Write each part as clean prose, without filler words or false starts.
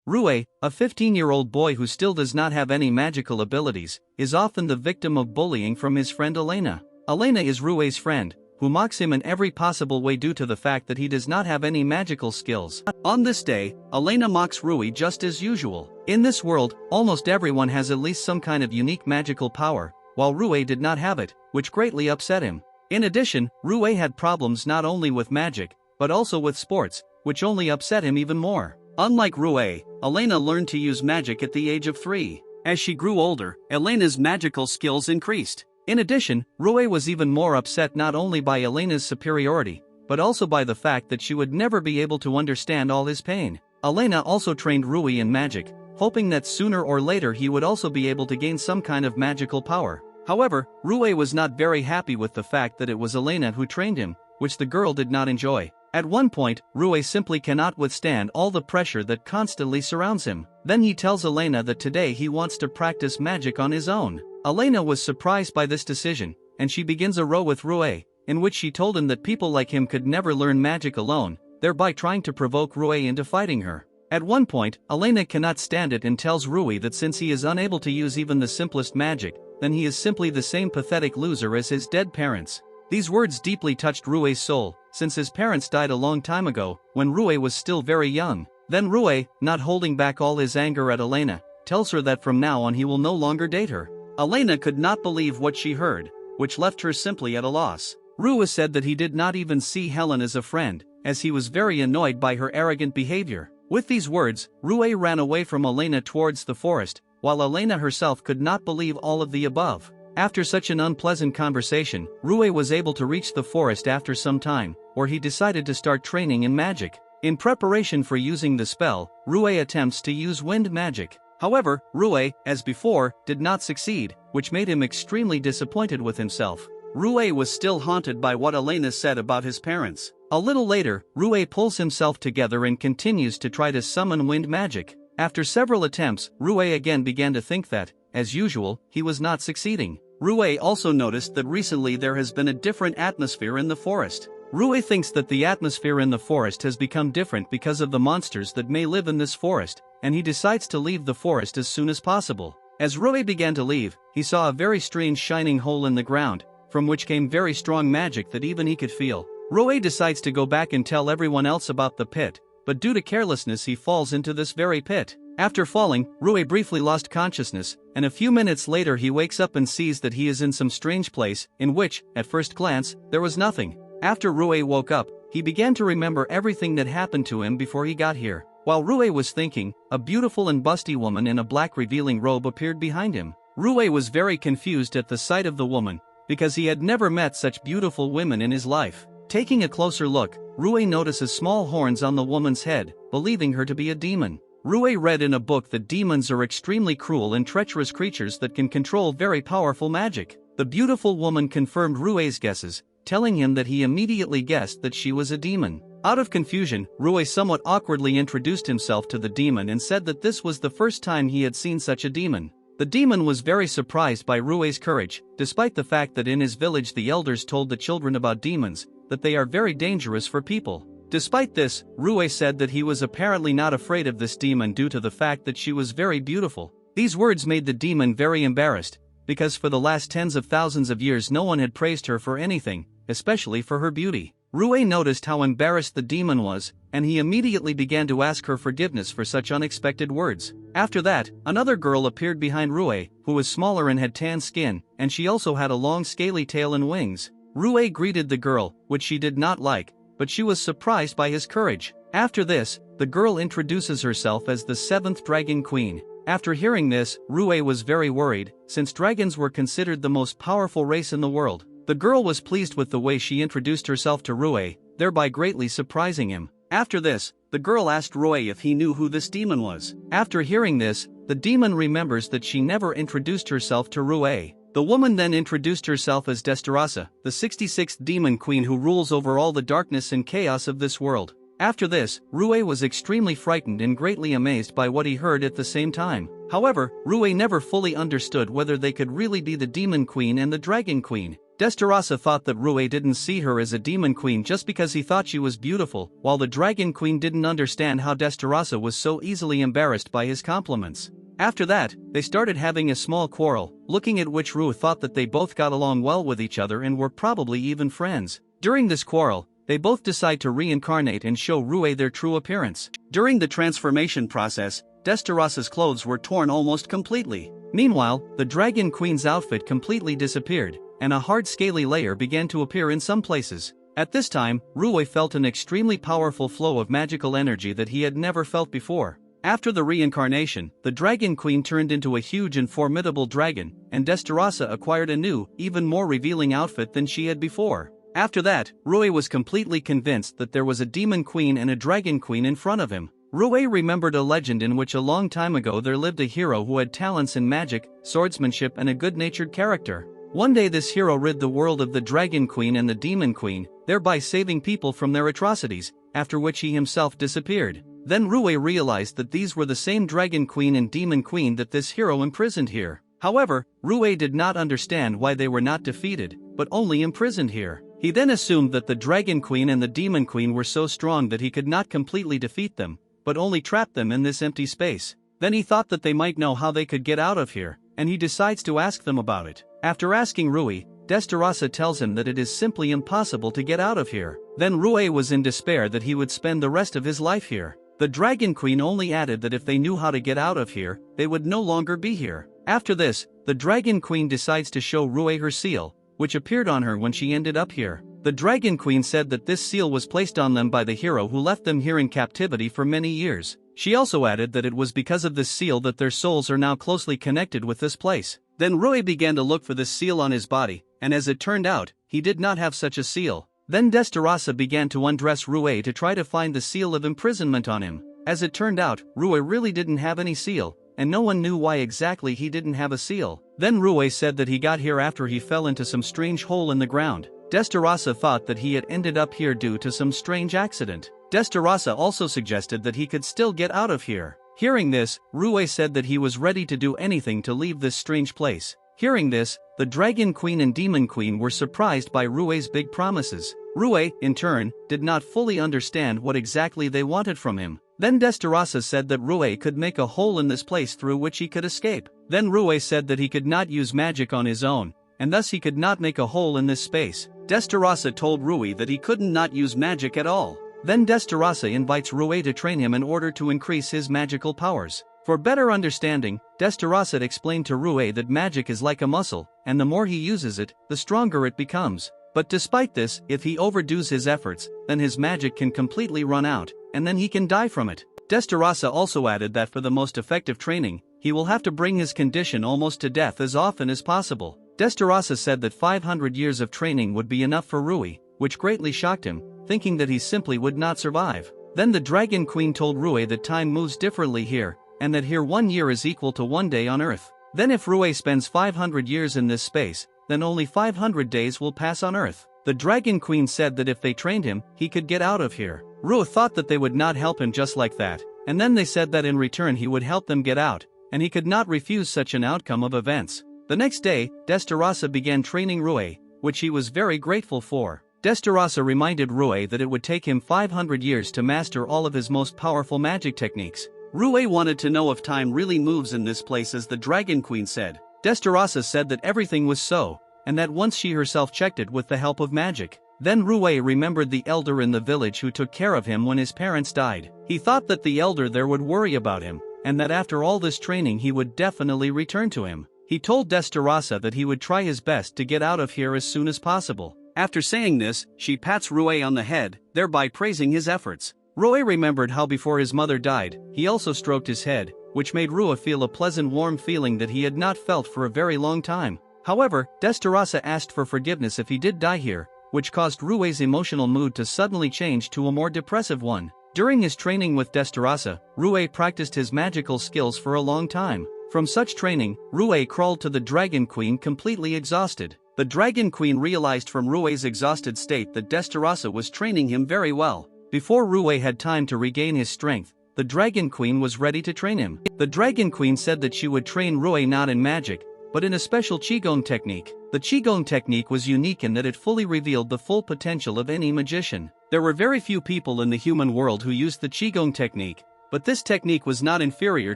Ryuuou, a 15-year-old boy who still does not have any magical abilities, is often the victim of bullying from his friend Elena. Elena is Ryuuou's friend, who mocks him in every possible way due to the fact that he does not have any magical skills. On this day, Elena mocks Ryuuou just as usual. In this world, almost everyone has at least some kind of unique magical power, while Ryuuou did not have it, which greatly upset him. In addition, Ryuuou had problems not only with magic, but also with sports, which only upset him even more. Unlike Ryuuou, Elena learned to use magic at the age of 3. As she grew older, Elena's magical skills increased. In addition, Ryuuou was even more upset not only by Elena's superiority, but also by the fact that she would never be able to understand all his pain. Elena also trained Ryuuou in magic, hoping that sooner or later he would also be able to gain some kind of magical power. However, Ryuuou was not very happy with the fact that it was Elena who trained him, which the girl did not enjoy. At one point, Ryuuou simply cannot withstand all the pressure that constantly surrounds him. Then he tells Elena that today he wants to practice magic on his own. Elena was surprised by this decision, and she begins a row with Ryuuou, in which she told him that people like him could never learn magic alone, thereby trying to provoke Ryuuou into fighting her. At one point, Elena cannot stand it and tells Ryuuou that since he is unable to use even the simplest magic, then he is simply the same pathetic loser as his dead parents. These words deeply touched Ryuuou's soul, since his parents died a long time ago, when Ryuuou was still very young. Then Ryuuou, not holding back all his anger at Elena, tells her that from now on he will no longer date her. Elena could not believe what she heard, which left her simply at a loss. Ryuuou said that he did not even see Helen as a friend, as he was very annoyed by her arrogant behavior. With these words, Ryuuou ran away from Elena towards the forest, while Elena herself could not believe all of the above. After such an unpleasant conversation, Ryuuou was able to reach the forest after some time, where he decided to start training in magic. In preparation for using the spell, Ryuuou attempts to use wind magic. However, Ryuuou, as before, did not succeed, which made him extremely disappointed with himself. Ryuuou was still haunted by what Elena said about his parents. A little later, Ryuuou pulls himself together and continues to try to summon wind magic. After several attempts, Ryuuou again began to think that, as usual, he was not succeeding. Ryuuou also noticed that recently there has been a different atmosphere in the forest. Ryuuou thinks that the atmosphere in the forest has become different because of the monsters that may live in this forest, and he decides to leave the forest as soon as possible. As Ryuuou began to leave, he saw a very strange shining hole in the ground, from which came very strong magic that even he could feel. Ryuuou decides to go back and tell everyone else about the pit, but due to carelessness he falls into this very pit. After falling, Ryuuou briefly lost consciousness, and a few minutes later he wakes up and sees that he is in some strange place, in which, at first glance, there was nothing. After Ryuuou woke up, he began to remember everything that happened to him before he got here. While Ryuuou was thinking, a beautiful and busty woman in a black revealing robe appeared behind him. Ryuuou was very confused at the sight of the woman, because he had never met such beautiful women in his life. Taking a closer look, Ryuuou notices small horns on the woman's head, believing her to be a demon. Ryuuou read in a book that demons are extremely cruel and treacherous creatures that can control very powerful magic. The beautiful woman confirmed Ryuuou's guesses, telling him that he immediately guessed that she was a demon. Out of confusion, Ryuuou somewhat awkwardly introduced himself to the demon and said that this was the first time he had seen such a demon. The demon was very surprised by Ryuuou's courage, despite the fact that in his village the elders told the children about demons, that they are very dangerous for people. Despite this, Ryuuou said that he was apparently not afraid of this demon due to the fact that she was very beautiful. These words made the demon very embarrassed, because for the last tens of thousands of years no one had praised her for anything, especially for her beauty. Ryuuou noticed how embarrassed the demon was, and he immediately began to ask her forgiveness for such unexpected words. After that, another girl appeared behind Ryuuou, who was smaller and had tan skin, and she also had a long scaly tail and wings. Ryuuou greeted the girl, which she did not like, but she was surprised by his courage. After this, the girl introduces herself as the 7th Dragon Queen. After hearing this, Ryuuou was very worried, since dragons were considered the most powerful race in the world. The girl was pleased with the way she introduced herself to Ryuuou, thereby greatly surprising him. After this, the girl asked Ryuuou if he knew who this demon was. After hearing this, the demon remembers that she never introduced herself to Ryuuou. The woman then introduced herself as Desterasa, the 66th demon queen who rules over all the darkness and chaos of this world. After this, Ryuuou was extremely frightened and greatly amazed by what he heard at the same time. However, Ryuuou never fully understood whether they could really be the demon queen and the dragon queen. Destarasa thought that Ryuuou didn't see her as a demon queen just because he thought she was beautiful, while the dragon queen didn't understand how Destarasa was so easily embarrassed by his compliments. After that, they started having a small quarrel, looking at which Ryuuou thought that they both got along well with each other and were probably even friends. During this quarrel, they both decide to reincarnate and show Ryuuou their true appearance. During the transformation process, Destarasa's clothes were torn almost completely. Meanwhile, the dragon queen's outfit completely disappeared, and a hard scaly layer began to appear in some places. At this time, Ryuuou felt an extremely powerful flow of magical energy that he had never felt before. After the reincarnation, the dragon queen turned into a huge and formidable dragon, and Destarasa acquired a new, even more revealing outfit than she had before. After that, Ryuuou was completely convinced that there was a demon queen and a dragon queen in front of him. Ryuuou remembered a legend in which a long time ago there lived a hero who had talents in magic, swordsmanship and a good-natured character. One day this hero rid the world of the dragon queen and the demon queen, thereby saving people from their atrocities, after which he himself disappeared. Then Ryuuou realized that these were the same dragon queen and demon queen that this hero imprisoned here. However, Ryuuou did not understand why they were not defeated, but only imprisoned here. He then assumed that the dragon queen and the demon queen were so strong that he could not completely defeat them, but only trap them in this empty space. Then he thought that they might know how they could get out of here, and he decides to ask them about it. After asking Ryuuou, Destarasa tells him that it is simply impossible to get out of here. Then Ryuuou was in despair that he would spend the rest of his life here. The dragon queen only added that if they knew how to get out of here, they would no longer be here. After this, the dragon queen decides to show Ryuuou her seal, which appeared on her when she ended up here. The dragon queen said that this seal was placed on them by the hero who left them here in captivity for many years. She also added that it was because of this seal that their souls are now closely connected with this place. Then Ryuuou began to look for this seal on his body, and as it turned out, he did not have such a seal. Then Destarasa began to undress Ryuuou to try to find the seal of imprisonment on him. As it turned out, Ryuuou really didn't have any seal, and no one knew why exactly he didn't have a seal. Then Ryuuou said that he got here after he fell into some strange hole in the ground. Destarasa thought that he had ended up here due to some strange accident. Destarasa also suggested that he could still get out of here. Hearing this, Ryuuou said that he was ready to do anything to leave this strange place. Hearing this, the dragon queen and demon queen were surprised by Ryuuou's big promises. Ryuuou, in turn, did not fully understand what exactly they wanted from him. Then Destarasa said that Ryuuou could make a hole in this place through which he could escape. Then Ryuuou said that he could not use magic on his own, and thus he could not make a hole in this space. Destarasa told Ryuuou that he couldn't not use magic at all. Then Destarasa invites Ryuuou to train him in order to increase his magical powers. For better understanding, Destarasa explained to Ryuuou that magic is like a muscle, and the more he uses it, the stronger it becomes. But despite this, if he overdoes his efforts, then his magic can completely run out, and then he can die from it. Destarasa also added that for the most effective training, he will have to bring his condition almost to death as often as possible. Destarasa said that 500 years of training would be enough for Ryuuou, which greatly shocked him, thinking that he simply would not survive. Then the dragon queen told Ryuuou that time moves differently here, and that here 1 year is equal to 1 day on Earth. Then if Ryuuou spends 500 years in this space, then only 500 days will pass on Earth. The dragon queen said that if they trained him, he could get out of here. Ryuuou thought that they would not help him just like that, and then they said that in return he would help them get out, and he could not refuse such an outcome of events. The next day, Destarasa began training Ryuuou, which he was very grateful for. Destarasa reminded Ryuuou that it would take him 500 years to master all of his most powerful magic techniques. Ryuuou wanted to know if time really moves in this place as the dragon queen said. Destarasa said that everything was so, and that once she herself checked it with the help of magic. Then Ryuuou remembered the elder in the village who took care of him when his parents died. He thought that the elder there would worry about him, and that after all this training he would definitely return to him. He told Destarasa that he would try his best to get out of here as soon as possible. After saying this, she pats Ryuuou on the head, thereby praising his efforts. Ryuuou remembered how before his mother died, he also stroked his head, which made Ryuuou feel a pleasant warm feeling that he had not felt for a very long time. However, Destarasa asked for forgiveness if he did die here, which caused Ryuuou's emotional mood to suddenly change to a more depressive one. During his training with Destarasa, Ryuuou practiced his magical skills for a long time. From such training, Ryuuou crawled to the dragon queen completely exhausted. The dragon queen realized from Ryuuou's exhausted state that Destarasa was training him very well. Before Ryuuou had time to regain his strength, the dragon queen was ready to train him. The dragon queen said that she would train Ryuuou not in magic, but in a special Qigong technique. The Qigong technique was unique in that it fully revealed the full potential of any magician. There were very few people in the human world who used the Qigong technique, but this technique was not inferior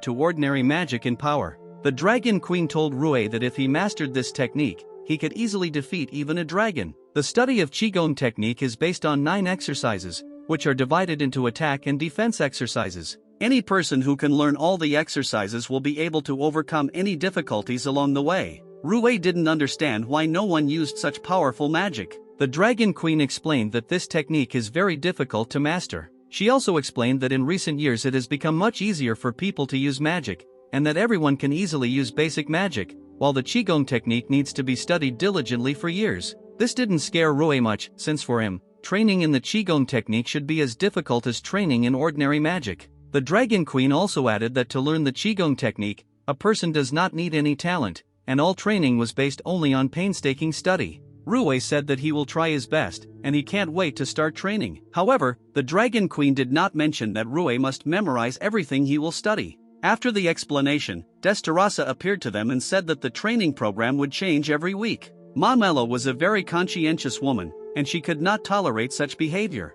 to ordinary magic in power. The Dragon Queen told Ryuuou that if he mastered this technique, he could easily defeat even a dragon. The study of Qigong technique is based on 9 exercises, which are divided into attack and defense exercises. Any person who can learn all the exercises will be able to overcome any difficulties along the way. Ryuuou didn't understand why no one used such powerful magic. The Dragon Queen explained that this technique is very difficult to master. She also explained that in recent years it has become much easier for people to use magic, and that everyone can easily use basic magic, while the Qigong technique needs to be studied diligently for years. This didn't scare Ryuuou much, since for him, training in the Qigong technique should be as difficult as training in ordinary magic. The Dragon Queen also added that to learn the Qigong technique, a person does not need any talent, and all training was based only on painstaking study. Ryuuou said that he will try his best, and he can't wait to start training. However, the Dragon Queen did not mention that Ryuuou must memorize everything he will study. After the explanation, Destarasa appeared to them and said that the training program would change every week. Maou was a very conscientious woman, and she could not tolerate such behavior.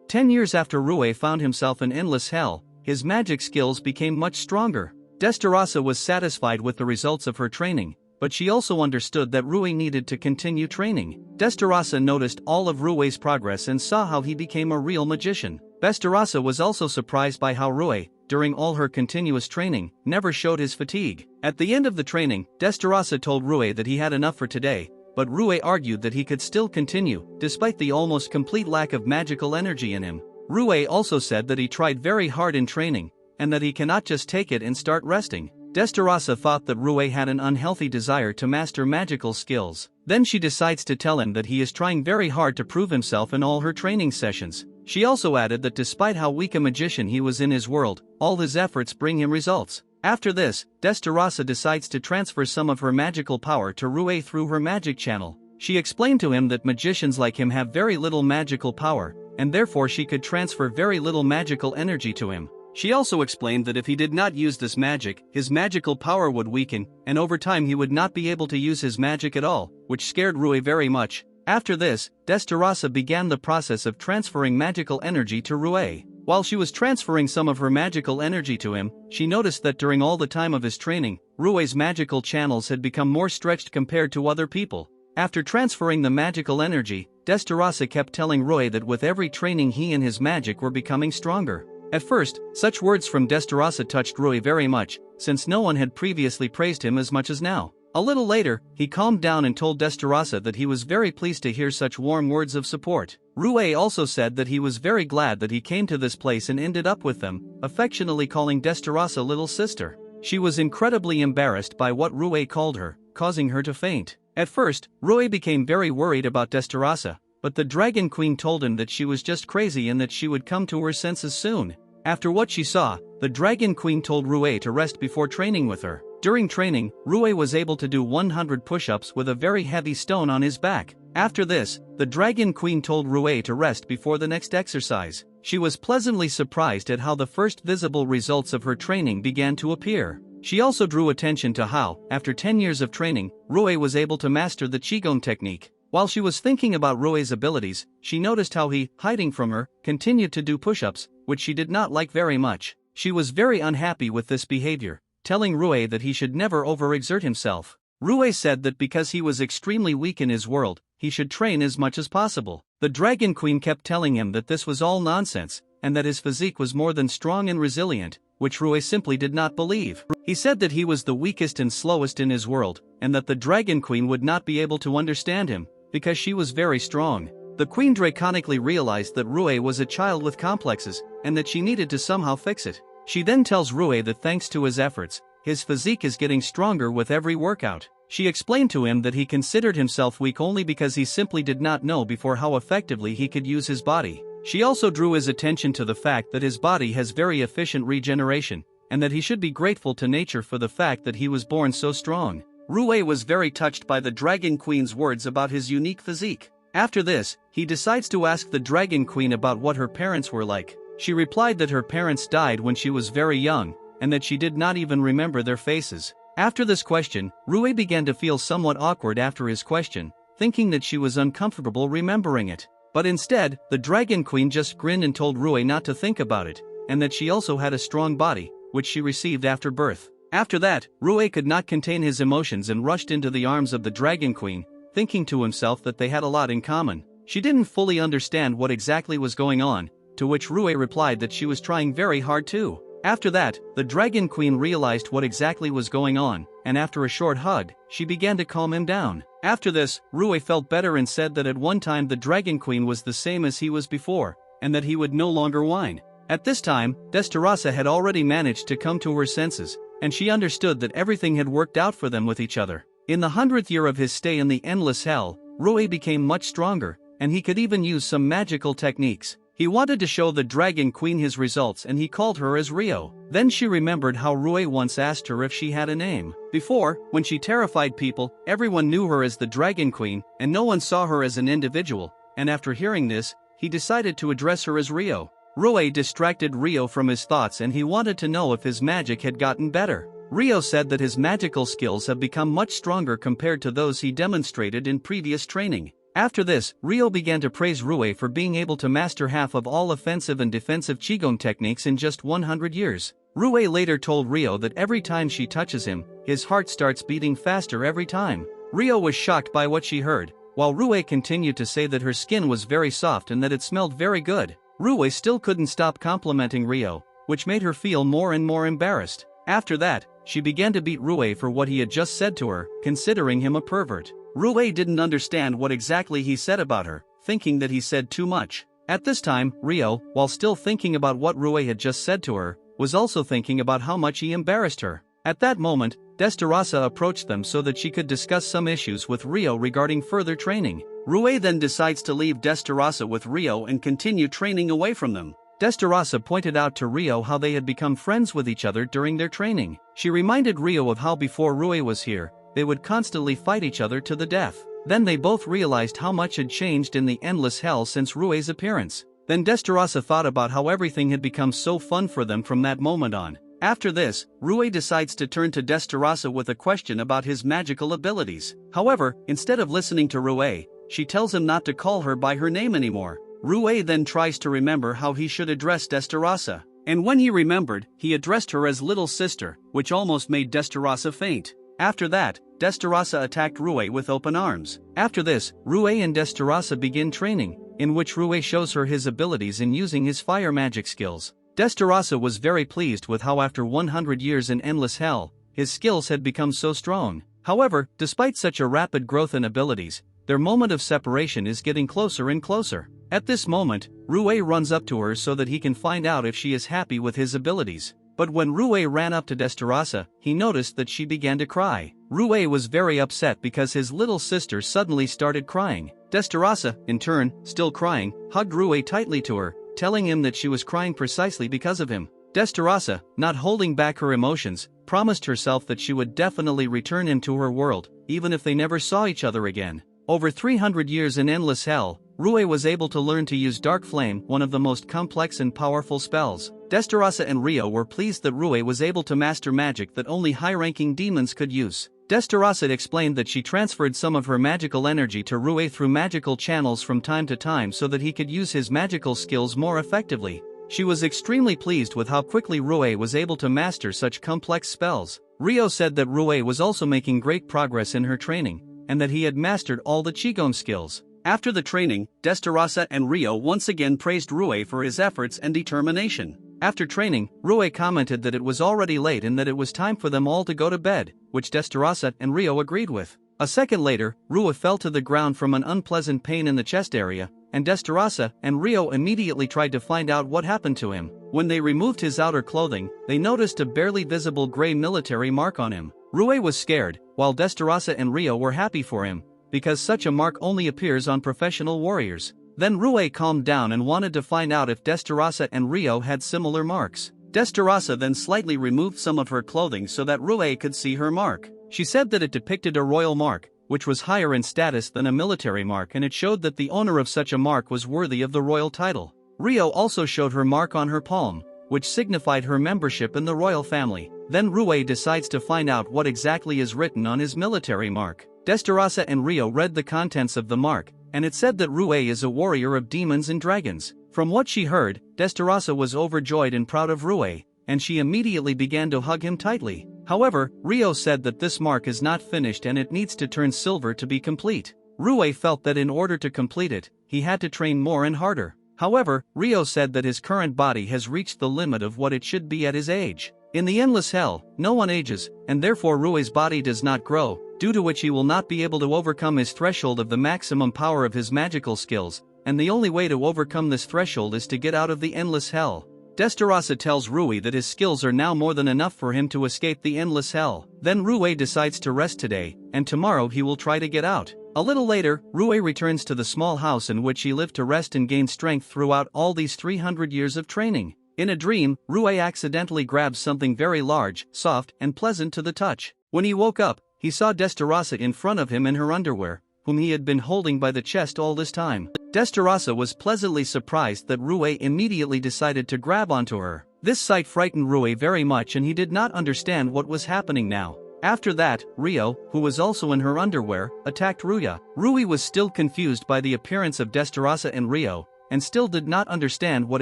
10 years after Ryuuou found himself in endless hell, his magic skills became much stronger. Destarasa was satisfied with the results of her training, but she also understood that Ryuuou needed to continue training. Destarasa noticed all of Ryuu's progress and saw how he became a real magician. Destarasa was also surprised by how Ryuuou, during all her continuous training, never showed his fatigue. At the end of the training, Destarasa told Ryuuou that he had enough for today, but Ryuuou argued that he could still continue, despite the almost complete lack of magical energy in him. Ryuuou also said that he tried very hard in training, and that he cannot just take it and start resting. Destarasa thought that Ryuuou had an unhealthy desire to master magical skills. Then she decides to tell him that he is trying very hard to prove himself in all her training sessions. She also added that despite how weak a magician he was in his world, all his efforts bring him results. After this, Destarasa decides to transfer some of her magical power to Ryuuou through her magic channel. She explained to him that magicians like him have very little magical power, and therefore she could transfer very little magical energy to him. She also explained that if he did not use this magic, his magical power would weaken, and over time he would not be able to use his magic at all, which scared Ryuuou very much. After this, Destarasa began the process of transferring magical energy to Ryuuou. While she was transferring some of her magical energy to him, she noticed that during all the time of his training, Ryuu's magical channels had become more stretched compared to other people. After transferring the magical energy, Destarasa kept telling Ryuuou that with every training he and his magic were becoming stronger. At first, such words from Destarasa touched Ryuuou very much, since no one had previously praised him as much as now. A little later, he calmed down and told Destarasa that he was very pleased to hear such warm words of support. Ryuuou also said that he was very glad that he came to this place and ended up with them, affectionately calling Destarasa little sister. She was incredibly embarrassed by what Ryuuou called her, causing her to faint. At first, Ryuuou became very worried about Destarasa, but the Dragon Queen told him that she was just crazy and that she would come to her senses soon. After what she saw, the Dragon Queen told Ryuuou to rest before training with her. During training, Ryuuou was able to do 100 push-ups with a very heavy stone on his back. After this, the Dragon Queen told Ryuuou to rest before the next exercise. She was pleasantly surprised at how the first visible results of her training began to appear. She also drew attention to how, after 10 years of training, Ryuuou was able to master the Qigong technique. While she was thinking about Ryuu's abilities, she noticed how he, hiding from her, continued to do push-ups, which she did not like very much. She was very unhappy with this behavior, telling Ryuuou that he should never overexert himself. Ryuuou said that because he was extremely weak in his world, he should train as much as possible. The Dragon Queen kept telling him that this was all nonsense, and that his physique was more than strong and resilient, which Ryuuou simply did not believe. He said that he was the weakest and slowest in his world, and that the Dragon Queen would not be able to understand him, because she was very strong. The Queen draconically realized that Ryuuou was a child with complexes, and that she needed to somehow fix it. She then tells Ryuuou that thanks to his efforts, his physique is getting stronger with every workout. She explained to him that he considered himself weak only because he simply did not know before how effectively he could use his body. She also drew his attention to the fact that his body has very efficient regeneration, and that he should be grateful to nature for the fact that he was born so strong. Ryuuou was very touched by the Dragon Queen's words about his unique physique. After this, he decides to ask the Dragon Queen about what her parents were like. She replied that her parents died when she was very young, and that she did not even remember their faces. After this question, Ryuuou began to feel somewhat awkward after his question, thinking that she was uncomfortable remembering it. But instead, the Dragon Queen just grinned and told Ryuuou not to think about it, and that she also had a strong body, which she received after birth. After that, Ryuuou could not contain his emotions and rushed into the arms of the Dragon Queen, thinking to himself that they had a lot in common. She didn't fully understand what exactly was going on, to which Ryuuou replied that she was trying very hard too. After that, the Dragon Queen realized what exactly was going on, and after a short hug, she began to calm him down. After this, Ryuuou felt better and said that at one time the Dragon Queen was the same as he was before, and that he would no longer whine. At this time, Destarasa had already managed to come to her senses, and she understood that everything had worked out for them with each other. In the 100th year of his stay in the Endless Hell, Ryuuou became much stronger, and he could even use some magical techniques. He wanted to show the Dragon Queen his results and he called her as Ryuuou. Then she remembered how Ryuuou once asked her if she had a name. Before, when she terrified people, everyone knew her as the Dragon Queen, and no one saw her as an individual, and after hearing this, he decided to address her as Ryuuou. Ryuuou distracted Ryuuou from his thoughts and he wanted to know if his magic had gotten better. Ryuuou said that his magical skills have become much stronger compared to those he demonstrated in previous training. After this, Ryuuou began to praise Ryuuou for being able to master half of all offensive and defensive Qigong techniques in just 100 years. Ryuuou later told Ryuuou that every time she touches him, his heart starts beating faster every time. Ryuuou was shocked by what she heard, while Ryuuou continued to say that her skin was very soft and that it smelled very good. Ryuuou still couldn't stop complimenting Ryuuou, which made her feel more and more embarrassed. After that, she began to beat Ryuuou for what he had just said to her, considering him a pervert. Ryuuou didn't understand what exactly he said about her, thinking that he said too much. At this time, Ryuuou, while still thinking about what Ryuuou had just said to her, was also thinking about how much he embarrassed her. At that moment, Destarasa approached them so that she could discuss some issues with Ryuuou regarding further training. Ryuuou then decides to leave Destarasa with Ryuuou and continue training away from them. Destarasa pointed out to Ryuuou how they had become friends with each other during their training. She reminded Ryuuou of how before Ryuuou was here, they would constantly fight each other to the death. Then they both realized how much had changed in the Endless Hell since Ryuuou's appearance. Then Destarasa thought about how everything had become so fun for them from that moment on. After this, Ryuuou decides to turn to Destarasa with a question about his magical abilities. However, instead of listening to Ryuuou, she tells him not to call her by her name anymore. Ryuuou then tries to remember how he should address Destarasa. And when he remembered, he addressed her as little sister, which almost made Destarasa faint. After that, Destarasa attacked Ryuuou with open arms. After this, Ryuuou and Destarasa begin training, in which Ryuuou shows her his abilities in using his fire magic skills. Destarasa was very pleased with how after 100 years in Endless Hell, his skills had become so strong. However, despite such a rapid growth in abilities, their moment of separation is getting closer and closer. At this moment, Ryuuou runs up to her so that he can find out if she is happy with his abilities. But when Ryuuou ran up to Destarasa, he noticed that she began to cry. Ryuuou was very upset because his little sister suddenly started crying. Destarasa, in turn, still crying, hugged Ryuuou tightly to her, telling him that she was crying precisely because of him. Destarasa, not holding back her emotions, promised herself that she would definitely return him to her world, even if they never saw each other again. Over 300 years in Endless Hell, Ryuuou was able to learn to use Dark Flame, one of the most complex and powerful spells. Destarasa and Ryuuou were pleased that Ryuuou was able to master magic that only high-ranking demons could use. Destarasa explained that she transferred some of her magical energy to Ryuuou through magical channels from time to time so that he could use his magical skills more effectively. She was extremely pleased with how quickly Ryuuou was able to master such complex spells. Ryuuou said that Ryuuou was also making great progress in her training, and that he had mastered all the Qigong skills. After the training, Destarasa and Ryuuou once again praised Ryuuou for his efforts and determination. After training, Ryuuou commented that it was already late and that it was time for them all to go to bed, which Destarasa and Ryuuou agreed with. A second later, Ryuuou fell to the ground from an unpleasant pain in the chest area, and Destarasa and Ryuuou immediately tried to find out what happened to him. When they removed his outer clothing, they noticed a barely visible gray military mark on him. Ryuuou was scared, while Destarasa and Ryuuou were happy for him, because such a mark only appears on professional warriors. Then Ryuuou calmed down and wanted to find out if Destarasa and Ryuuou had similar marks. Destarasa then slightly removed some of her clothing so that Ryuuou could see her mark. She said that it depicted a royal mark, which was higher in status than a military mark, and it showed that the owner of such a mark was worthy of the royal title. Ryuuou also showed her mark on her palm, which signified her membership in the royal family. Then Ryuuou decides to find out what exactly is written on his military mark. Destarasa and Ryuuou read the contents of the mark, and it said that Ryuuou is a warrior of demons and dragons. From what she heard, Destarasa was overjoyed and proud of Ryuuou, and she immediately began to hug him tightly. However, Ryuuou said that this mark is not finished and it needs to turn silver to be complete. Ryuuou felt that in order to complete it, he had to train more and harder. However, Ryuuou said that his current body has reached the limit of what it should be at his age. In the endless hell, no one ages, and therefore Ryuuou's body does not grow, due to which he will not be able to overcome his threshold of the maximum power of his magical skills, and the only way to overcome this threshold is to get out of the endless hell. Destarasa tells Ryuuou that his skills are now more than enough for him to escape the endless hell. Then Ryuuou decides to rest today, and tomorrow he will try to get out. A little later, Ryuuou returns to the small house in which he lived to rest and gain strength throughout all these 300 years of training. In a dream, Ryuuou accidentally grabs something very large, soft, and pleasant to the touch. When he woke up, he saw Destarasa in front of him in her underwear, whom he had been holding by the chest all this time. Destarasa was pleasantly surprised that Ryuuou immediately decided to grab onto her. This sight frightened Ryuuou very much and he did not understand what was happening now. After that, Ryuuou, who was also in her underwear, attacked Ryuuou. Ryuuou was still confused by the appearance of Destarasa and Ryuuou, and still did not understand what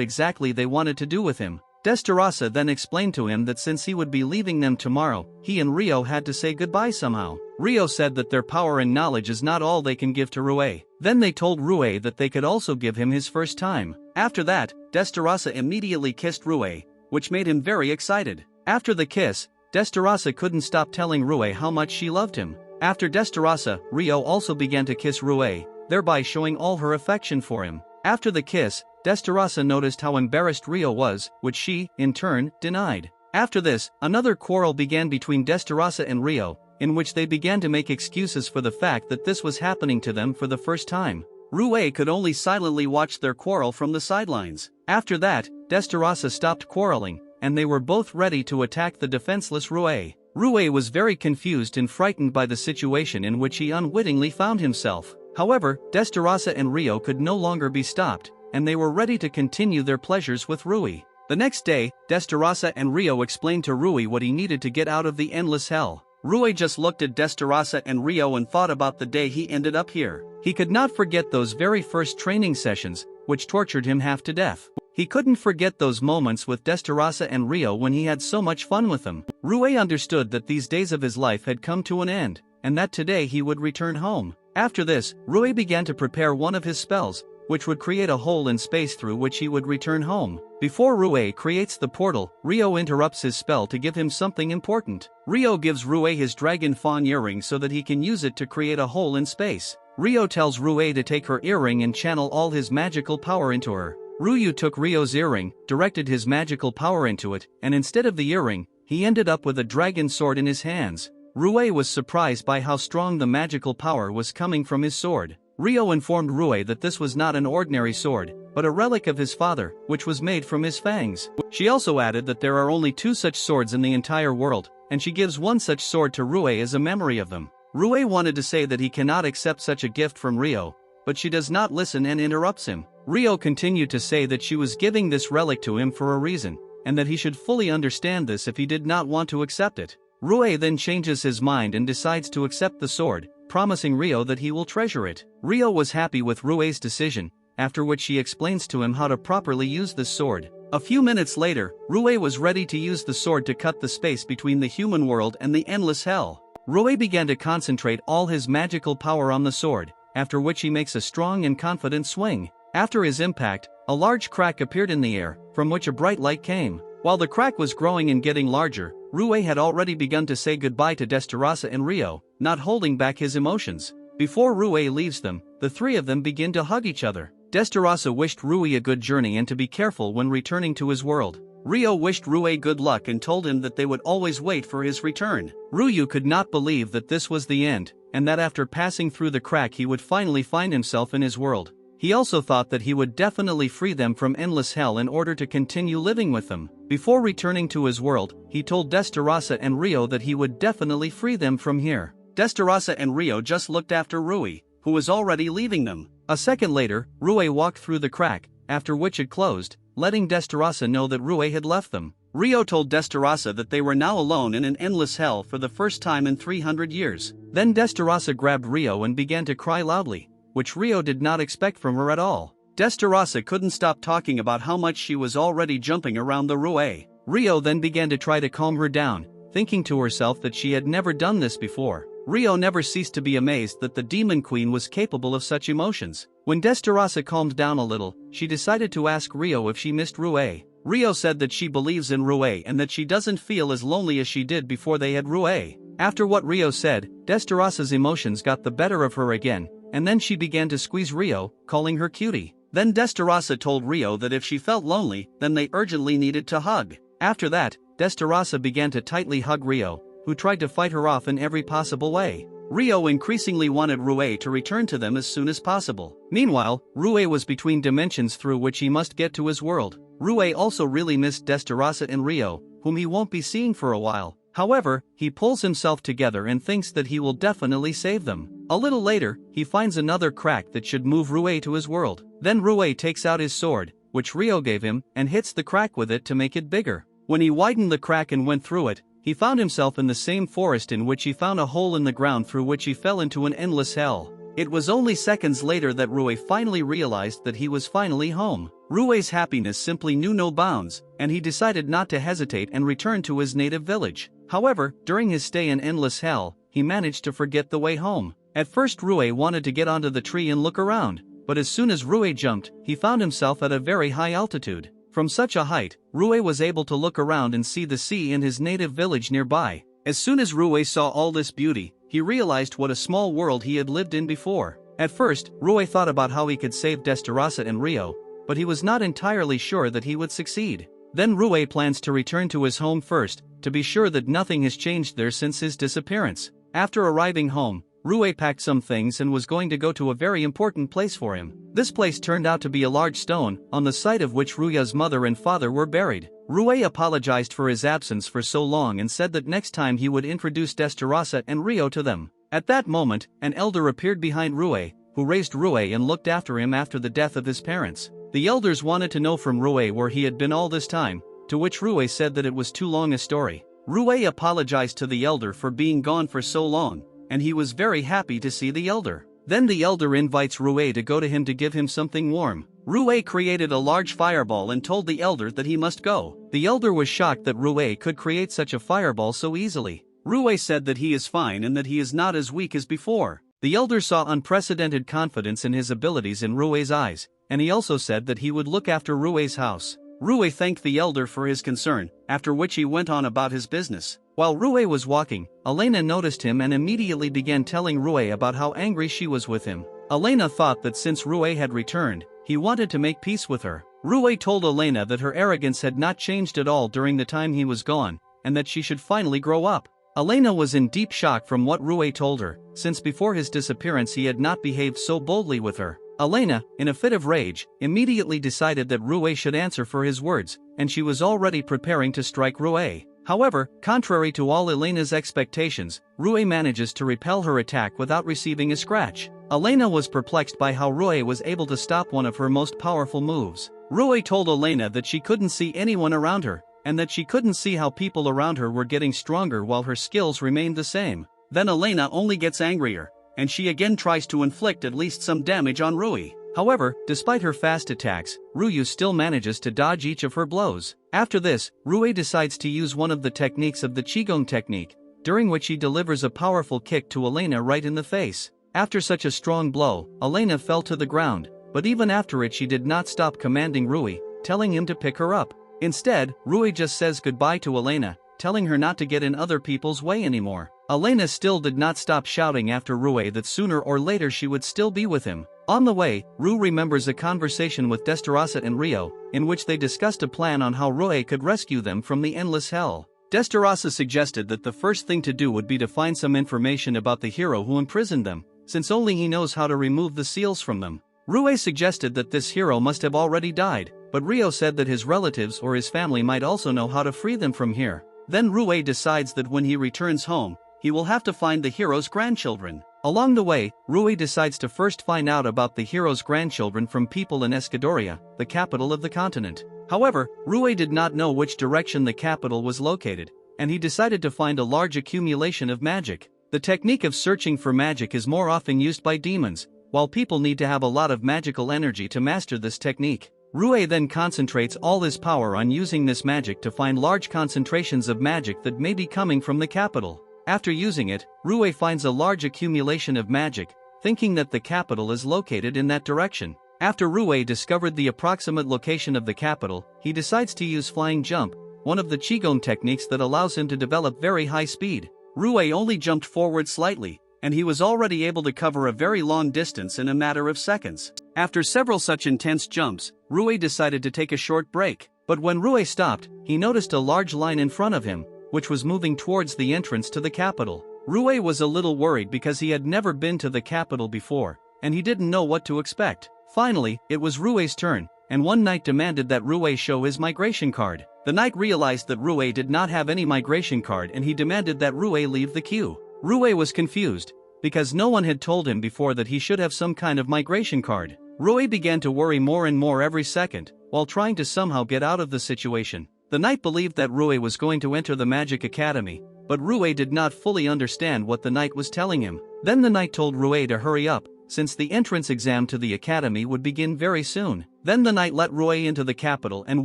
exactly they wanted to do with him. Destarasa then explained to him that since he would be leaving them tomorrow, he and Ryuuou had to say goodbye somehow. Ryuuou said that their power and knowledge is not all they can give to Ryuuou. Then they told Ryuuou that they could also give him his first time. After that, Destarasa immediately kissed Ryuuou, which made him very excited. After the kiss, Destarasa couldn't stop telling Ryuuou how much she loved him. After Destarasa, Ryuuou also began to kiss Ryuuou, thereby showing all her affection for him. After the kiss, Destarasa noticed how embarrassed Ryuuou was, which she, in turn, denied. After this, another quarrel began between Destarasa and Ryuuou, in which they began to make excuses for the fact that this was happening to them for the first time. Ryuuou could only silently watch their quarrel from the sidelines. After that, Destarasa stopped quarreling, and they were both ready to attack the defenseless Ryuuou. Ryuuou was very confused and frightened by the situation in which he unwittingly found himself. However, Destarasa and Ryuuou could no longer be stopped, and they were ready to continue their pleasures with Ryuuou. The next day, Destarasa and Ryuuou explained to Ryuuou what he needed to get out of the endless hell. Ryuuou just looked at Destarasa and Ryuuou and thought about the day he ended up here. He could not forget those very first training sessions, which tortured him half to death. He couldn't forget those moments with Destarasa and Ryuuou when he had so much fun with them. Ryuuou understood that these days of his life had come to an end, and that today he would return home. After this, Ryuuou began to prepare one of his spells, which would create a hole in space through which he would return home. Before Ryuuou creates the portal, Ryuuou interrupts his spell to give him something important. Ryuuou gives Ryuuou his dragon fawn earring so that he can use it to create a hole in space. Ryuuou tells Ryuuou to take her earring and channel all his magical power into her. Ryuuou took Ryuou's earring, directed his magical power into it, and instead of the earring, he ended up with a dragon sword in his hands. Ryuuou was surprised by how strong the magical power was coming from his sword. Ryuuou informed Ryuuou that this was not an ordinary sword, but a relic of his father, which was made from his fangs. She also added that there are only 2 such swords in the entire world, and she gives one such sword to Ryuuou as a memory of them. Ryuuou wanted to say that he cannot accept such a gift from Ryuuou, but she does not listen and interrupts him. Ryuuou continued to say that she was giving this relic to him for a reason, and that he should fully understand this if he did not want to accept it. Ryuuou then changes his mind and decides to accept the sword, promising Ryuuou that he will treasure it. Ryuuou was happy with Ryuou's decision, after which she explains to him how to properly use this sword. A few minutes later, Ryuuou was ready to use the sword to cut the space between the human world and the endless hell. Ryuuou began to concentrate all his magical power on the sword, after which he makes a strong and confident swing. After his impact, a large crack appeared in the air, from which a bright light came. While the crack was growing and getting larger, Ryuuou had already begun to say goodbye to Destarasa and Ryuuou, not holding back his emotions. Before Ryuuou leaves them, the 3 of them begin to hug each other. Destarasa wished Ryuuou a good journey and to be careful when returning to his world. Ryuuou wished Ryuuou good luck and told him that they would always wait for his return. Ryuuou could not believe that this was the end, and that after passing through the crack he would finally find himself in his world. He also thought that he would definitely free them from endless hell in order to continue living with them. Before returning to his world, he told Destarasa and Ryuuou that he would definitely free them from here. Destarasa and Ryuuou just looked after Ryuuou, who was already leaving them. A second later, Ryuuou walked through the crack, after which it closed, letting Destarasa know that Ryuuou had left them. Ryuuou told Destarasa that they were now alone in an endless hell for the first time in 300 years. Then Destarasa grabbed Ryuuou and began to cry loudly, which Ryuuou did not expect from her at all. Destarasa couldn't stop talking about how much she was already jumping around the Ryuuou. Ryuuou then began to try to calm her down, thinking to herself that she had never done this before. Ryuuou never ceased to be amazed that the demon queen was capable of such emotions. When Destarasa calmed down a little, she decided to ask Ryuuou if she missed Ryuuou. Ryuuou said that she believes in Ryuuou and that she doesn't feel as lonely as she did before they had Ryuuou. After what Ryuuou said, Destarasa's emotions got the better of her again, and then she began to squeeze Ryuuou, calling her cutie. Then Destarasa told Ryuuou that if she felt lonely, then they urgently needed to hug. After that, Destarasa began to tightly hug Ryuuou, who tried to fight her off in every possible way. Ryuuou increasingly wanted Ryuuou to return to them as soon as possible. Meanwhile, Ryuuou was between dimensions through which he must get to his world. Ryuuou also really missed Destarasa and Ryuuou, whom he won't be seeing for a while. However, he pulls himself together and thinks that he will definitely save them. A little later, he finds another crack that should move Ryuuou to his world. Then Ryuuou takes out his sword, which Ryuuou gave him, and hits the crack with it to make it bigger. When he widened the crack and went through it, he found himself in the same forest in which he found a hole in the ground through which he fell into an endless hell. It was only seconds later that Ryuuou finally realized that he was finally home. Ryuuou's happiness simply knew no bounds, and he decided not to hesitate and return to his native village. However, during his stay in endless hell, he managed to forget the way home. At first Ryuuou wanted to get onto the tree and look around, but as soon as Ryuuou jumped, he found himself at a very high altitude. From such a height, Ryuuou was able to look around and see the sea and his native village nearby. As soon as Ryuuou saw all this beauty, he realized what a small world he had lived in before. At first, Ryuuou thought about how he could save Destarasa and Ryuuou, but he was not entirely sure that he would succeed. Then Ryuuou plans to return to his home first, to be sure that nothing has changed there since his disappearance. After arriving home, Ryuuou packed some things and was going to go to a very important place for him. This place turned out to be a large stone, on the site of which Ryuuou's mother and father were buried. Ryuuou apologized for his absence for so long and said that next time he would introduce Destarasa and Ryuuou to them. At that moment, an elder appeared behind Ryuuou, who raised Ryuuou and looked after him after the death of his parents. The elders wanted to know from Ryuuou where he had been all this time, to which Ryuuou said that it was too long a story. Ryuuou apologized to the elder for being gone for so long, and he was very happy to see the elder. Then the elder invites Ryuuou to go to him to give him something warm. Ryuuou created a large fireball and told the elder that he must go. The elder was shocked that Ryuuou could create such a fireball so easily. Ryuuou said that he is fine and that he is not as weak as before. The elder saw unprecedented confidence in his abilities in Ryuuou's eyes, and he also said that he would look after Ryuuou's house. Ryuuou thanked the elder for his concern, after which he went on about his business. While Ryuuou was walking, Elena noticed him and immediately began telling Ryuuou about how angry she was with him. Elena thought that since Ryuuou had returned, he wanted to make peace with her. Ryuuou told Elena that her arrogance had not changed at all during the time he was gone, and that she should finally grow up. Elena was in deep shock from what Ryuuou told her, since before his disappearance he had not behaved so boldly with her. Elena, in a fit of rage, immediately decided that Ryuuou should answer for his words, and she was already preparing to strike Ryuuou. However, contrary to all Elena's expectations, Ryuuou manages to repel her attack without receiving a scratch. Elena was perplexed by how Ryuuou was able to stop one of her most powerful moves. Ryuuou told Elena that she couldn't see anyone around her, and that she couldn't see how people around her were getting stronger while her skills remained the same. Then Elena only gets angrier, and she again tries to inflict at least some damage on Ryuuou. However, despite her fast attacks, Ryuuou still manages to dodge each of her blows. After this, Ryuuou decides to use one of the techniques of the Qigong technique, during which he delivers a powerful kick to Elena right in the face. After such a strong blow, Elena fell to the ground, but even after it she did not stop commanding Ryuuou, telling him to pick her up. Instead, Ryuuou just says goodbye to Elena, telling her not to get in other people's way anymore. Elena still did not stop shouting after Ryuuou that sooner or later she would still be with him. On the way, Ryuuou remembers a conversation with Destarasa and Ryuuou, in which they discussed a plan on how Ryuuou could rescue them from the endless hell. Destarasa suggested that the first thing to do would be to find some information about the hero who imprisoned them, since only he knows how to remove the seals from them. Ryuuou suggested that this hero must have already died, but Ryuuou said that his relatives or his family might also know how to free them from here. Then Ryuuou decides that when he returns home, he will have to find the hero's grandchildren. Along the way, Ryuuou decides to first find out about the hero's grandchildren from people in Escadoria, the capital of the continent. However, Ryuuou did not know which direction the capital was located, and he decided to find a large accumulation of magic. The technique of searching for magic is more often used by demons, while people need to have a lot of magical energy to master this technique. Ryuuou then concentrates all his power on using this magic to find large concentrations of magic that may be coming from the capital. After using it, Ryuuou finds a large accumulation of magic, thinking that the capital is located in that direction. After Ryuuou discovered the approximate location of the capital, he decides to use flying jump, one of the Qigong techniques that allows him to develop very high speed. Ryuuou only jumped forward slightly, and he was already able to cover a very long distance in a matter of seconds. After several such intense jumps, Ryuuou decided to take a short break, but when Ryuuou stopped, he noticed a large line in front of him, which was moving towards the entrance to the capital. Ryuuou was a little worried because he had never been to the capital before, and he didn't know what to expect. Finally, it was Ryuuou's turn, and one knight demanded that Ryuuou show his migration card. The knight realized that Ryuuou did not have any migration card and he demanded that Ryuuou leave the queue. Ryuuou was confused, because no one had told him before that he should have some kind of migration card. Ryuuou began to worry more and more every second, while trying to somehow get out of the situation. The knight believed that Ryuuou was going to enter the Magic Academy, but Ryuuou did not fully understand what the knight was telling him. Then the knight told Ryuuou to hurry up, since the entrance exam to the academy would begin very soon. Then the knight let Ryuuou into the capital and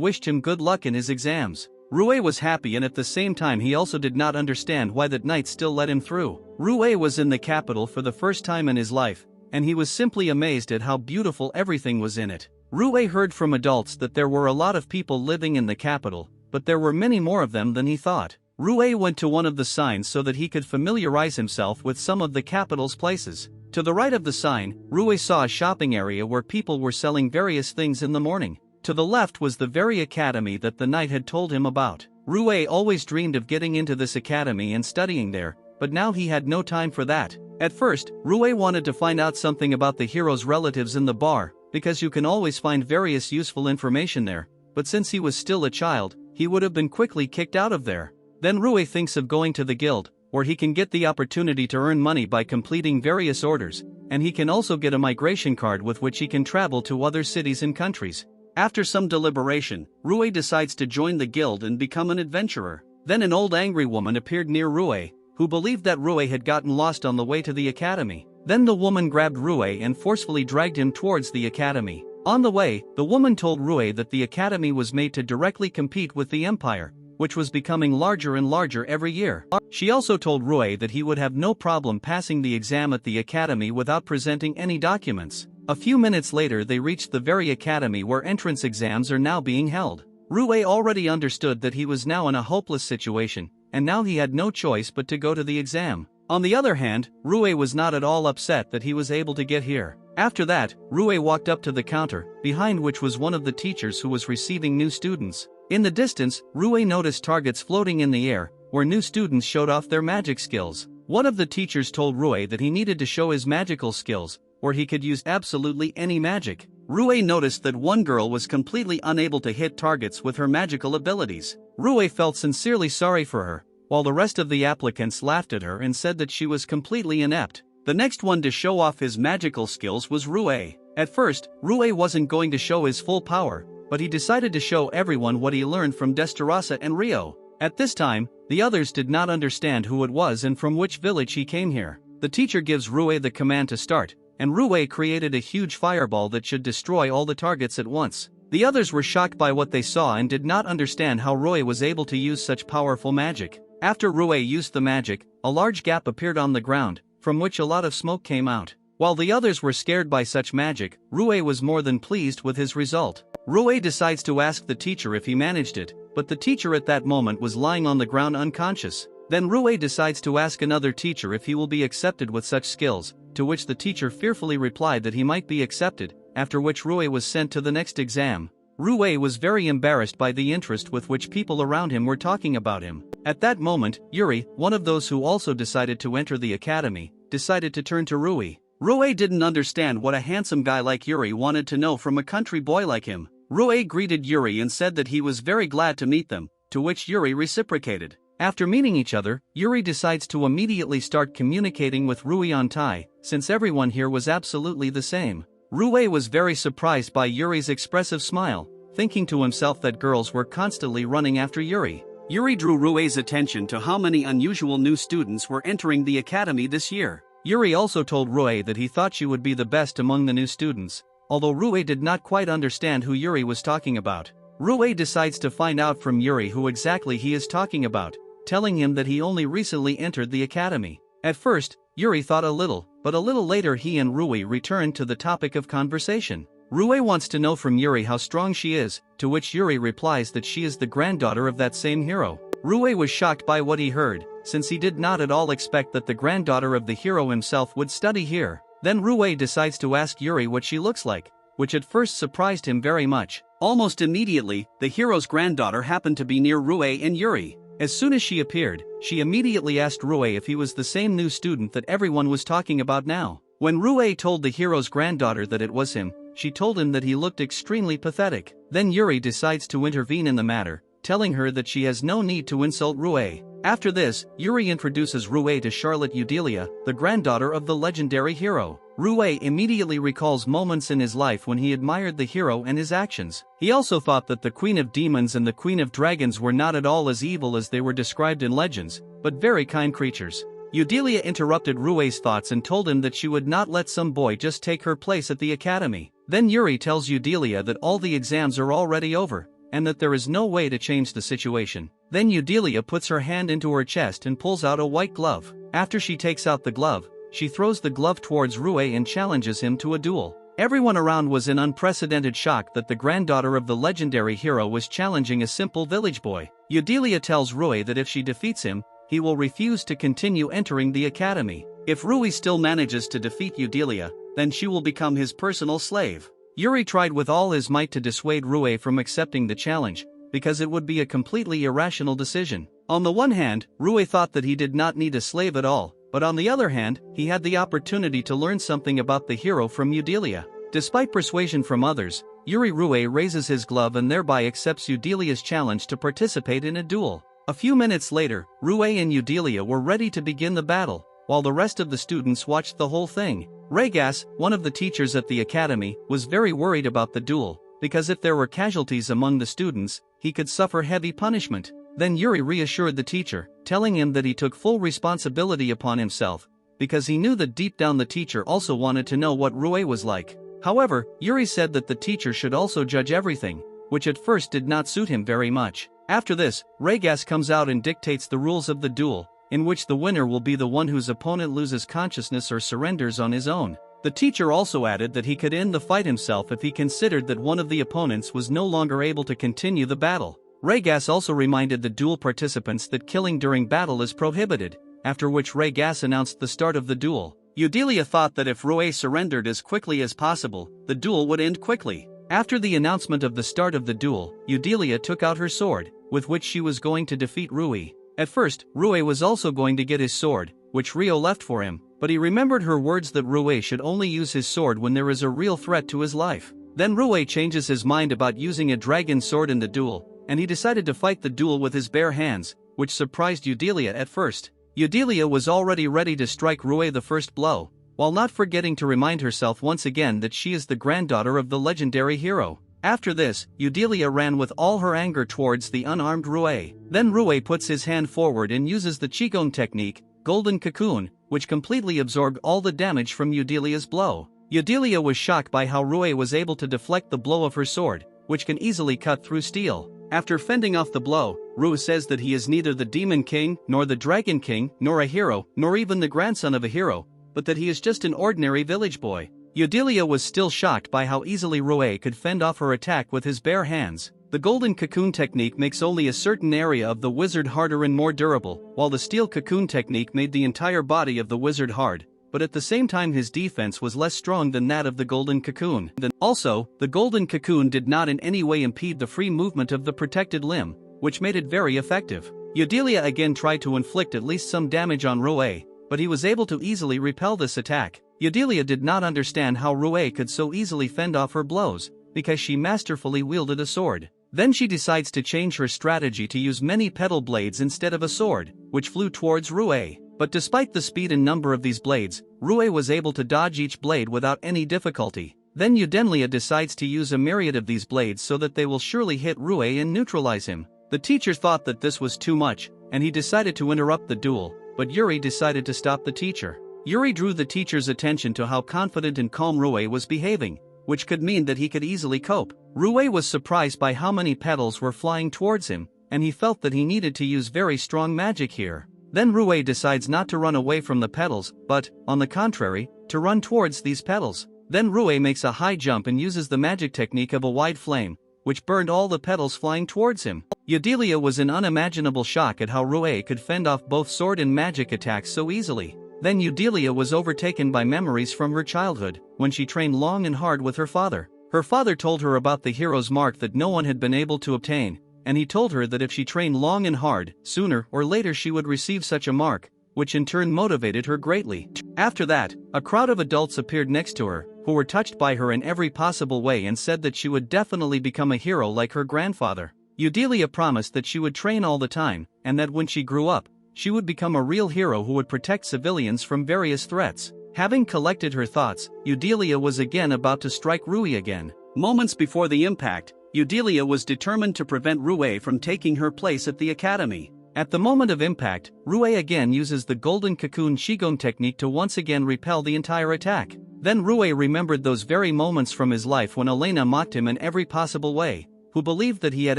wished him good luck in his exams. Ryuuou was happy, and at the same time he also did not understand why that knight still let him through. Ryuuou was in the capital for the first time in his life, and he was simply amazed at how beautiful everything was in it. Ryuuou heard from adults that there were a lot of people living in the capital, but there were many more of them than he thought. Ryuuou went to one of the signs so that he could familiarize himself with some of the capital's places. To the right of the sign, Ryuuou saw a shopping area where people were selling various things in the morning. To the left was the very academy that the knight had told him about. Ryuuou always dreamed of getting into this academy and studying there, but now he had no time for that. At first, Ryuuou wanted to find out something about the hero's relatives in the bar, because you can always find various useful information there, but since he was still a child, he would have been quickly kicked out of there. Then Ryuuou thinks of going to the guild, where he can get the opportunity to earn money by completing various orders, and he can also get a migration card with which he can travel to other cities and countries. After some deliberation, Ryuuou decides to join the guild and become an adventurer. Then an old angry woman appeared near Ryuuou, who believed that Ryuuou had gotten lost on the way to the academy. Then the woman grabbed Ryuuou and forcefully dragged him towards the academy. On the way, the woman told Ryuuou that the academy was made to directly compete with the empire, which was becoming larger and larger every year. She also told Ryuuou that he would have no problem passing the exam at the academy without presenting any documents. A few minutes later they reached the very academy where entrance exams are now being held. Ryuuou already understood that he was now in a hopeless situation, and now he had no choice but to go to the exam. On the other hand, Ryuuou was not at all upset that he was able to get here. After that, Ryuuou walked up to the counter, behind which was one of the teachers who was receiving new students. In the distance, Ryuuou noticed targets floating in the air, where new students showed off their magic skills. One of the teachers told Ryuuou that he needed to show his magical skills, or he could use absolutely any magic. Ryuuou noticed that one girl was completely unable to hit targets with her magical abilities. Ryuuou felt sincerely sorry for her, while the rest of the applicants laughed at her and said that she was completely inept. The next one to show off his magical skills was Ryuuou. At first, Ryuuou wasn't going to show his full power, but he decided to show everyone what he learned from Desterasa and Ryuuou. At this time, the others did not understand who it was and from which village he came here. The teacher gives Ryuuou the command to start, and Ryuuou created a huge fireball that should destroy all the targets at once. The others were shocked by what they saw and did not understand how Ryuuou was able to use such powerful magic. After Ryuuou used the magic, a large gap appeared on the ground, from which a lot of smoke came out. While the others were scared by such magic, Ryuuou was more than pleased with his result. Ryuuou decides to ask the teacher if he managed it, but the teacher at that moment was lying on the ground unconscious. Then Ryuuou decides to ask another teacher if he will be accepted with such skills, to which the teacher fearfully replied that he might be accepted, after which Ryuuou was sent to the next exam. Ryuuou was very embarrassed by the interest with which people around him were talking about him. At that moment, Yuri, one of those who also decided to enter the academy, decided to turn to Ryuuou. Ryuuou didn't understand what a handsome guy like Yuri wanted to know from a country boy like him. Ryuuou greeted Yuri and said that he was very glad to meet them, to which Yuri reciprocated. After meeting each other, Yuri decides to immediately start communicating with Ryuuou on Thai, since everyone here was absolutely the same. Ryuuou was very surprised by Yuri's expressive smile, thinking to himself that girls were constantly running after Yuri. Yuri drew Ryuuou's attention to how many unusual new students were entering the academy this year. Yuri also told Ryuuou that he thought she would be the best among the new students, although Ryuuou did not quite understand who Yuri was talking about. Ryuuou decides to find out from Yuri who exactly he is talking about, telling him that he only recently entered the academy. At first, Yuri thought a little, but a little later he and Ryuuou returned to the topic of conversation. Ryuuou wants to know from Yuri how strong she is, to which Yuri replies that she is the granddaughter of that same hero. Ryuuou was shocked by what he heard, since he did not at all expect that the granddaughter of the hero himself would study here. Then Ryuuou decides to ask Yuri what she looks like, which at first surprised him very much. Almost immediately, the hero's granddaughter happened to be near Ryuuou and Yuri. As soon as she appeared, she immediately asked Ryuuou if he was the same new student that everyone was talking about now. When Ryuuou told the hero's granddaughter that it was him, she told him that he looked extremely pathetic. Then Yuri decides to intervene in the matter, telling her that she has no need to insult Ryuuou. After this, Yuri introduces Ryuuou to Charlotte Eudelia, the granddaughter of the legendary hero. Ryuuou immediately recalls moments in his life when he admired the hero and his actions. He also thought that the Queen of Demons and the Queen of Dragons were not at all as evil as they were described in legends, but very kind creatures. Eudelia interrupted Ryuuou's thoughts and told him that she would not let some boy just take her place at the academy. Then Yuri tells Eudelia that all the exams are already over, and that there is no way to change the situation. Then Eudelia puts her hand into her chest and pulls out a white glove. After she takes out the glove, she throws the glove towards Ryuuou and challenges him to a duel. Everyone around was in unprecedented shock that the granddaughter of the legendary hero was challenging a simple village boy. Eudelia tells Ryuuou that if she defeats him, he will refuse to continue entering the academy. If Ryuuou still manages to defeat Eudelia, then she will become his personal slave. Yuri tried with all his might to dissuade Ryuuou from accepting the challenge, because it would be a completely irrational decision. On the one hand, Ryuuou thought that he did not need a slave at all, but on the other hand, he had the opportunity to learn something about the hero from Eudelia. Despite persuasion from others, Ryuuou raises his glove and thereby accepts Eudelia's challenge to participate in a duel. A few minutes later, Ryuuou and Eudelia were ready to begin the battle, while the rest of the students watched the whole thing. Regas, one of the teachers at the academy, was very worried about the duel, because if there were casualties among the students, he could suffer heavy punishment. Then Yuri reassured the teacher, telling him that he took full responsibility upon himself, because he knew that deep down the teacher also wanted to know what Ryuuou was like. However, Yuri said that the teacher should also judge everything, which at first did not suit him very much. After this, Regas comes out and dictates the rules of the duel, in which the winner will be the one whose opponent loses consciousness or surrenders on his own. The teacher also added that he could end the fight himself if he considered that one of the opponents was no longer able to continue the battle. Regas also reminded the duel participants that killing during battle is prohibited, after which Regas announced the start of the duel. Eudelia thought that if Ryuuou surrendered as quickly as possible, the duel would end quickly. After the announcement of the start of the duel, Eudelia took out her sword, with which she was going to defeat Ryuuou. At first, Ryuuou was also going to get his sword, which Ryo left for him, but he remembered her words that Ryuuou should only use his sword when there is a real threat to his life. Then Ryuuou changes his mind about using a dragon sword in the duel, and he decided to fight the duel with his bare hands, which surprised Eudelia at first. Eudelia was already ready to strike Ryuuou the first blow, while not forgetting to remind herself once again that she is the granddaughter of the legendary hero. After this, Eudelia ran with all her anger towards the unarmed Ryuuou. Then Ryuuou puts his hand forward and uses the Qigong technique, Golden Cocoon, which completely absorbed all the damage from Eudelia's blow. Eudelia was shocked by how Ryuuou was able to deflect the blow of her sword, which can easily cut through steel. After fending off the blow, Ryuuou says that he is neither the Demon King, nor the Dragon King, nor a hero, nor even the grandson of a hero, but that he is just an ordinary village boy. Eudelia was still shocked by how easily Ryuuou could fend off her attack with his bare hands. The Golden Cocoon technique makes only a certain area of the wizard harder and more durable, while the Steel Cocoon technique made the entire body of the wizard hard, but at the same time his defense was less strong than that of the Golden Cocoon. Also, the Golden Cocoon did not in any way impede the free movement of the protected limb, which made it very effective. Eudelia again tried to inflict at least some damage on Ryuuou, but he was able to easily repel this attack. Eudelia did not understand how Ryuuou could so easily fend off her blows, because she masterfully wielded a sword. Then she decides to change her strategy to use many petal blades instead of a sword, which flew towards Ryuuou. But despite the speed and number of these blades, Ryuuou was able to dodge each blade without any difficulty. Then Eudelia decides to use a myriad of these blades so that they will surely hit Ryuuou and neutralize him. The teacher thought that this was too much, and he decided to interrupt the duel, but Yuri decided to stop the teacher. Yuri drew the teacher's attention to how confident and calm Ryuuou was behaving, which could mean that he could easily cope. Ryuuou was surprised by how many petals were flying towards him, and he felt that he needed to use very strong magic here. Then Ryuuou decides not to run away from the petals, but, on the contrary, to run towards these petals. Then Ryuuou makes a high jump and uses the magic technique of a wide flame, which burned all the petals flying towards him. Eudelia was in unimaginable shock at how Ryuuou could fend off both sword and magic attacks so easily. Then Eudelia was overtaken by memories from her childhood, when she trained long and hard with her father. Her father told her about the hero's mark that no one had been able to obtain, and he told her that if she trained long and hard, sooner or later she would receive such a mark, which in turn motivated her greatly. After that, a crowd of adults appeared next to her, who were touched by her in every possible way and said that she would definitely become a hero like her grandfather. Eudelia promised that she would train all the time, and that when she grew up, she would become a real hero who would protect civilians from various threats. Having collected her thoughts, Eudelia was again about to strike Ryuuou again. Moments before the impact, Eudelia was determined to prevent Ryuuou from taking her place at the academy. At the moment of impact, Ryuuou again uses the golden cocoon Shigon technique to once again repel the entire attack. Then Ryuuou remembered those very moments from his life when Elena mocked him in every possible way, who believed that he had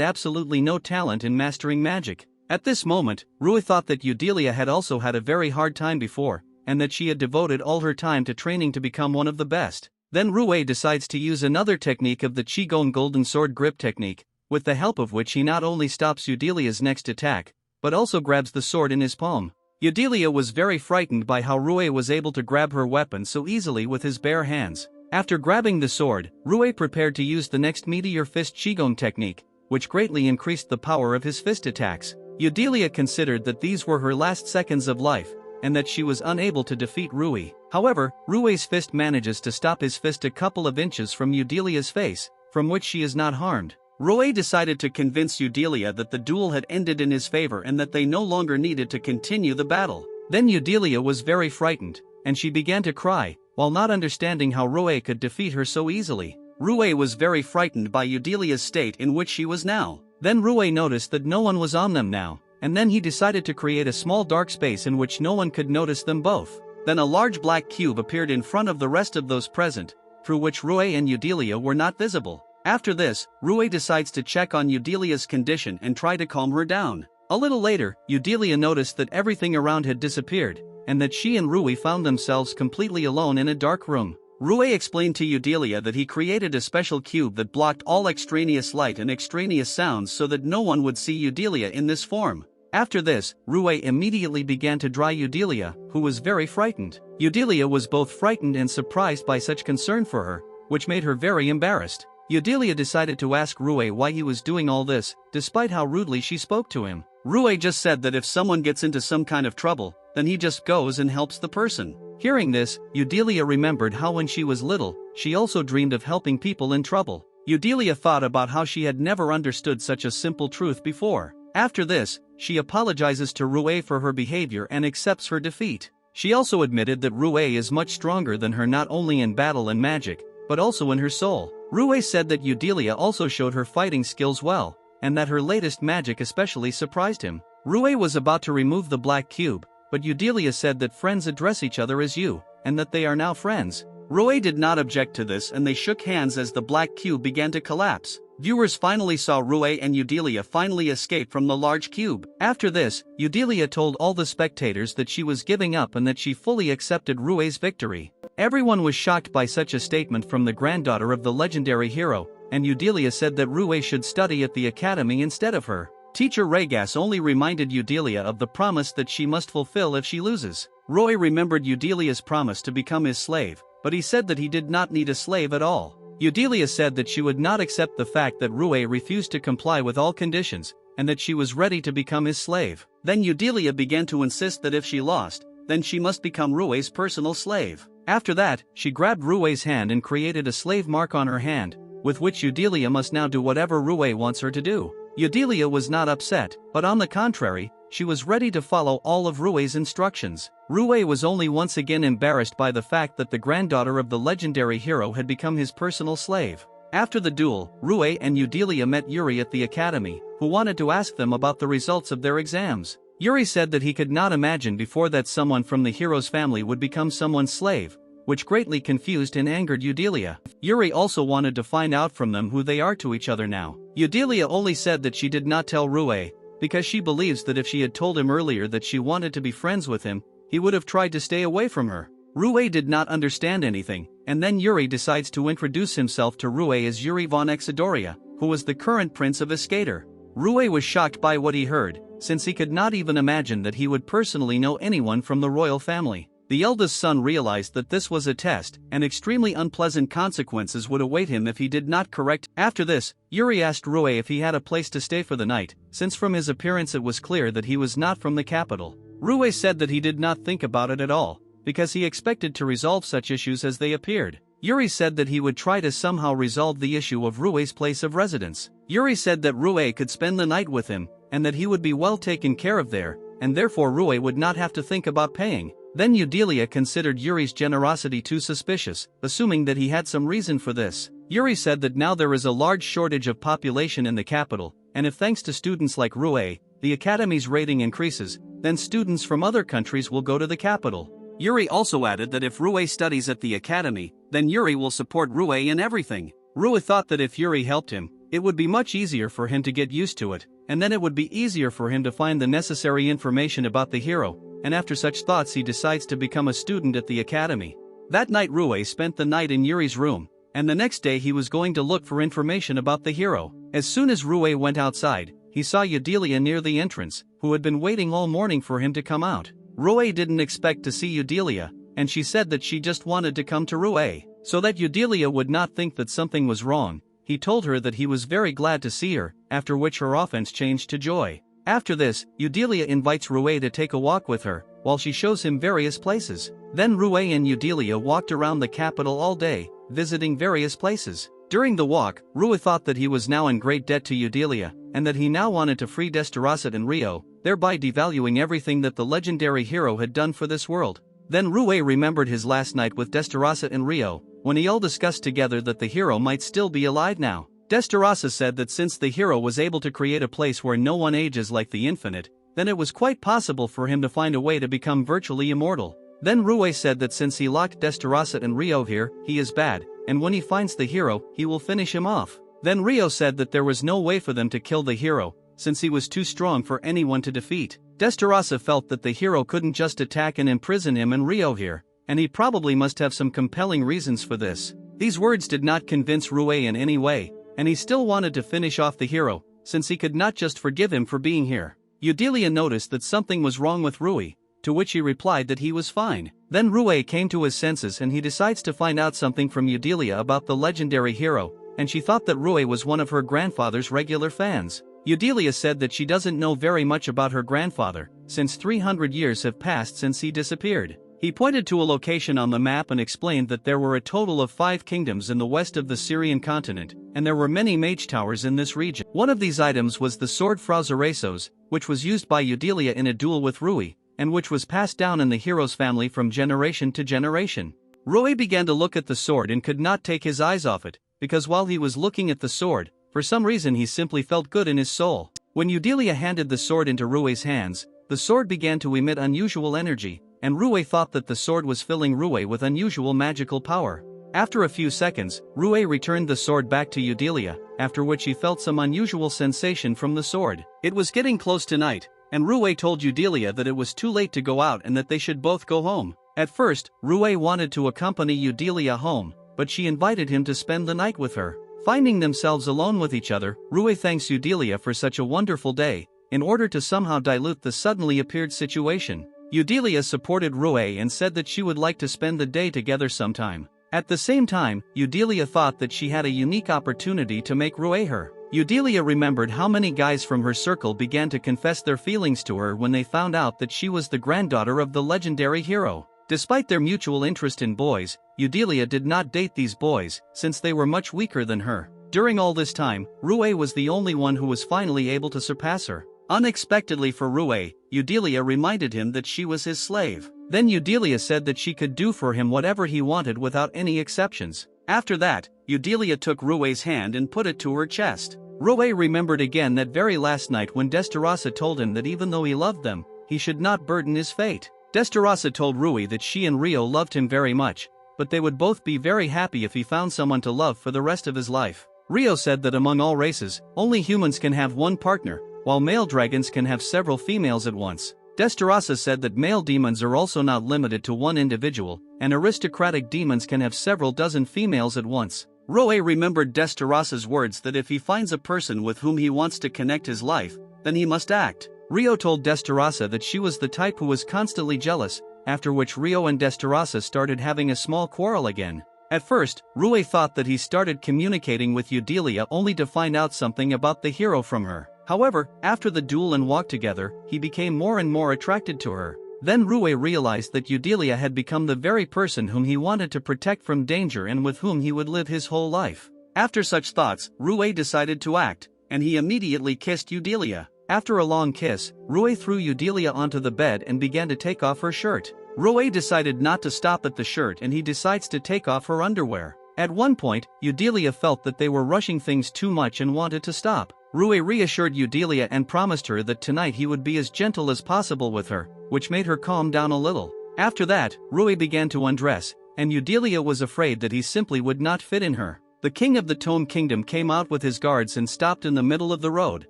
absolutely no talent in mastering magic. At this moment, Ryuuou thought that Eudelia had also had a very hard time before, and that she had devoted all her time to training to become one of the best. Then Ryuuou decides to use another technique of the Qigong golden sword grip technique, with the help of which he not only stops Eudelia's next attack, but also grabs the sword in his palm. Eudelia was very frightened by how Ryuuou was able to grab her weapon so easily with his bare hands. After grabbing the sword, Ryuuou prepared to use the next meteor fist Qigong technique, which greatly increased the power of his fist attacks. Eudelia considered that these were her last seconds of life, and that she was unable to defeat Ryuuou. However, Ryuu's fist manages to stop his fist a couple of inches from Eudelia's face, from which she is not harmed. Ryuuou decided to convince Eudelia that the duel had ended in his favor and that they no longer needed to continue the battle. Then Eudelia was very frightened, and she began to cry, while not understanding how Ryuuou could defeat her so easily. Ryuuou was very frightened by Eudelia's state in which she was now. Then Ryuuou noticed that no one was on them now, and then he decided to create a small dark space in which no one could notice them both. Then a large black cube appeared in front of the rest of those present, through which Ryuuou and Eudelia were not visible. After this, Ryuuou decides to check on Eudelia's condition and try to calm her down. A little later, Eudelia noticed that everything around had disappeared, and that she and Ryuuou found themselves completely alone in a dark room. Ryuuou explained to Eudelia that he created a special cube that blocked all extraneous light and extraneous sounds so that no one would see Eudelia in this form. After this, Ryuuou immediately began to dry Eudelia, who was very frightened. Eudelia was both frightened and surprised by such concern for her, which made her very embarrassed. Eudelia decided to ask Ryuuou why he was doing all this, despite how rudely she spoke to him. Ryuuou just said that if someone gets into some kind of trouble, then he just goes and helps the person. Hearing this, Eudelia remembered how when she was little, she also dreamed of helping people in trouble. Eudelia thought about how she had never understood such a simple truth before. After this, she apologizes to Ryuuou for her behavior and accepts her defeat. She also admitted that Ryuuou is much stronger than her not only in battle and magic, but also in her soul. Ryuuou said that Eudelia also showed her fighting skills well, and that her latest magic especially surprised him. Ryuuou was about to remove the black cube, but Eudelia said that friends address each other as you, and that they are now friends. Ryuuou did not object to this and they shook hands as the black cube began to collapse. Viewers finally saw Ryuuou and Eudelia finally escape from the large cube. After this, Eudelia told all the spectators that she was giving up and that she fully accepted Ryuu's victory. Everyone was shocked by such a statement from the granddaughter of the legendary hero, and Eudelia said that Ryuuou should study at the academy instead of her. Teacher Regas only reminded Eudelia of the promise that she must fulfill if she loses. Ryuuou remembered Eudelia's promise to become his slave, but he said that he did not need a slave at all. Eudelia said that she would not accept the fact that Ryuuou refused to comply with all conditions, and that she was ready to become his slave. Then Eudelia began to insist that if she lost, then she must become Ryuu's personal slave. After that, she grabbed Ryuu's hand and created a slave mark on her hand, with which Eudelia must now do whatever Ryuuou wants her to do. Eudelia was not upset, but on the contrary, she was ready to follow all of Ryuuou's instructions. Ryuuou was only once again embarrassed by the fact that the granddaughter of the legendary hero had become his personal slave. After the duel, Ryuuou and Eudelia met Yuri at the academy, who wanted to ask them about the results of their exams. Yuri said that he could not imagine before that someone from the hero's family would become someone's slave, which greatly confused and angered Eudelia. Yuri also wanted to find out from them who they are to each other now. Eudelia only said that she did not tell Ryuuou, because she believes that if she had told him earlier that she wanted to be friends with him, he would have tried to stay away from her. Ryuuou did not understand anything, and then Yuri decides to introduce himself to Ryuuou as Yuri von Exodoria, who was the current prince of Iskater. Ryuuou was shocked by what he heard, since he could not even imagine that he would personally know anyone from the royal family. The eldest son realized that this was a test, and extremely unpleasant consequences would await him if he did not correct. After this, Yuri asked Ryuuou if he had a place to stay for the night, since from his appearance it was clear that he was not from the capital. Ryuuou said that he did not think about it at all, because he expected to resolve such issues as they appeared. Yuri said that he would try to somehow resolve the issue of Ryuuou's place of residence. Yuri said that Ryuuou could spend the night with him, and that he would be well taken care of there, and therefore Ryuuou would not have to think about paying. Then Eudelia considered Yuri's generosity too suspicious, assuming that he had some reason for this. Yuri said that now there is a large shortage of population in the capital, and if thanks to students like Ryuuou, the academy's rating increases, then students from other countries will go to the capital. Yuri also added that if Ryuuou studies at the academy, then Yuri will support Ryuuou in everything. Ryuuou thought that if Yuri helped him, it would be much easier for him to get used to it, and then it would be easier for him to find the necessary information about the hero, and after such thoughts he decides to become a student at the academy. That night Ryuuou spent the night in Yuri's room, and the next day he was going to look for information about the hero. As soon as Ryuuou went outside, he saw Eudelia near the entrance, who had been waiting all morning for him to come out. Ryuuou didn't expect to see Eudelia, and she said that she just wanted to come to Ryuuou, so that Eudelia would not think that something was wrong. He told her that he was very glad to see her, after which her offense changed to joy. After this, Eudelia invites Ryuuou to take a walk with her, while she shows him various places. Then Ryuuou and Eudelia walked around the capital all day, visiting various places. During the walk, Ryuuou thought that he was now in great debt to Eudelia, and that he now wanted to free Destarosset and Rio, thereby devaluing everything that the legendary hero had done for this world. Then Ryuuou remembered his last night with Destarosset and Rio, when he all discussed together that the hero might still be alive now. Destarosset said that since the hero was able to create a place where no one ages like the infinite, then it was quite possible for him to find a way to become virtually immortal. Then Ryuuou said that since he locked Destarosset and Rio here, he is bad, and when he finds the hero, he will finish him off. Then Rio said that there was no way for them to kill the hero, since he was too strong for anyone to defeat. Destarosset felt that the hero couldn't just attack and imprison him and Rio here, and he probably must have some compelling reasons for this. These words did not convince Ryuuou in any way, and he still wanted to finish off the hero, since he could not just forgive him for being here. Eudelia noticed that something was wrong with Ryuuou, to which he replied that he was fine. Then Ryuuou came to his senses and he decides to find out something from Eudelia about the legendary hero, and she thought that Ryuuou was one of her grandfather's regular fans. Eudelia said that she doesn't know very much about her grandfather, since 300 years have passed since he disappeared. He pointed to a location on the map and explained that there were a total of 5 kingdoms in the west of the Syrian continent, and there were many mage towers in this region. One of these items was the sword Frazaresos, which was used by Eudelia in a duel with Ryuuou, and which was passed down in the hero's family from generation to generation. Ryuuou began to look at the sword and could not take his eyes off it, because while he was looking at the sword, for some reason he simply felt good in his soul. When Eudelia handed the sword into Ryuuou's hands, the sword began to emit unusual energy, and Ryuuou thought that the sword was filling Ryuuou with unusual magical power. After a few seconds, Ryuuou returned the sword back to Eudelia, after which he felt some unusual sensation from the sword. It was getting close to night, and Ryuuou told Eudelia that it was too late to go out and that they should both go home. At first, Ryuuou wanted to accompany Eudelia home, but she invited him to spend the night with her. Finding themselves alone with each other, Ryuuou thanks Eudelia for such a wonderful day, in order to somehow dilute the suddenly appeared situation. Eudelia supported Ryuuou and said that she would like to spend the day together sometime. At the same time, Eudelia thought that she had a unique opportunity to make Ryuuou her. Eudelia remembered how many guys from her circle began to confess their feelings to her when they found out that she was the granddaughter of the legendary hero. Despite their mutual interest in boys, Eudelia did not date these boys, since they were much weaker than her. During all this time, Ryuuou was the only one who was finally able to surpass her. Unexpectedly for Ryuuou, Eudelia reminded him that she was his slave. Then Eudelia said that she could do for him whatever he wanted without any exceptions. After that, Eudelia took Ryuu's hand and put it to her chest. Ryuuou remembered again that very last night when Destarasa told him that even though he loved them, he should not burden his fate. Destarasa told Ryuuou that she and Ryo loved him very much, but they would both be very happy if he found someone to love for the rest of his life. Ryo said that among all races, only humans can have one partner, while male dragons can have several females at once. Destarasa said that male demons are also not limited to one individual, and aristocratic demons can have several dozen females at once. Ryuuou remembered Destarasa's words that if he finds a person with whom he wants to connect his life, then he must act. Ryo told Destarasa that she was the type who was constantly jealous, after which Ryo and Destarasa started having a small quarrel again. At first, Ryuuou thought that he started communicating with Eudelia only to find out something about the hero from her. However, after the duel and walk together, he became more and more attracted to her. Then Ryuuou realized that Eudelia had become the very person whom he wanted to protect from danger and with whom he would live his whole life. After such thoughts, Ryuuou decided to act, and he immediately kissed Eudelia. After a long kiss, Ryuuou threw Eudelia onto the bed and began to take off her shirt. Ryuuou decided not to stop at the shirt and he decides to take off her underwear. At one point, Eudelia felt that they were rushing things too much and wanted to stop. Ryuuou reassured Eudelia and promised her that tonight he would be as gentle as possible with her, which made her calm down a little. After that, Ryuuou began to undress, and Eudelia was afraid that he simply would not fit in her. The king of the Tome Kingdom came out with his guards and stopped in the middle of the road.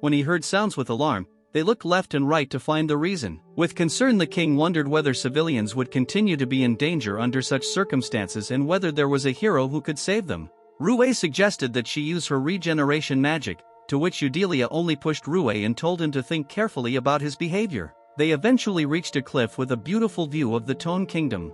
When he heard sounds with alarm, they looked left and right to find the reason. With concern, the king wondered whether civilians would continue to be in danger under such circumstances and whether there was a hero who could save them. Ryuuou suggested that she use her regeneration magic, to which Eudelia only pushed Ryuuou and told him to think carefully about his behavior. They eventually reached a cliff with a beautiful view of the Tone Kingdom.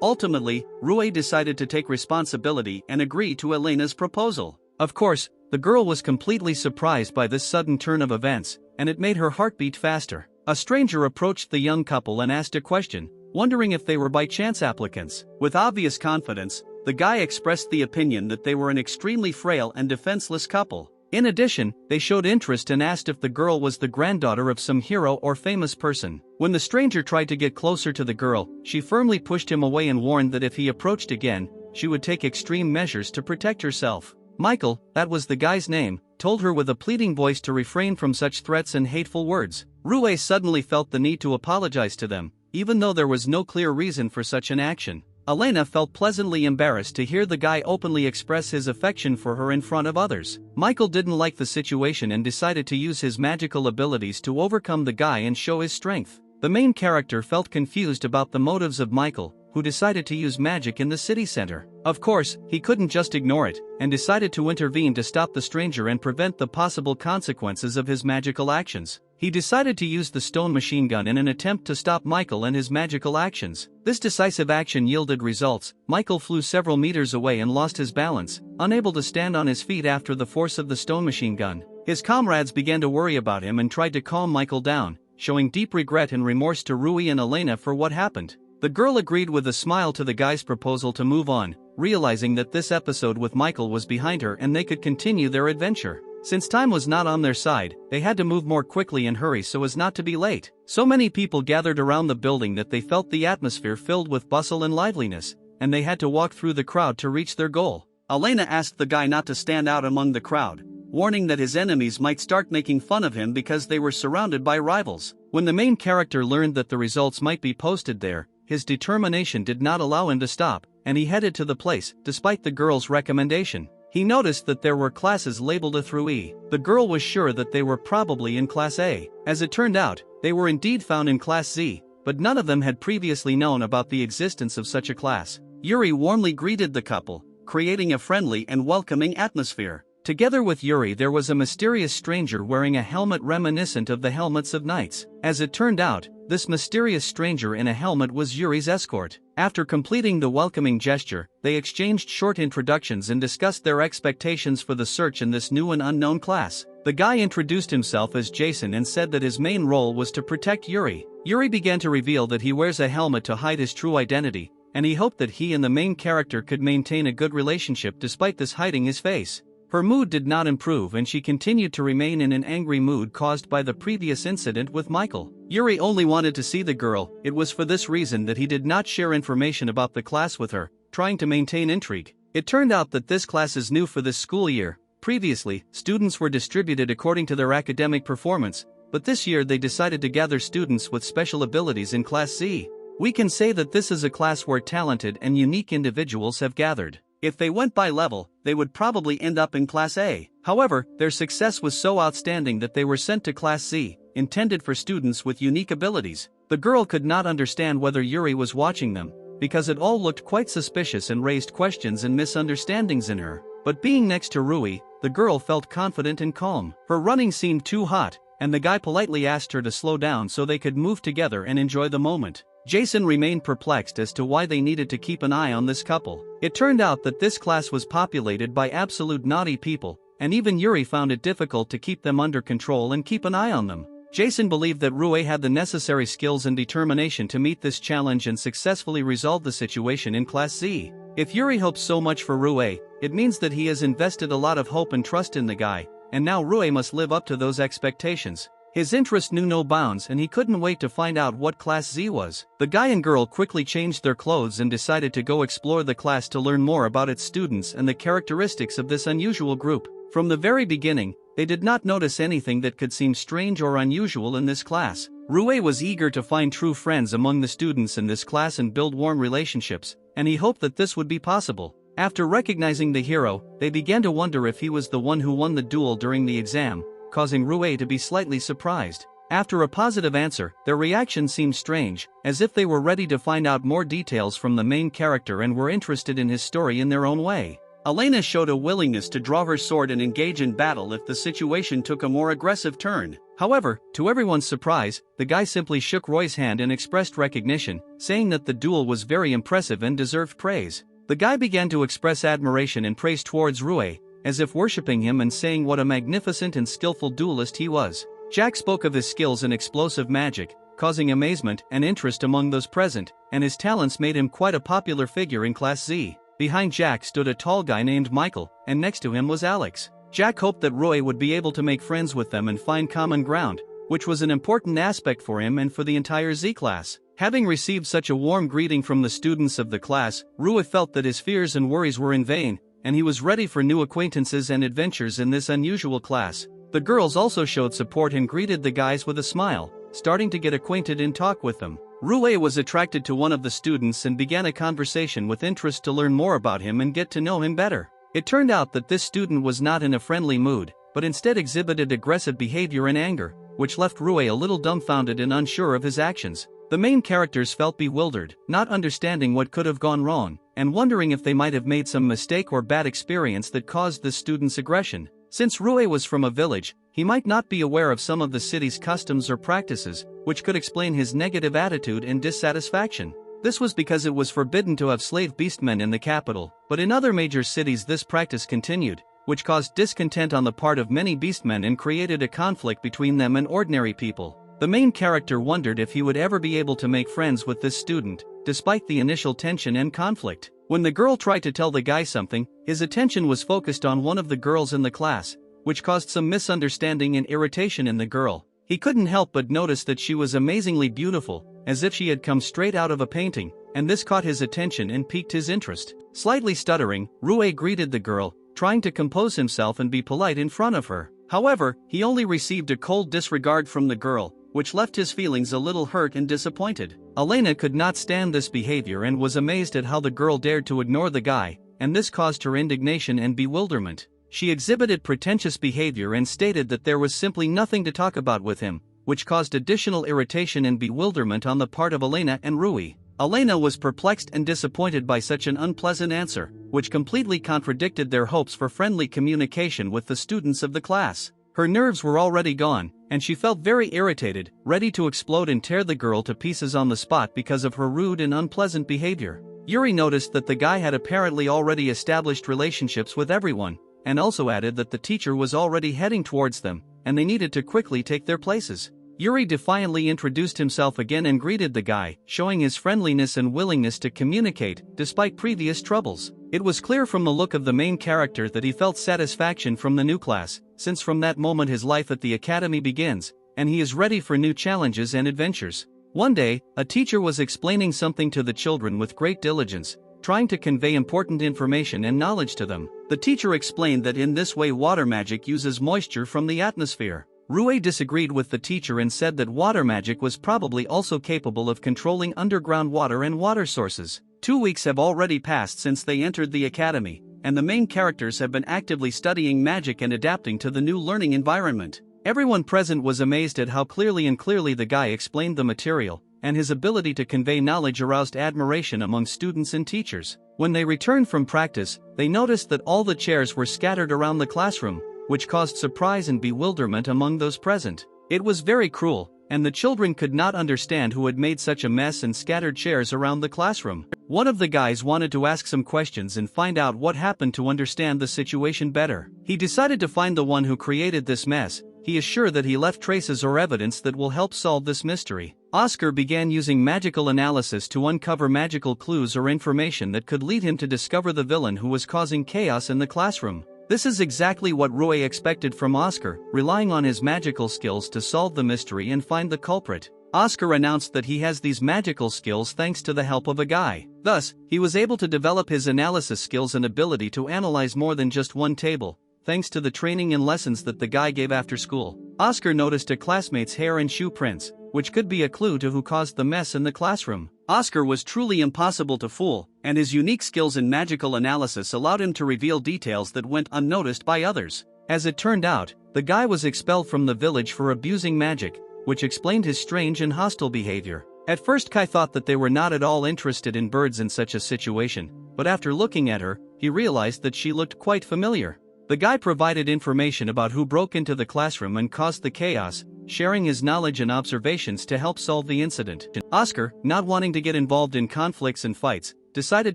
Ultimately, Ryuuou decided to take responsibility and agree to Elena's proposal. Of course, the girl was completely surprised by this sudden turn of events, and it made her heart beat faster. A stranger approached the young couple and asked a question, wondering if they were by chance applicants. With obvious confidence, the guy expressed the opinion that they were an extremely frail and defenseless couple. In addition, they showed interest and asked if the girl was the granddaughter of some hero or famous person. When the stranger tried to get closer to the girl, she firmly pushed him away and warned that if he approached again, she would take extreme measures to protect herself. Michael, that was the guy's name, told her with a pleading voice to refrain from such threats and hateful words. Ryuuou suddenly felt the need to apologize to them, even though there was no clear reason for such an action. Elena felt pleasantly embarrassed to hear the guy openly express his affection for her in front of others. Michael didn't like the situation and decided to use his magical abilities to overcome the guy and show his strength. The main character felt confused about the motives of Michael, who decided to use magic in the city center. Of course, he couldn't just ignore it, and decided to intervene to stop the stranger and prevent the possible consequences of his magical actions. He decided to use the stone machine gun in an attempt to stop Michael and his magical actions. This decisive action yielded results. Michael flew several meters away and lost his balance, unable to stand on his feet after the force of the stone machine gun. His comrades began to worry about him and tried to calm Michael down, showing deep regret and remorse to Ryuuou and Elena for what happened. The girl agreed with a smile to the guy's proposal to move on, realizing that this episode with Michael was behind her and they could continue their adventure. Since time was not on their side, they had to move more quickly and hurry so as not to be late. So many people gathered around the building that they felt the atmosphere filled with bustle and liveliness, and they had to walk through the crowd to reach their goal. Elena asked the guy not to stand out among the crowd, warning that his enemies might start making fun of him because they were surrounded by rivals. When the main character learned that the results might be posted there, his determination did not allow him to stop, and he headed to the place, despite the girl's recommendation. He noticed that there were classes labeled A through E. The girl was sure that they were probably in Class A. As it turned out, they were indeed found in Class Z, but none of them had previously known about the existence of such a class. Yuri warmly greeted the couple, creating a friendly and welcoming atmosphere. Together with Yuri there was a mysterious stranger wearing a helmet reminiscent of the helmets of knights. As it turned out, this mysterious stranger in a helmet was Yuri's escort. After completing the welcoming gesture, they exchanged short introductions and discussed their expectations for the search in this new and unknown class. The guy introduced himself as Jason and said that his main role was to protect Yuri. Yuri began to reveal that he wears a helmet to hide his true identity, and he hoped that he and the main character could maintain a good relationship despite this hiding his face. Her mood did not improve and she continued to remain in an angry mood caused by the previous incident with Michael. Yuri only wanted to see the girl. It was for this reason that he did not share information about the class with her, trying to maintain intrigue. It turned out that this class is new for this school year. Previously, students were distributed according to their academic performance, but this year they decided to gather students with special abilities in Class C. We can say that this is a class where talented and unique individuals have gathered. If they went by level, they would probably end up in Class A. However, their success was so outstanding that they were sent to Class C, intended for students with unique abilities. The girl could not understand whether Yuri was watching them, because it all looked quite suspicious and raised questions and misunderstandings in her. But being next to Ryuuou, the girl felt confident and calm. Her running seemed too hot, and the guy politely asked her to slow down so they could move together and enjoy the moment. Jason remained perplexed as to why they needed to keep an eye on this couple. It turned out that this class was populated by absolute naughty people, and even Yuri found it difficult to keep them under control and keep an eye on them. Jason believed that Ryuuou had the necessary skills and determination to meet this challenge and successfully resolve the situation in Class C. If Yuri hopes so much for Ryuuou, it means that he has invested a lot of hope and trust in the guy, and now Ryuuou must live up to those expectations. His interest knew no bounds and he couldn't wait to find out what Class Z was. The guy and girl quickly changed their clothes and decided to go explore the class to learn more about its students and the characteristics of this unusual group. From the very beginning, they did not notice anything that could seem strange or unusual in this class. Ryuuou was eager to find true friends among the students in this class and build warm relationships, and he hoped that this would be possible. After recognizing the hero, they began to wonder if he was the one who won the duel during the exam, causing Ryuuou to be slightly surprised. After a positive answer, their reaction seemed strange, as if they were ready to find out more details from the main character and were interested in his story in their own way. Elena showed a willingness to draw her sword and engage in battle if the situation took a more aggressive turn. However, to everyone's surprise, the guy simply shook Ryuu's hand and expressed recognition, saying that the duel was very impressive and deserved praise. The guy began to express admiration and praise towards Ryuuou, as if worshipping him and saying what a magnificent and skillful duelist he was. Jack spoke of his skills in explosive magic, causing amazement and interest among those present, and his talents made him quite a popular figure in Class Z. Behind Jack stood a tall guy named Michael, and next to him was Alex. Jack hoped that Ryuuou would be able to make friends with them and find common ground, which was an important aspect for him and for the entire Z class. Having received such a warm greeting from the students of the class, Ryuuou felt that his fears and worries were in vain, and he was ready for new acquaintances and adventures in this unusual class. The girls also showed support and greeted the guys with a smile, starting to get acquainted and talk with them. Ryuuou was attracted to one of the students and began a conversation with interest to learn more about him and get to know him better. It turned out that this student was not in a friendly mood, but instead exhibited aggressive behavior and anger, which left Ryuuou a little dumbfounded and unsure of his actions. The main characters felt bewildered, not understanding what could have gone wrong, and wondering if they might have made some mistake or bad experience that caused the student's aggression. Since Ryuuou was from a village, he might not be aware of some of the city's customs or practices, which could explain his negative attitude and dissatisfaction. This was because it was forbidden to have slave beastmen in the capital, but in other major cities this practice continued, which caused discontent on the part of many beastmen and created a conflict between them and ordinary people. The main character wondered if he would ever be able to make friends with this student, despite the initial tension and conflict. When the girl tried to tell the guy something, his attention was focused on one of the girls in the class, which caused some misunderstanding and irritation in the girl. He couldn't help but notice that she was amazingly beautiful, as if she had come straight out of a painting, and this caught his attention and piqued his interest. Slightly stuttering, Ryuuou greeted the girl, trying to compose himself and be polite in front of her. However, he only received a cold disregard from the girl, which left his feelings a little hurt and disappointed. Elena could not stand this behavior and was amazed at how the girl dared to ignore the guy, and this caused her indignation and bewilderment. She exhibited pretentious behavior and stated that there was simply nothing to talk about with him, which caused additional irritation and bewilderment on the part of Elena and Ryuuou. Elena was perplexed and disappointed by such an unpleasant answer, which completely contradicted their hopes for friendly communication with the students of the class. Her nerves were already gone, and she felt very irritated, ready to explode and tear the girl to pieces on the spot because of her rude and unpleasant behavior. Yuri noticed that the guy had apparently already established relationships with everyone, and also added that the teacher was already heading towards them, and they needed to quickly take their places. Yuri defiantly introduced himself again and greeted the guy, showing his friendliness and willingness to communicate, despite previous troubles. It was clear from the look of the main character that he felt satisfaction from the new class, since from that moment his life at the academy begins, and he is ready for new challenges and adventures. One day, a teacher was explaining something to the children with great diligence, trying to convey important information and knowledge to them. The teacher explained that in this way water magic uses moisture from the atmosphere. Ryuuou disagreed with the teacher and said that water magic was probably also capable of controlling underground water and water sources. 2 weeks have already passed since they entered the academy, and the main characters have been actively studying magic and adapting to the new learning environment. Everyone present was amazed at how clearly the guy explained the material, and his ability to convey knowledge aroused admiration among students and teachers. When they returned from practice, they noticed that all the chairs were scattered around the classroom, which caused surprise and bewilderment among those present. It was very cruel, and the children could not understand who had made such a mess and scattered chairs around the classroom. One of the guys wanted to ask some questions and find out what happened to understand the situation better. He decided to find the one who created this mess. He is sure that he left traces or evidence that will help solve this mystery. Oscar began using magical analysis to uncover magical clues or information that could lead him to discover the villain who was causing chaos in the classroom. This is exactly what Ryuuou expected from Oscar, relying on his magical skills to solve the mystery and find the culprit. Oscar announced that he has these magical skills thanks to the help of a guy. Thus, he was able to develop his analysis skills and ability to analyze more than just one table, thanks to the training and lessons that the guy gave after school. Oscar noticed a classmate's hair and shoe prints, which could be a clue to who caused the mess in the classroom. Oscar was truly impossible to fool, and his unique skills in magical analysis allowed him to reveal details that went unnoticed by others. As it turned out, the guy was expelled from the village for abusing magic, which explained his strange and hostile behavior. At first Kai thought that they were not at all interested in birds in such a situation, but after looking at her, he realized that she looked quite familiar. The guy provided information about who broke into the classroom and caused the chaos, sharing his knowledge and observations to help solve the incident. Oscar, not wanting to get involved in conflicts and fights, decided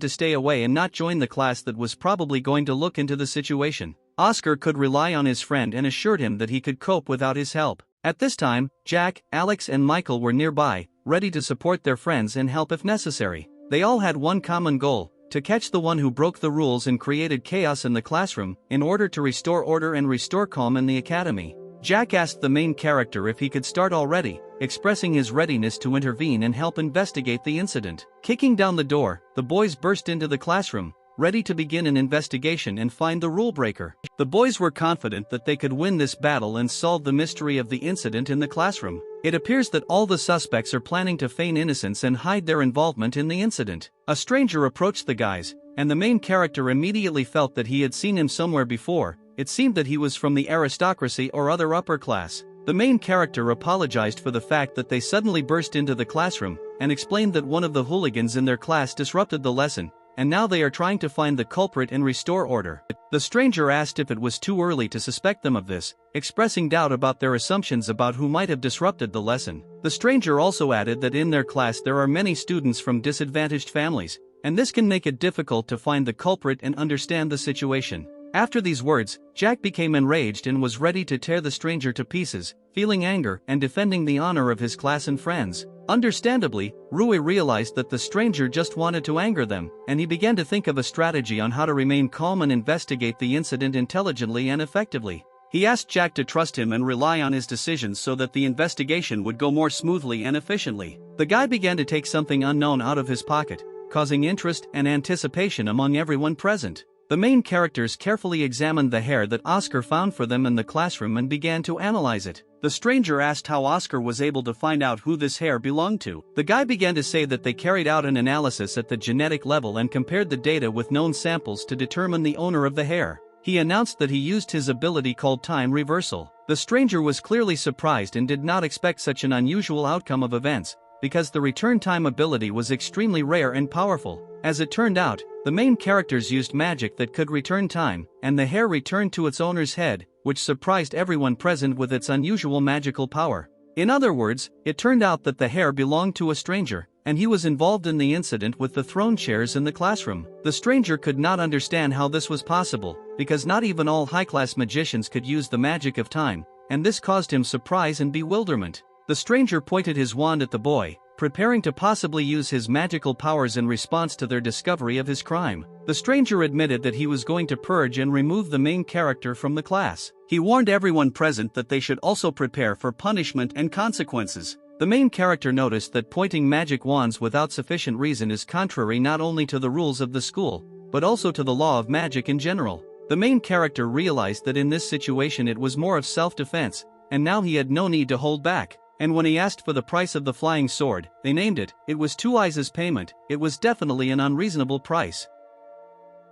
to stay away and not join the class that was probably going to look into the situation. Oscar could rely on his friend and assured him that he could cope without his help. At this time, Jack, Alex and Michael were nearby, ready to support their friends and help if necessary. They all had one common goal: to catch the one who broke the rules and created chaos in the classroom, in order to restore order and restore calm in the academy. Jack asked the main character if he could start already, expressing his readiness to intervene and help investigate the incident. Kicking down the door, the boys burst into the classroom, ready to begin an investigation and find the rule breaker. The boys were confident that they could win this battle and solve the mystery of the incident in the classroom. It appears that all the suspects are planning to feign innocence and hide their involvement in the incident. A stranger approached the guys, and the main character immediately felt that he had seen him somewhere before. It seemed that he was from the aristocracy or other upper class. The main character apologized for the fact that they suddenly burst into the classroom, and explained that one of the hooligans in their class disrupted the lesson, and now they are trying to find the culprit and restore order. The stranger asked if it was too early to suspect them of this, expressing doubt about their assumptions about who might have disrupted the lesson. The stranger also added that in their class there are many students from disadvantaged families, and this can make it difficult to find the culprit and understand the situation. After these words, Jack became enraged and was ready to tear the stranger to pieces, feeling anger and defending the honor of his class and friends. Understandably, Ryuuou realized that the stranger just wanted to anger them, and he began to think of a strategy on how to remain calm and investigate the incident intelligently and effectively. He asked Jack to trust him and rely on his decisions so that the investigation would go more smoothly and efficiently. The guy began to take something unknown out of his pocket, causing interest and anticipation among everyone present. The main characters carefully examined the hair that Oscar found for them in the classroom and began to analyze it. The stranger asked how Oscar was able to find out who this hair belonged to. The guy began to say that they carried out an analysis at the genetic level and compared the data with known samples to determine the owner of the hair. He announced that he used his ability called time reversal. The stranger was clearly surprised and did not expect such an unusual outcome of events, because the return time ability was extremely rare and powerful. As it turned out, the main characters used magic that could return time, and the hair returned to its owner's head, which surprised everyone present with its unusual magical power. In other words, it turned out that the hair belonged to a stranger, and he was involved in the incident with the thrown chairs in the classroom. The stranger could not understand how this was possible, because not even all high-class magicians could use the magic of time, and this caused him surprise and bewilderment. The stranger pointed his wand at the boy, preparing to possibly use his magical powers in response to their discovery of his crime. The stranger admitted that he was going to purge and remove the main character from the class. He warned everyone present that they should also prepare for punishment and consequences. The main character noticed that pointing magic wands without sufficient reason is contrary not only to the rules of the school, but also to the law of magic in general. The main character realized that in this situation it was more of self-defense, and now he had no need to hold back. And when he asked for the price of the flying sword, they named it. It was 2 eyes as payment. It was definitely an unreasonable price.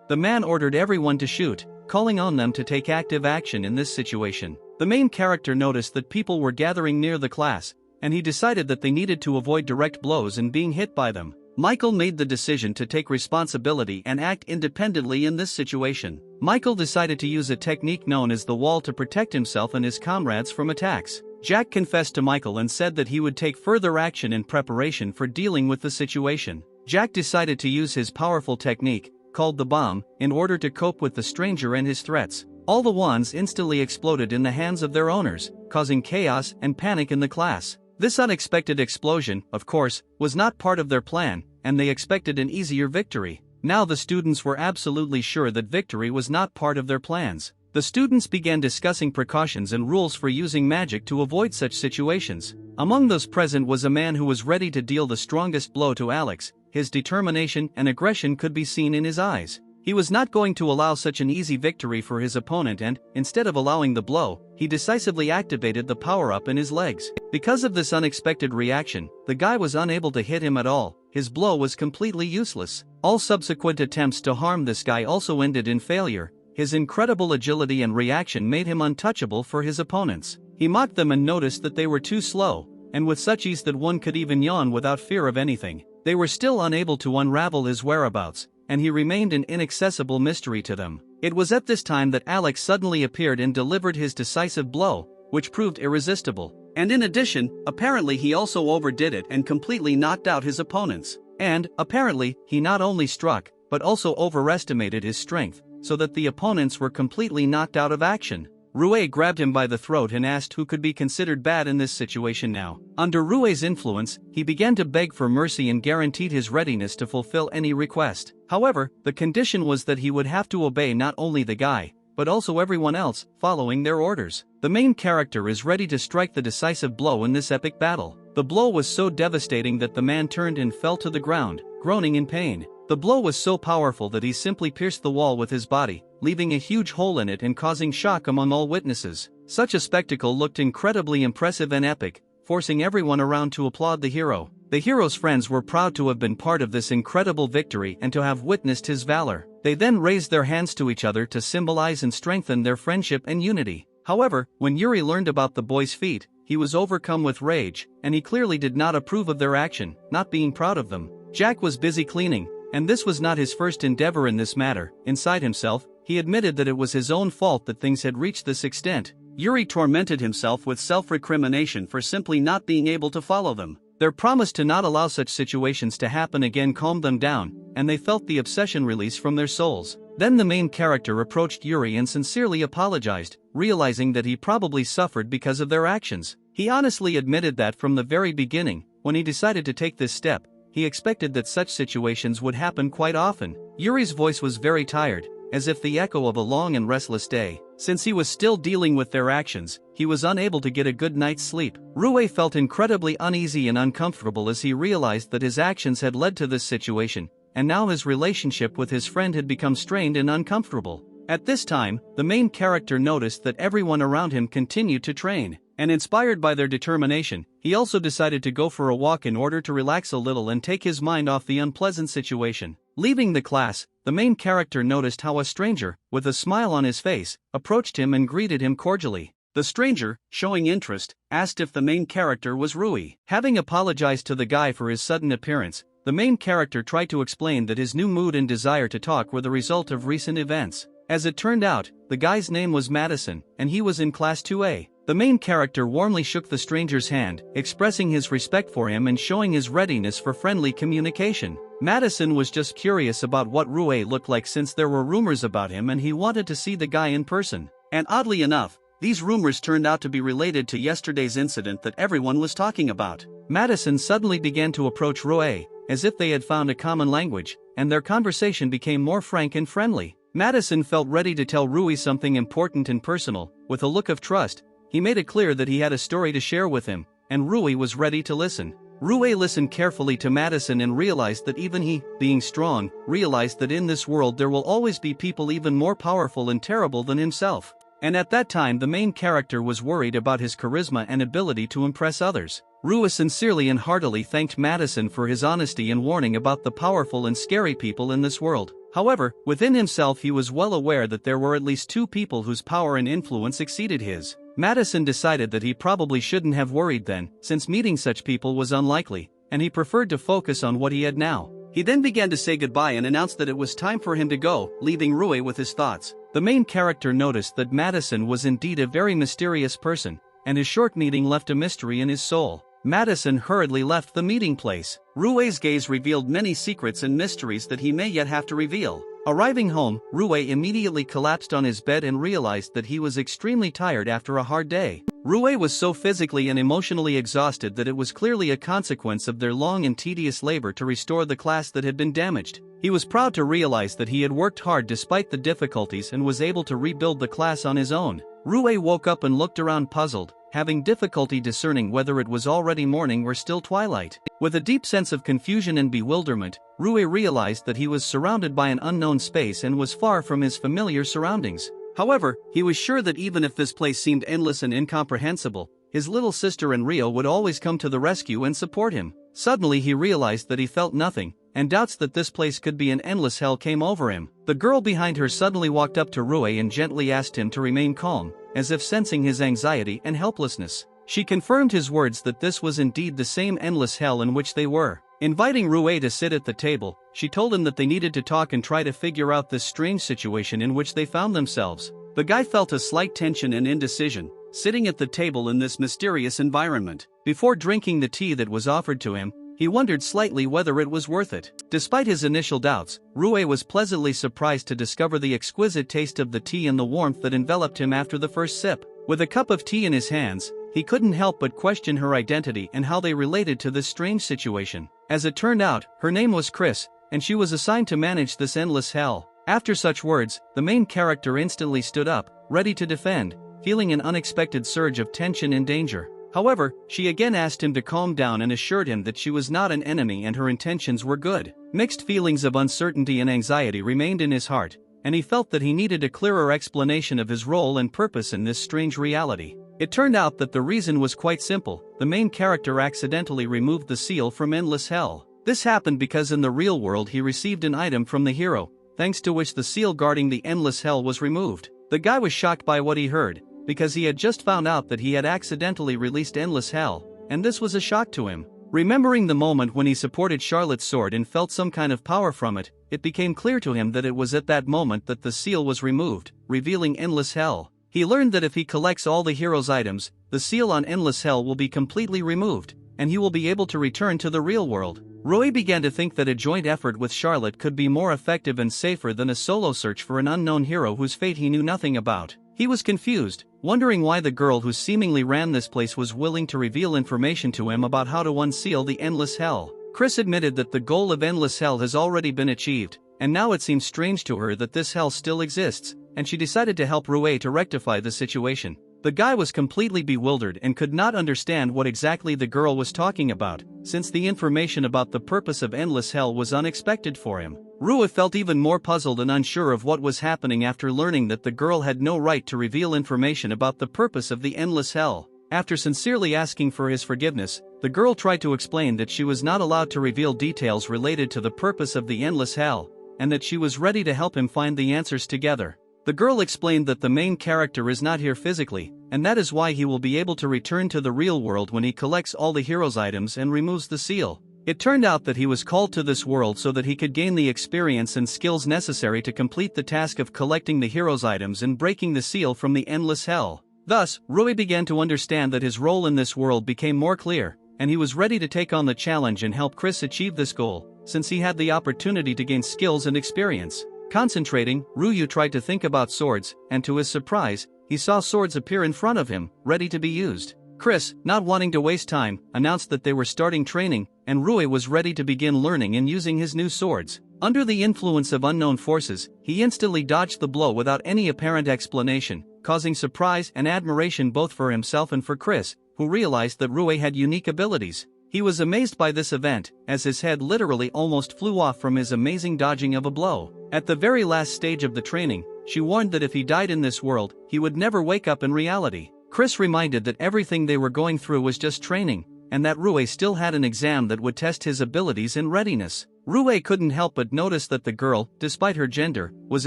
The man ordered everyone to shoot, calling on them to take active action in this situation. The main character noticed that people were gathering near the class, and he decided that they needed to avoid direct blows and being hit by them. Michael made the decision to take responsibility and act independently in this situation. Michael decided to use a technique known as the wall to protect himself and his comrades from attacks. Jack confessed to Michael and said that he would take further action in preparation for dealing with the situation. Jack decided to use his powerful technique, called the bomb, in order to cope with the stranger and his threats. All the wands instantly exploded in the hands of their owners, causing chaos and panic in the class. This unexpected explosion, of course, was not part of their plan, and they expected an easier victory. Now the students were absolutely sure that victory was not part of their plans. The students began discussing precautions and rules for using magic to avoid such situations. Among those present was a man who was ready to deal the strongest blow to Alex. His determination and aggression could be seen in his eyes. He was not going to allow such an easy victory for his opponent and, instead of allowing the blow, he decisively activated the power-up in his legs. Because of this unexpected reaction, the guy was unable to hit him at all. His blow was completely useless. All subsequent attempts to harm this guy also ended in failure. His incredible agility and reaction made him untouchable for his opponents. He mocked them and noticed that they were too slow, and with such ease that one could even yawn without fear of anything. They were still unable to unravel his whereabouts, and he remained an inaccessible mystery to them. It was at this time that Alex suddenly appeared and delivered his decisive blow, which proved irresistible. And in addition, apparently he also overdid it and completely knocked out his opponents. And, apparently, he not only struck, but also overestimated his strength, so that the opponents were completely knocked out of action. Ryuuou grabbed him by the throat and asked who could be considered bad in this situation now. Under Ryuu's influence, he began to beg for mercy and guaranteed his readiness to fulfill any request. However, the condition was that he would have to obey not only the guy, but also everyone else, following their orders. The main character is ready to strike the decisive blow in this epic battle. The blow was so devastating that the man turned and fell to the ground, groaning in pain. The blow was so powerful that he simply pierced the wall with his body, leaving a huge hole in it and causing shock among all witnesses. Such a spectacle looked incredibly impressive and epic, forcing everyone around to applaud the hero. The hero's friends were proud to have been part of this incredible victory and to have witnessed his valor. They then raised their hands to each other to symbolize and strengthen their friendship and unity. However, when Yuri learned about the boys' feat, he was overcome with rage, and he clearly did not approve of their action, not being proud of them. Jack was busy cleaning, and this was not his first endeavor in this matter. Inside himself, he admitted that it was his own fault that things had reached this extent. Yuri tormented himself with self-recrimination for simply not being able to follow them. Their promise to not allow such situations to happen again calmed them down, and they felt the obsession release from their souls. Then the main character approached Yuri and sincerely apologized, realizing that he probably suffered because of their actions. He honestly admitted that from the very beginning, when he decided to take this step, he expected that such situations would happen quite often. Yuri's voice was very tired, as if the echo of a long and restless day. Since he was still dealing with their actions, he was unable to get a good night's sleep. Ryuuou felt incredibly uneasy and uncomfortable as he realized that his actions had led to this situation, and now his relationship with his friend had become strained and uncomfortable. At this time, the main character noticed that everyone around him continued to train, and inspired by their determination, he also decided to go for a walk in order to relax a little and take his mind off the unpleasant situation. Leaving the class, the main character noticed how a stranger, with a smile on his face, approached him and greeted him cordially. The stranger, showing interest, asked if the main character was Ryuuou. Having apologized to the guy for his sudden appearance, the main character tried to explain that his new mood and desire to talk were the result of recent events. As it turned out, the guy's name was Madison, and he was in Class 2A. The main character warmly shook the stranger's hand, expressing his respect for him and showing his readiness for friendly communication. Madison was just curious about what Ryuuou looked like since there were rumors about him and he wanted to see the guy in person. And oddly enough, These rumors turned out to be related to yesterday's incident that everyone was talking about. Madison suddenly began to approach Ryuuou, as if they had found a common language, and their conversation became more frank and friendly. Madison felt ready to tell Ryuuou something important and personal. With a look of trust, he made it clear that he had a story to share with him, and Ryuuou was ready to listen. Ryuuou listened carefully to Madison and realized that even he, being strong, realized that in this world there will always be people even more powerful and terrible than himself. And at that time the main character was worried about his charisma and ability to impress others. Ryuuou sincerely and heartily thanked Madison for his honesty and warning about the powerful and scary people in this world. However, within himself he was well aware that there were at least two people whose power and influence exceeded his. Madison decided that he probably shouldn't have worried then, since meeting such people was unlikely, and he preferred to focus on what he had now. He then began to say goodbye and announced that it was time for him to go, leaving Ryuuou with his thoughts. The main character noticed that Madison was indeed a very mysterious person, and his short meeting left a mystery in his soul. Madison hurriedly left the meeting place. Ryuu's gaze revealed many secrets and mysteries that he may yet have to reveal. Arriving home, Ryuuou immediately collapsed on his bed and realized that he was extremely tired after a hard day. Ryuuou was so physically and emotionally exhausted that it was clearly a consequence of their long and tedious labor to restore the class that had been damaged. He was proud to realize that he had worked hard despite the difficulties and was able to rebuild the class on his own. Ryuuou woke up and looked around puzzled, having difficulty discerning whether it was already morning or still twilight. With a deep sense of confusion and bewilderment, Ryuuou realized that he was surrounded by an unknown space and was far from his familiar surroundings. However, he was sure that even if this place seemed endless and incomprehensible, his little sister and Rio would always come to the rescue and support him. Suddenly he realized that he felt nothing, and doubts that this place could be an endless hell came over him. The girl behind her suddenly walked up to Ryuuou and gently asked him to remain calm, as if sensing his anxiety and helplessness. She confirmed his words that this was indeed the same endless hell in which they were. Inviting Ryuuou to sit at the table, she told him that they needed to talk and try to figure out this strange situation in which they found themselves. The guy felt a slight tension and indecision, sitting at the table in this mysterious environment. Before drinking the tea that was offered to him, he wondered slightly whether it was worth it. Despite his initial doubts, Ryuuou was pleasantly surprised to discover the exquisite taste of the tea and the warmth that enveloped him after the first sip. With a cup of tea in his hands, he couldn't help but question her identity and how they related to this strange situation. As it turned out, her name was Chris, and she was assigned to manage this endless hell. After such words, the main character instantly stood up, ready to defend, feeling an unexpected surge of tension and danger. However, she again asked him to calm down and assured him that she was not an enemy and her intentions were good. Mixed feelings of uncertainty and anxiety remained in his heart, and he felt that he needed a clearer explanation of his role and purpose in this strange reality. It turned out that the reason was quite simple. The main character accidentally removed the seal from Endless Hell. This happened because in the real world he received an item from the hero, thanks to which the seal guarding the Endless Hell was removed. The guy was shocked by what he heard, because he had just found out that he had accidentally released Endless Hell, and this was a shock to him. Remembering the moment when he supported Charlotte's sword and felt some kind of power from it, it became clear to him that it was at that moment that the seal was removed, revealing Endless Hell. He learned that if he collects all the hero's items, the seal on Endless Hell will be completely removed, and he will be able to return to the real world. Ryuuou began to think that a joint effort with Charlotte could be more effective and safer than a solo search for an unknown hero whose fate he knew nothing about. He was confused, wondering why the girl who seemingly ran this place was willing to reveal information to him about how to unseal the Endless Hell. Chris admitted that the goal of Endless Hell has already been achieved, and now it seemed strange to her that this hell still exists, and she decided to help Ryuuou to rectify the situation. The guy was completely bewildered and could not understand what exactly the girl was talking about, since the information about the purpose of Endless Hell was unexpected for him. Ryuuou felt even more puzzled and unsure of what was happening after learning that the girl had no right to reveal information about the purpose of the Endless Hell. After sincerely asking for his forgiveness, the girl tried to explain that she was not allowed to reveal details related to the purpose of the Endless Hell, and that she was ready to help him find the answers together. The girl explained that the main character is not here physically, and that is why he will be able to return to the real world when he collects all the hero's items and removes the seal. It turned out that he was called to this world so that he could gain the experience and skills necessary to complete the task of collecting the hero's items and breaking the seal from the Endless Hell. Thus, Ryuuou began to understand that his role in this world became more clear, and he was ready to take on the challenge and help Chris achieve this goal, since he had the opportunity to gain skills and experience. Concentrating, Ryuuou tried to think about swords, and to his surprise, he saw swords appear in front of him, ready to be used. Chris, not wanting to waste time, announced that they were starting training, and Ryuuou was ready to begin learning and using his new swords. Under the influence of unknown forces, he instantly dodged the blow without any apparent explanation, causing surprise and admiration both for himself and for Chris, who realized that Ryuuou had unique abilities. He was amazed by this event, as his head literally almost flew off from his amazing dodging of a blow. At the very last stage of the training, she warned that if he died in this world, he would never wake up in reality. Chris reminded that everything they were going through was just training, and that Ryuuou still had an exam that would test his abilities and readiness. Ryuuou couldn't help but notice that the girl, despite her gender, was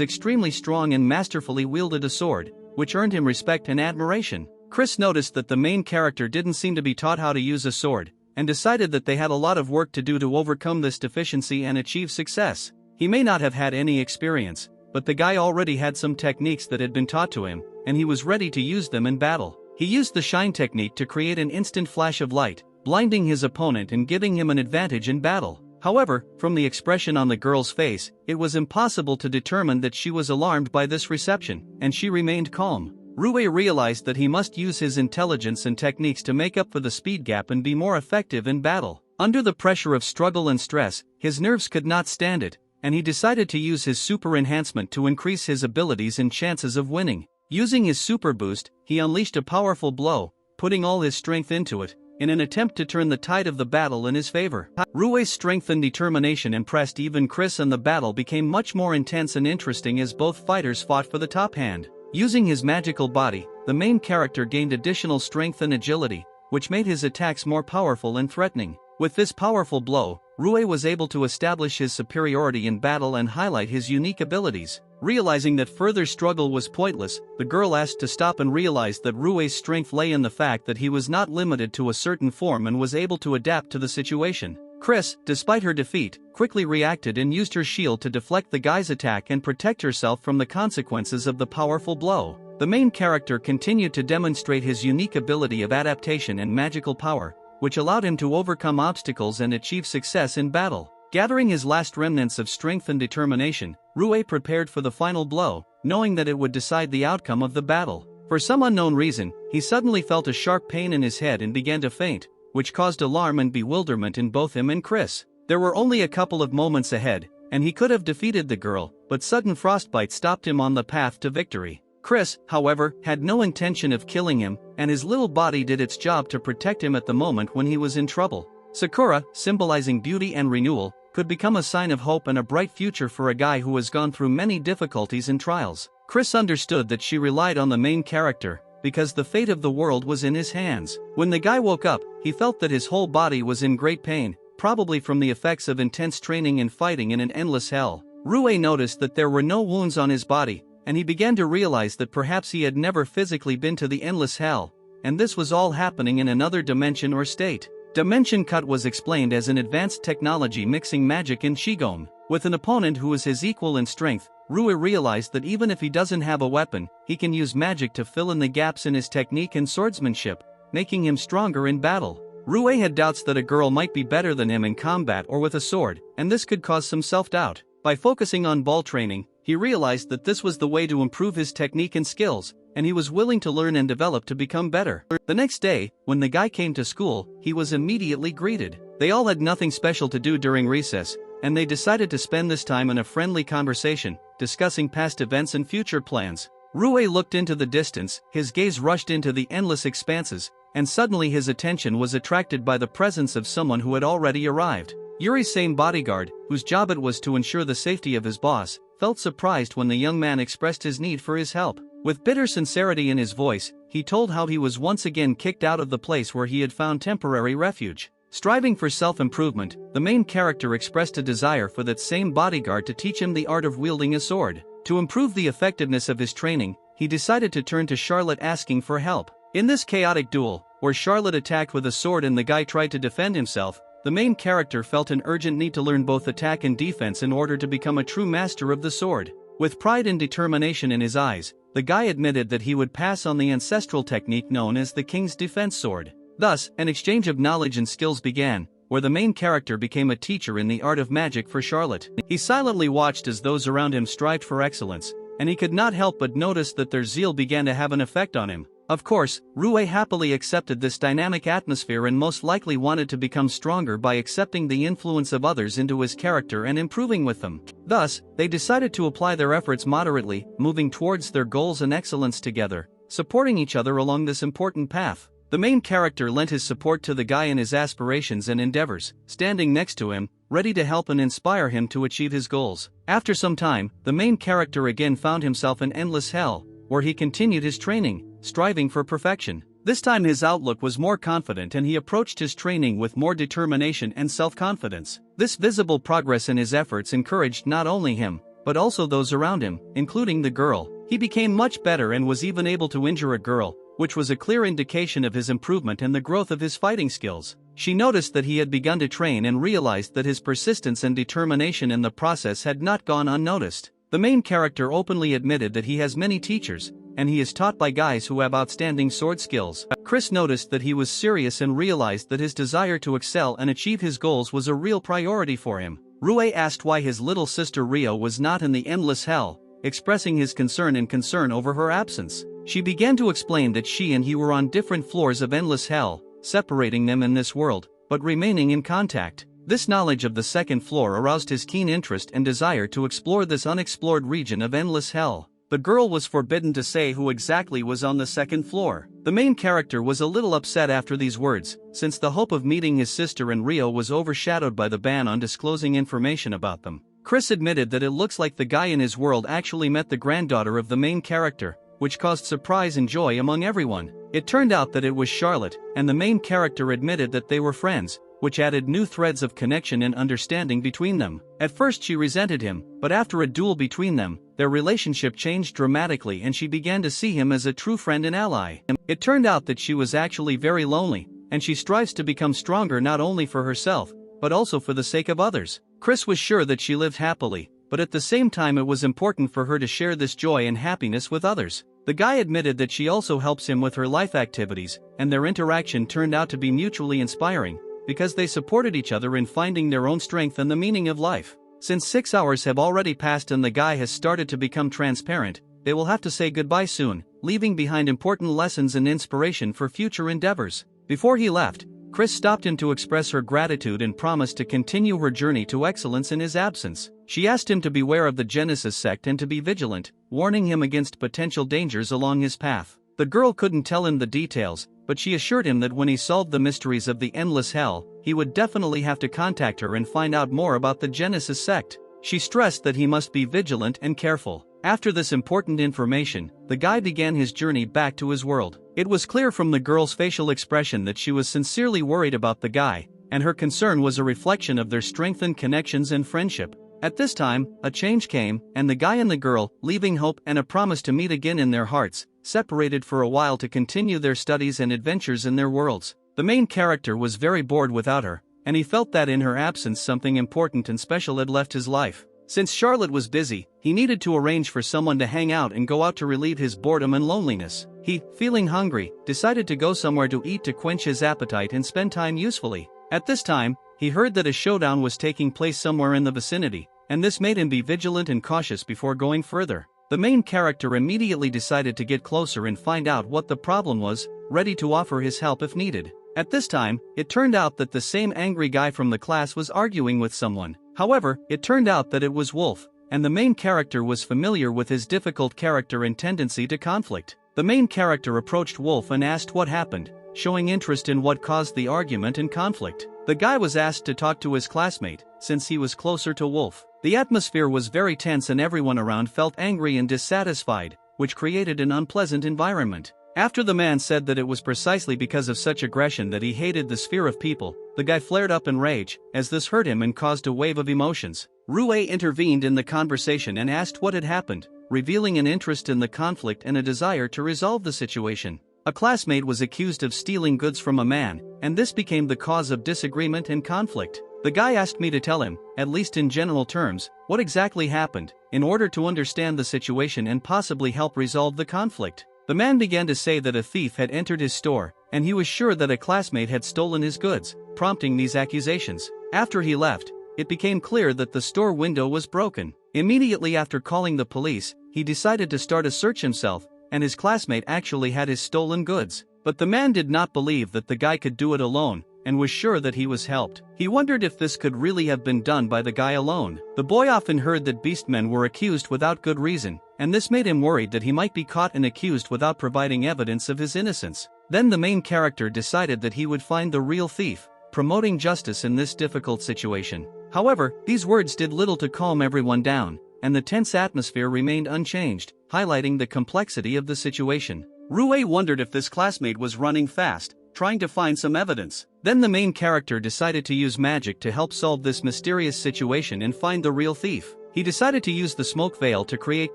extremely strong and masterfully wielded a sword, which earned him respect and admiration. Chris noticed that the main character didn't seem to be taught how to use a sword, and decided that they had a lot of work to do to overcome this deficiency and achieve success. He may not have had any experience, but the guy already had some techniques that had been taught to him, and he was ready to use them in battle. He used the shine technique to create an instant flash of light, blinding his opponent and giving him an advantage in battle. However, from the expression on the girl's face, it was impossible to determine that she was alarmed by this reception, and she remained calm. Ryuuou realized that he must use his intelligence and techniques to make up for the speed gap and be more effective in battle. Under the pressure of struggle and stress, his nerves could not stand it, and he decided to use his super enhancement to increase his abilities and chances of winning. Using his super boost, he unleashed a powerful blow, putting all his strength into it, in an attempt to turn the tide of the battle in his favor. Ryuuou's strength and determination impressed even Chris, and the battle became much more intense and interesting as both fighters fought for the top hand. Using his magical body, the main character gained additional strength and agility, which made his attacks more powerful and threatening. With this powerful blow, Ryuuou was able to establish his superiority in battle and highlight his unique abilities. Realizing that further struggle was pointless, the girl asked to stop and realized that Ryuuou's strength lay in the fact that he was not limited to a certain form and was able to adapt to the situation. Chris, despite her defeat, quickly reacted and used her shield to deflect the guy's attack and protect herself from the consequences of the powerful blow. The main character continued to demonstrate his unique ability of adaptation and magical power, which allowed him to overcome obstacles and achieve success in battle. Gathering his last remnants of strength and determination, Ryuuou prepared for the final blow, knowing that it would decide the outcome of the battle. For some unknown reason, he suddenly felt a sharp pain in his head and began to faint, which caused alarm and bewilderment in both him and Chris. There were only a couple of moments ahead, and he could have defeated the girl, but sudden frostbite stopped him on the path to victory. Chris, however, had no intention of killing him, and his little body did its job to protect him at the moment when he was in trouble. Sakura, symbolizing beauty and renewal, could become a sign of hope and a bright future for a guy who has gone through many difficulties and trials. Chris understood that she relied on the main character, because the fate of the world was in his hands. When the guy woke up, he felt that his whole body was in great pain, probably from the effects of intense training and fighting in an endless hell. Ryuuou noticed that there were no wounds on his body, and he began to realize that perhaps he had never physically been to the endless hell, and this was all happening in another dimension or state. Dimension Cut was explained as an advanced technology mixing magic and Qigong. With an opponent who is his equal in strength, Ryuuou realized that even if he doesn't have a weapon, he can use magic to fill in the gaps in his technique and swordsmanship, making him stronger in battle. Ryuuou had doubts that a girl might be better than him in combat or with a sword, and this could cause some self-doubt. By focusing on ball training, he realized that this was the way to improve his technique and skills, and he was willing to learn and develop to become better. The next day, when the guy came to school, he was immediately greeted. They all had nothing special to do during recess, and they decided to spend this time in a friendly conversation, discussing past events and future plans. Ryuuou looked into the distance, his gaze rushed into the endless expanses, and suddenly his attention was attracted by the presence of someone who had already arrived. Yuri's same bodyguard, whose job it was to ensure the safety of his boss, felt surprised when the young man expressed his need for his help. With bitter sincerity in his voice, he told how he was once again kicked out of the place where he had found temporary refuge. Striving for self-improvement, the main character expressed a desire for that same bodyguard to teach him the art of wielding a sword. To improve the effectiveness of his training, he decided to turn to Charlotte asking for help. In this chaotic duel, where Charlotte attacked with a sword and the guy tried to defend himself, the main character felt an urgent need to learn both attack and defense in order to become a true master of the sword. With pride and determination in his eyes, the guy admitted that he would pass on the ancestral technique known as the King's Defense Sword. Thus, an exchange of knowledge and skills began, where the main character became a teacher in the art of magic for Charlotte. He silently watched as those around him strived for excellence, and he could not help but notice that their zeal began to have an effect on him. Of course, Ryuuou happily accepted this dynamic atmosphere and most likely wanted to become stronger by accepting the influence of others into his character and improving with them. Thus, they decided to apply their efforts moderately, moving towards their goals and excellence together, supporting each other along this important path. The main character lent his support to the guy in his aspirations and endeavors, standing next to him, ready to help and inspire him to achieve his goals. After some time, the main character again found himself in endless hell, where he continued his training, striving for perfection. This time his outlook was more confident and he approached his training with more determination and self-confidence. This visible progress in his efforts encouraged not only him, but also those around him, including the girl. He became much better and was even able to injure a girl, which was a clear indication of his improvement and the growth of his fighting skills. She noticed that he had begun to train and realized that his persistence and determination in the process had not gone unnoticed. The main character openly admitted that he has many teachers, and he is taught by guys who have outstanding sword skills. Chris noticed that he was serious and realized that his desire to excel and achieve his goals was a real priority for him. Ryuuou asked why his little sister Rio was not in the endless hell, expressing his concern over her absence. She began to explain that she and he were on different floors of endless hell, separating them in this world, but remaining in contact. This knowledge of the second floor aroused his keen interest and desire to explore this unexplored region of endless hell. The girl was forbidden to say who exactly was on the second floor. The main character was a little upset after these words, since the hope of meeting his sister and Rio was overshadowed by the ban on disclosing information about them. Chris admitted that it looks like the guy in his world actually met the granddaughter of the main character, which caused surprise and joy among everyone. It turned out that it was Charlotte, and the main character admitted that they were friends, which added new threads of connection and understanding between them. At first she resented him, but after a duel between them, their relationship changed dramatically and she began to see him as a true friend and ally. It turned out that she was actually very lonely, and she strives to become stronger not only for herself, but also for the sake of others. Chris was sure that she lived happily, but at the same time it was important for her to share this joy and happiness with others. The guy admitted that she also helps him with her life activities, and their interaction turned out to be mutually inspiring, because they supported each other in finding their own strength and the meaning of life. Since 6 hours have already passed and the guy has started to become transparent, they will have to say goodbye soon, leaving behind important lessons and inspiration for future endeavors. Before he left, Chris stopped him to express her gratitude and promised to continue her journey to excellence in his absence. She asked him to beware of the Genesis sect and to be vigilant, warning him against potential dangers along his path. The girl couldn't tell him the details, but she assured him that when he solved the mysteries of the endless hell, he would definitely have to contact her and find out more about the Genesis sect. She stressed that he must be vigilant and careful. After this important information, the guy began his journey back to his world. It was clear from the girl's facial expression that she was sincerely worried about the guy, and her concern was a reflection of their strengthened connections and friendship. At this time, a change came, and the guy and the girl, leaving hope and a promise to meet again in their hearts, separated for a while to continue their studies and adventures in their worlds. The main character was very bored without her, and he felt that in her absence something important and special had left his life. Since Charlotte was busy, he needed to arrange for someone to hang out and go out to relieve his boredom and loneliness. He, feeling hungry, decided to go somewhere to eat to quench his appetite and spend time usefully. At this time, he heard that a showdown was taking place somewhere in the vicinity, and this made him be vigilant and cautious before going further. The main character immediately decided to get closer and find out what the problem was, ready to offer his help if needed. At this time, it turned out that the same angry guy from the class was arguing with someone. However, it turned out that it was Wolf, and the main character was familiar with his difficult character and tendency to conflict. The main character approached Wolf and asked what happened, showing interest in what caused the argument and conflict. The guy was asked to talk to his classmate, since he was closer to Wolf. The atmosphere was very tense and everyone around felt angry and dissatisfied, which created an unpleasant environment. After the man said that it was precisely because of such aggression that he hated the sphere of people, the guy flared up in rage, as this hurt him and caused a wave of emotions. Ryuuou intervened in the conversation and asked what had happened, revealing an interest in the conflict and a desire to resolve the situation. A classmate was accused of stealing goods from a man, and this became the cause of disagreement and conflict. The guy asked me to tell him, at least in general terms, what exactly happened, in order to understand the situation and possibly help resolve the conflict. The man began to say that a thief had entered his store, and he was sure that a classmate had stolen his goods, prompting these accusations. After he left, it became clear that the store window was broken. Immediately after calling the police, he decided to start a search himself, and his classmate actually had his stolen goods. But the man did not believe that the guy could do it alone, and was sure that he was helped. He wondered if this could really have been done by the guy alone. The boy often heard that beastmen were accused without good reason, and this made him worried that he might be caught and accused without providing evidence of his innocence. Then the main character decided that he would find the real thief, promoting justice in this difficult situation. However, these words did little to calm everyone down, and the tense atmosphere remained unchanged, highlighting the complexity of the situation. Ryuuou wondered if this classmate was running fast, trying to find some evidence. Then the main character decided to use magic to help solve this mysterious situation and find the real thief. He decided to use the smoke veil to create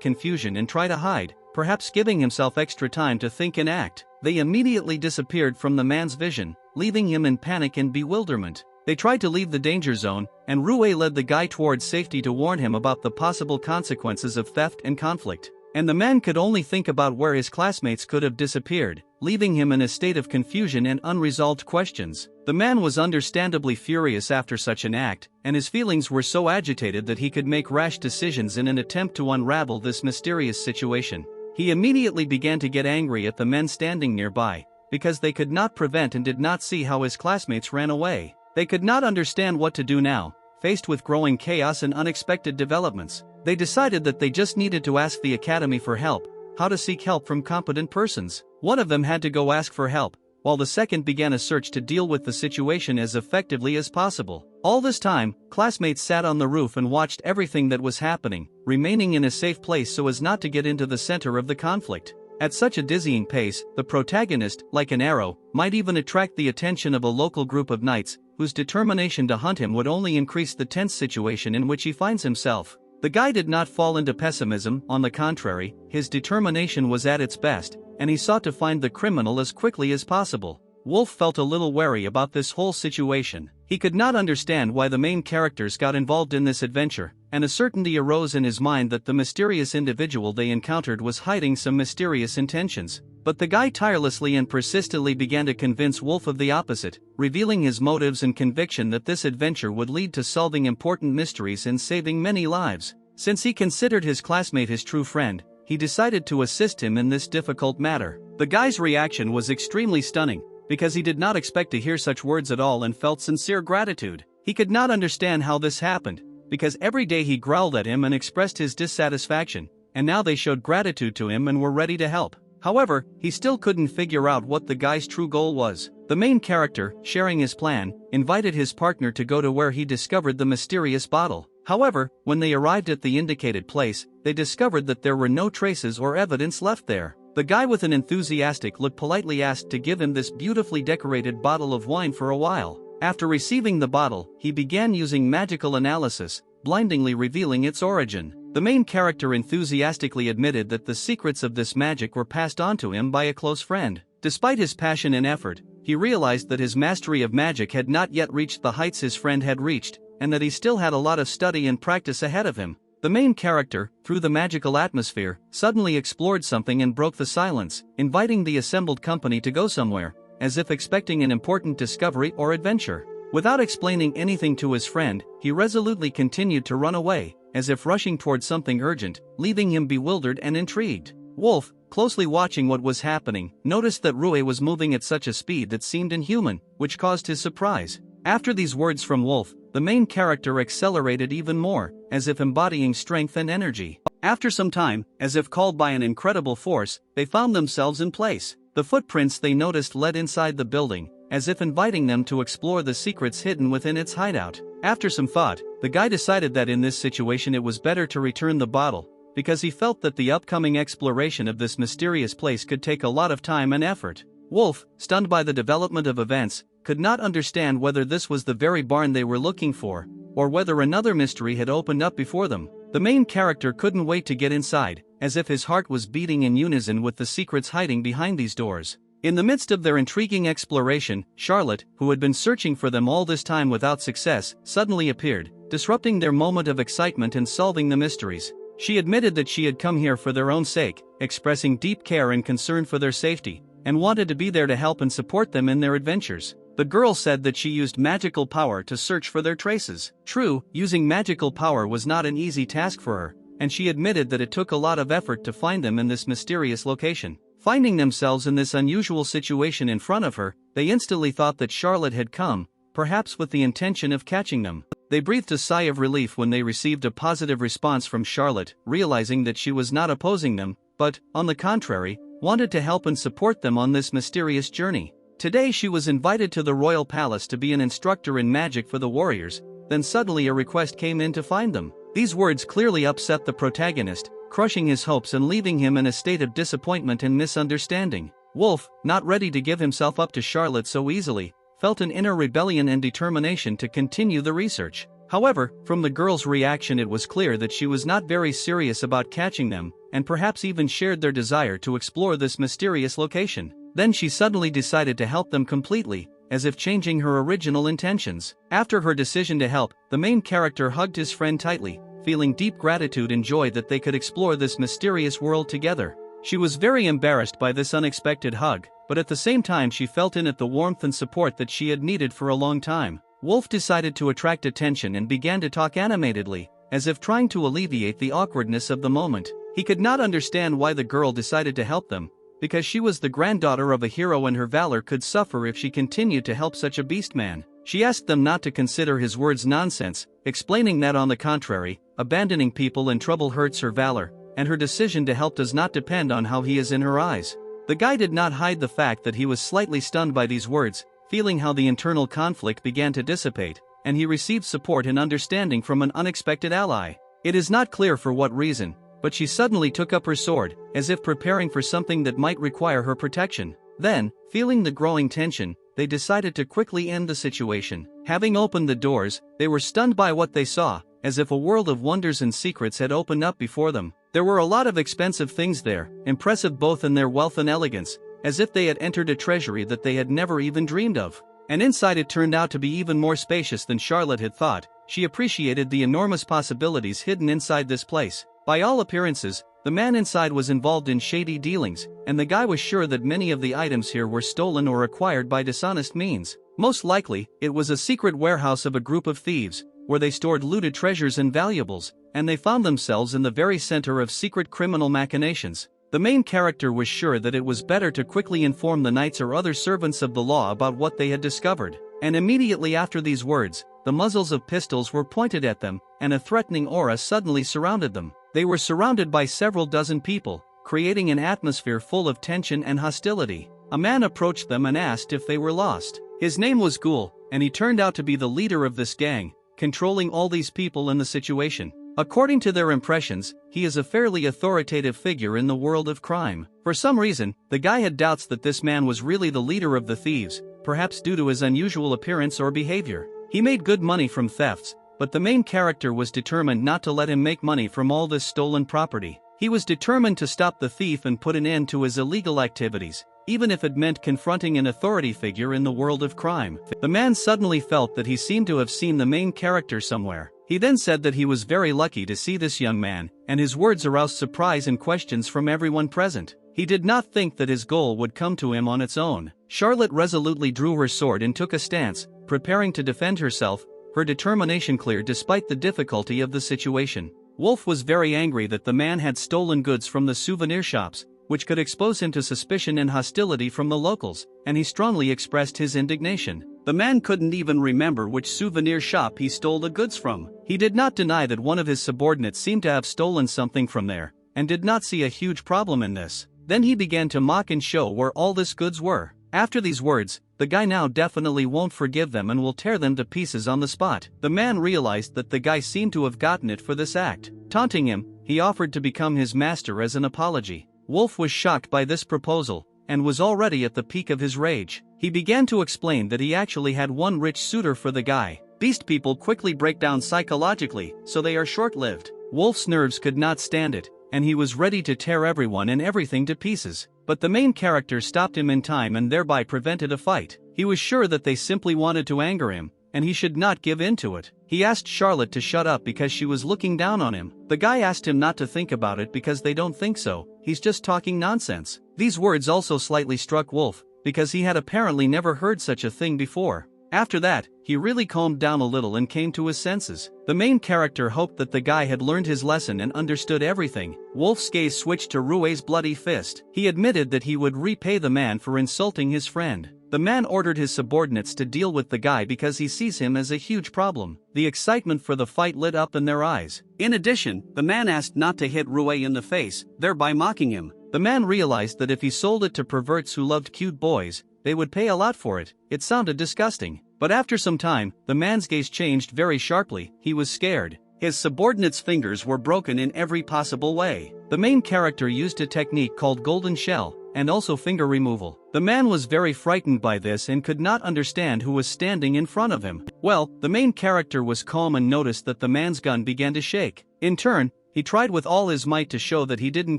confusion and try to hide, perhaps giving himself extra time to think and act. They immediately disappeared from the man's vision, leaving him in panic and bewilderment. They tried to leave the danger zone, and Ryuuou led the guy towards safety to warn him about the possible consequences of theft and conflict. And the man could only think about where his classmates could have disappeared, leaving him in a state of confusion and unresolved questions. The man was understandably furious after such an act, and his feelings were so agitated that he could make rash decisions in an attempt to unravel this mysterious situation. He immediately began to get angry at the men standing nearby, because they could not prevent and did not see how his classmates ran away. They could not understand what to do now, faced with growing chaos and unexpected developments. They decided that they just needed to ask the academy for help, how to seek help from competent persons. One of them had to go ask for help, while the second began a search to deal with the situation as effectively as possible. All this time, classmates sat on the roof and watched everything that was happening, remaining in a safe place so as not to get into the center of the conflict. At such a dizzying pace, the protagonist, like an arrow, might even attract the attention of a local group of knights, whose determination to hunt him would only increase the tense situation in which he finds himself. The guy did not fall into pessimism, on the contrary, his determination was at its best, and he sought to find the criminal as quickly as possible. Wolf felt a little wary about this whole situation. He could not understand why the main characters got involved in this adventure, and a certainty arose in his mind that the mysterious individual they encountered was hiding some mysterious intentions. But the guy tirelessly and persistently began to convince Wolf of the opposite, revealing his motives and conviction that this adventure would lead to solving important mysteries and saving many lives. Since he considered his classmate his true friend, he decided to assist him in this difficult matter. The guy's reaction was extremely stunning, because he did not expect to hear such words at all and felt sincere gratitude. He could not understand how this happened, because every day he growled at him and expressed his dissatisfaction, and now they showed gratitude to him and were ready to help. However, he still couldn't figure out what the guy's true goal was. The main character, sharing his plan, invited his partner to go to where he discovered the mysterious bottle. However, when they arrived at the indicated place, they discovered that there were no traces or evidence left there. The guy with an enthusiastic look politely asked to give him this beautifully decorated bottle of wine for a while. After receiving the bottle, he began using magical analysis, blindingly revealing its origin. The main character enthusiastically admitted that the secrets of this magic were passed on to him by a close friend. Despite his passion and effort, he realized that his mastery of magic had not yet reached the heights his friend had reached, and that he still had a lot of study and practice ahead of him. The main character, through the magical atmosphere, suddenly explored something and broke the silence, inviting the assembled company to go somewhere, as if expecting an important discovery or adventure. Without explaining anything to his friend, he resolutely continued to run away, as if rushing towards something urgent, leaving him bewildered and intrigued. Wolf, closely watching what was happening, noticed that Ryuuou was moving at such a speed that seemed inhuman, which caused his surprise. After these words from Wolf, the main character accelerated even more, as if embodying strength and energy. After some time, as if called by an incredible force, they found themselves in place. The footprints they noticed led inside the building, as if inviting them to explore the secrets hidden within its hideout. After some thought, the guy decided that in this situation it was better to return the bottle, because he felt that the upcoming exploration of this mysterious place could take a lot of time and effort. Wolf, stunned by the development of events, could not understand whether this was the very barn they were looking for, or whether another mystery had opened up before them. The main character couldn't wait to get inside, as if his heart was beating in unison with the secrets hiding behind these doors. In the midst of their intriguing exploration, Charlotte, who had been searching for them all this time without success, suddenly appeared, disrupting their moment of excitement and solving the mysteries. She admitted that she had come here for their own sake, expressing deep care and concern for their safety, and wanted to be there to help and support them in their adventures. The girl said that she used magical power to search for their traces. True, using magical power was not an easy task for her, and she admitted that it took a lot of effort to find them in this mysterious location. Finding themselves in this unusual situation in front of her, they instantly thought that Charlotte had come, perhaps with the intention of catching them. They breathed a sigh of relief when they received a positive response from Charlotte, realizing that she was not opposing them, but, on the contrary, wanted to help and support them on this mysterious journey. Today she was invited to the royal palace to be an instructor in magic for the warriors. Then suddenly a request came in to find them. These words clearly upset the protagonist, crushing his hopes and leaving him in a state of disappointment and misunderstanding. Wolf, not ready to give himself up to Charlotte so easily, felt an inner rebellion and determination to continue the research. However, from the girl's reaction it was clear that she was not very serious about catching them, and perhaps even shared their desire to explore this mysterious location. Then she suddenly decided to help them completely, as if changing her original intentions. After her decision to help, the main character hugged his friend tightly, feeling deep gratitude and joy that they could explore this mysterious world together. She was very embarrassed by this unexpected hug, but at the same time she felt in it the warmth and support that she had needed for a long time. Wolf decided to attract attention and began to talk animatedly, as if trying to alleviate the awkwardness of the moment. He could not understand why the girl decided to help them, because she was the granddaughter of a hero and her valor could suffer if she continued to help such a beast man. She asked them not to consider his words nonsense, explaining that on the contrary, abandoning people in trouble hurts her valor, and her decision to help does not depend on how he is in her eyes. The guy did not hide the fact that he was slightly stunned by these words, feeling how the internal conflict began to dissipate, and he received support and understanding from an unexpected ally. It is not clear for what reason, but she suddenly took up her sword, as if preparing for something that might require her protection. Then, feeling the growing tension, they decided to quickly end the situation. Having opened the doors, they were stunned by what they saw, as if a world of wonders and secrets had opened up before them. There were a lot of expensive things there, impressive both in their wealth and elegance, as if they had entered a treasury that they had never even dreamed of. And inside it turned out to be even more spacious than Charlotte had thought. She appreciated the enormous possibilities hidden inside this place. By all appearances, the man inside was involved in shady dealings, and the guy was sure that many of the items here were stolen or acquired by dishonest means. Most likely, it was a secret warehouse of a group of thieves, where they stored looted treasures and valuables, and they found themselves in the very center of secret criminal machinations. The main character was sure that it was better to quickly inform the knights or other servants of the law about what they had discovered. And immediately after these words, the muzzles of pistols were pointed at them, and a threatening aura suddenly surrounded them. They were surrounded by several dozen people, creating an atmosphere full of tension and hostility. A man approached them and asked if they were lost. His name was Ghoul, and he turned out to be the leader of this gang, controlling all these people in the situation. According to their impressions, he is a fairly authoritative figure in the world of crime. For some reason, the guy had doubts that this man was really the leader of the thieves, perhaps due to his unusual appearance or behavior. He made good money from thefts, but the main character was determined not to let him make money from all this stolen property. He was determined to stop the thief and put an end to his illegal activities, even if it meant confronting an authority figure in the world of crime. The man suddenly felt that he seemed to have seen the main character somewhere. He then said that he was very lucky to see this young man, and his words aroused surprise and questions from everyone present. He did not think that his goal would come to him on its own. Charlotte resolutely drew her sword and took a stance, preparing to defend herself, her determination clear despite the difficulty of the situation. Wolf was very angry that the man had stolen goods from the souvenir shops, which could expose him to suspicion and hostility from the locals, and he strongly expressed his indignation. The man couldn't even remember which souvenir shop he stole the goods from. He did not deny that one of his subordinates seemed to have stolen something from there, and did not see a huge problem in this. Then he began to mock and show where all these goods were. After these words, the guy now definitely won't forgive them and will tear them to pieces on the spot. The man realized that the guy seemed to have gotten it for this act. Taunting him, he offered to become his master as an apology. Wolf was shocked by this proposal, and was already at the peak of his rage. He began to explain that he actually had one rich suitor for the guy. Beast people quickly break down psychologically, so they are short-lived. Wolf's nerves could not stand it, and he was ready to tear everyone and everything to pieces. But the main character stopped him in time and thereby prevented a fight. He was sure that they simply wanted to anger him, and he should not give in to it. He asked Charlotte to shut up because she was looking down on him. The guy asked him not to think about it because they don't think so, he's just talking nonsense. These words also slightly struck Wolf, because he had apparently never heard such a thing before. After that, he really calmed down a little and came to his senses. The main character hoped that the guy had learned his lesson and understood everything. Wolf's gaze switched to Ryuuou's bloody fist. He admitted that he would repay the man for insulting his friend. The man ordered his subordinates to deal with the guy because he sees him as a huge problem. The excitement for the fight lit up in their eyes. In addition, the man asked not to hit Ryuuou in the face, thereby mocking him. The man realized that if he sold it to perverts who loved cute boys, they would pay a lot for it. It sounded disgusting. But after some time, the man's gaze changed very sharply. He was scared. His subordinates' fingers were broken in every possible way. The main character used a technique called golden shell, and also finger removal. The man was very frightened by this and could not understand who was standing in front of him. Well, the main character was calm and noticed that the man's gun began to shake. In turn, he tried with all his might to show that he didn't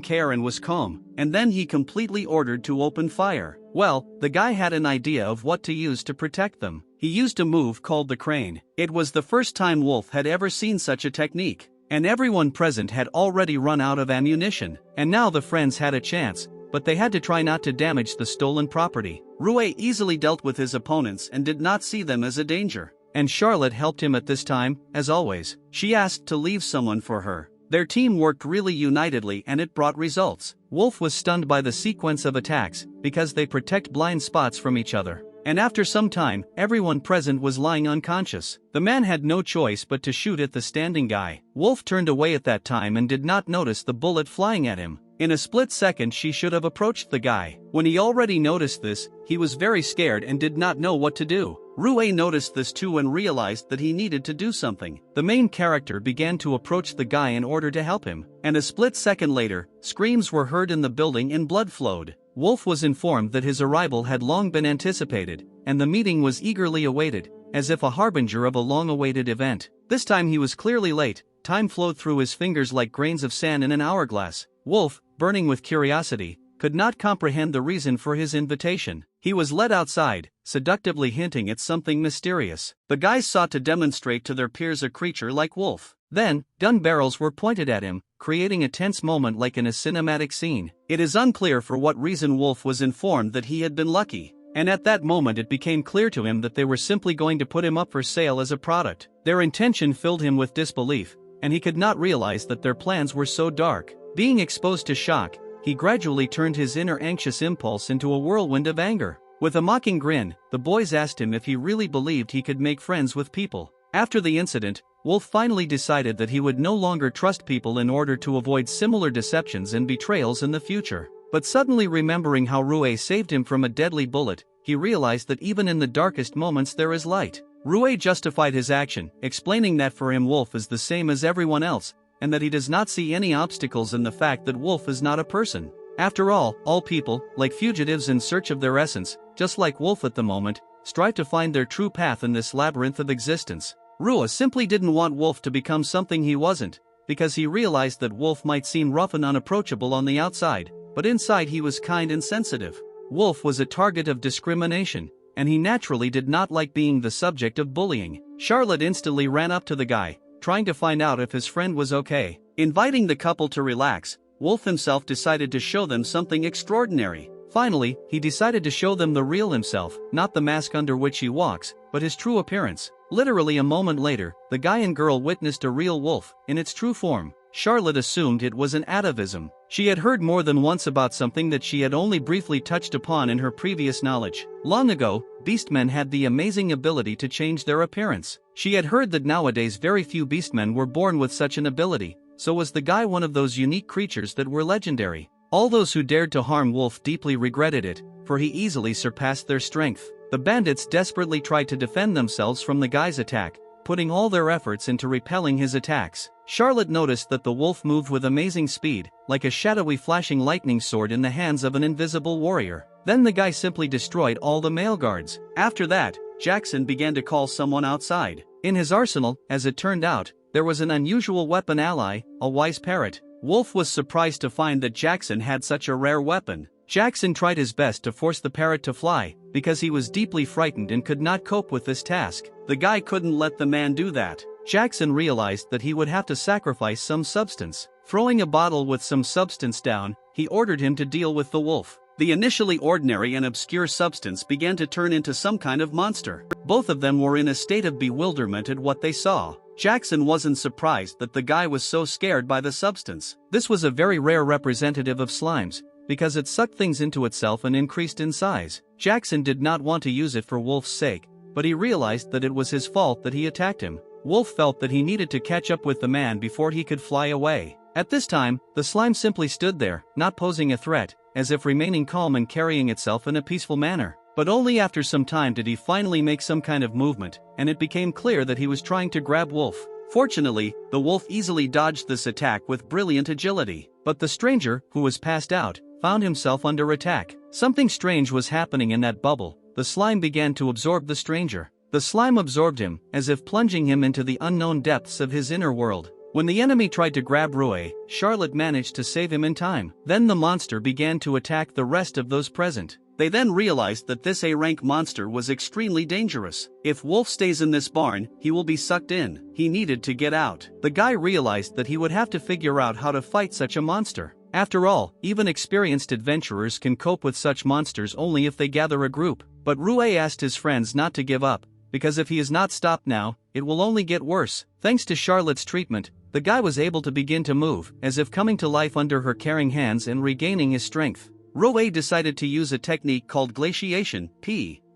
care and was calm, and then he completely ordered to open fire. Well, the guy had an idea of what to use to protect them. He used a move called the crane. It was the first time Wolf had ever seen such a technique, and everyone present had already run out of ammunition, and now the friends had a chance, but they had to try not to damage the stolen property. Ryuuou easily dealt with his opponents and did not see them as a danger, and Charlotte helped him at this time, as always. She asked to leave someone for her. Their team worked really unitedly and it brought results. Wolf was stunned by the sequence of attacks, because they protect blind spots from each other. And after some time, everyone present was lying unconscious. The man had no choice but to shoot at the standing guy. Wolf turned away at that time and did not notice the bullet flying at him. In a split second she should have approached the guy. When he already noticed this, he was very scared and did not know what to do. Ryuuou noticed this too and realized that he needed to do something. The main character began to approach the guy in order to help him, and a split second later, screams were heard in the building and blood flowed. Wolf was informed that his arrival had long been anticipated, and the meeting was eagerly awaited, as if a harbinger of a long-awaited event. This time he was clearly late. Time flowed through his fingers like grains of sand in an hourglass. Wolf, burning with curiosity, could not comprehend the reason for his invitation. He was led outside, seductively hinting at something mysterious. The guys sought to demonstrate to their peers a creature like Wolf. Then, gun barrels were pointed at him, creating a tense moment like in a cinematic scene. It is unclear for what reason Wolf was informed that he had been lucky, and at that moment it became clear to him that they were simply going to put him up for sale as a product. Their intention filled him with disbelief, and he could not realize that their plans were so dark. Being exposed to shock, he gradually turned his inner anxious impulse into a whirlwind of anger. With a mocking grin, the boys asked him if he really believed he could make friends with people. After the incident, Wolf finally decided that he would no longer trust people in order to avoid similar deceptions and betrayals in the future. But suddenly remembering how Ryuuou saved him from a deadly bullet, he realized that even in the darkest moments there is light. Ryuuou justified his action, explaining that for him Wolf is the same as everyone else, and that he does not see any obstacles in the fact that Wolf is not a person. After all people, like fugitives in search of their essence, just like Wolf at the moment, strive to find their true path in this labyrinth of existence. Ryuuou simply didn't want Wolf to become something he wasn't, because he realized that Wolf might seem rough and unapproachable on the outside, but inside he was kind and sensitive. Wolf was a target of discrimination, and he naturally did not like being the subject of bullying. Charlotte instantly ran up to the guy, trying to find out if his friend was okay. Inviting the couple to relax, Wolf himself decided to show them something extraordinary. Finally, he decided to show them the real himself, not the mask under which he walks, but his true appearance. Literally a moment later, the guy and girl witnessed a real wolf, in its true form. Charlotte assumed it was an atavism. She had heard more than once about something that she had only briefly touched upon in her previous knowledge. Long ago, beastmen had the amazing ability to change their appearance. She had heard that nowadays very few beastmen were born with such an ability, so was the guy one of those unique creatures that were legendary. All those who dared to harm Wolf deeply regretted it, for he easily surpassed their strength. The bandits desperately tried to defend themselves from the guy's attack, putting all their efforts into repelling his attacks. Charlotte noticed that the wolf moved with amazing speed, like a shadowy flashing lightning sword in the hands of an invisible warrior. Then the guy simply destroyed all the male guards. After that, Jackson began to call someone outside. In his arsenal, as it turned out, there was an unusual weapon ally, a wise parrot. Wolf was surprised to find that Jackson had such a rare weapon. Jackson tried his best to force the parrot to fly, because he was deeply frightened and could not cope with this task. The guy couldn't let the man do that. Jackson realized that he would have to sacrifice some substance. Throwing a bottle with some substance down, he ordered him to deal with the wolf. The initially ordinary and obscure substance began to turn into some kind of monster. Both of them were in a state of bewilderment at what they saw. Jackson wasn't surprised that the guy was so scared by the substance. This was a very rare representative of slimes, because it sucked things into itself and increased in size. Jackson did not want to use it for Wolf's sake, but he realized that it was his fault that he attacked him. Wolf felt that he needed to catch up with the man before he could fly away. At this time, the slime simply stood there, not posing a threat, as if remaining calm and carrying itself in a peaceful manner. But only after some time did he finally make some kind of movement, and it became clear that he was trying to grab Wolf. Fortunately, the wolf easily dodged this attack with brilliant agility. But the stranger, who was passed out, found himself under attack. Something strange was happening in that bubble. The slime began to absorb the stranger. The slime absorbed him, as if plunging him into the unknown depths of his inner world. When the enemy tried to grab Ryuuou, Charlotte managed to save him in time. Then the monster began to attack the rest of those present. They then realized that this A-rank monster was extremely dangerous. If Wolf stays in this barn, he will be sucked in. He needed to get out. The guy realized that he would have to figure out how to fight such a monster. After all, even experienced adventurers can cope with such monsters only if they gather a group. But Ryuuou asked his friends not to give up, because if he is not stopped now, it will only get worse. Thanks to Charlotte's treatment, the guy was able to begin to move, as if coming to life under her caring hands and regaining his strength. Ryuuou decided to use a technique called glaciation,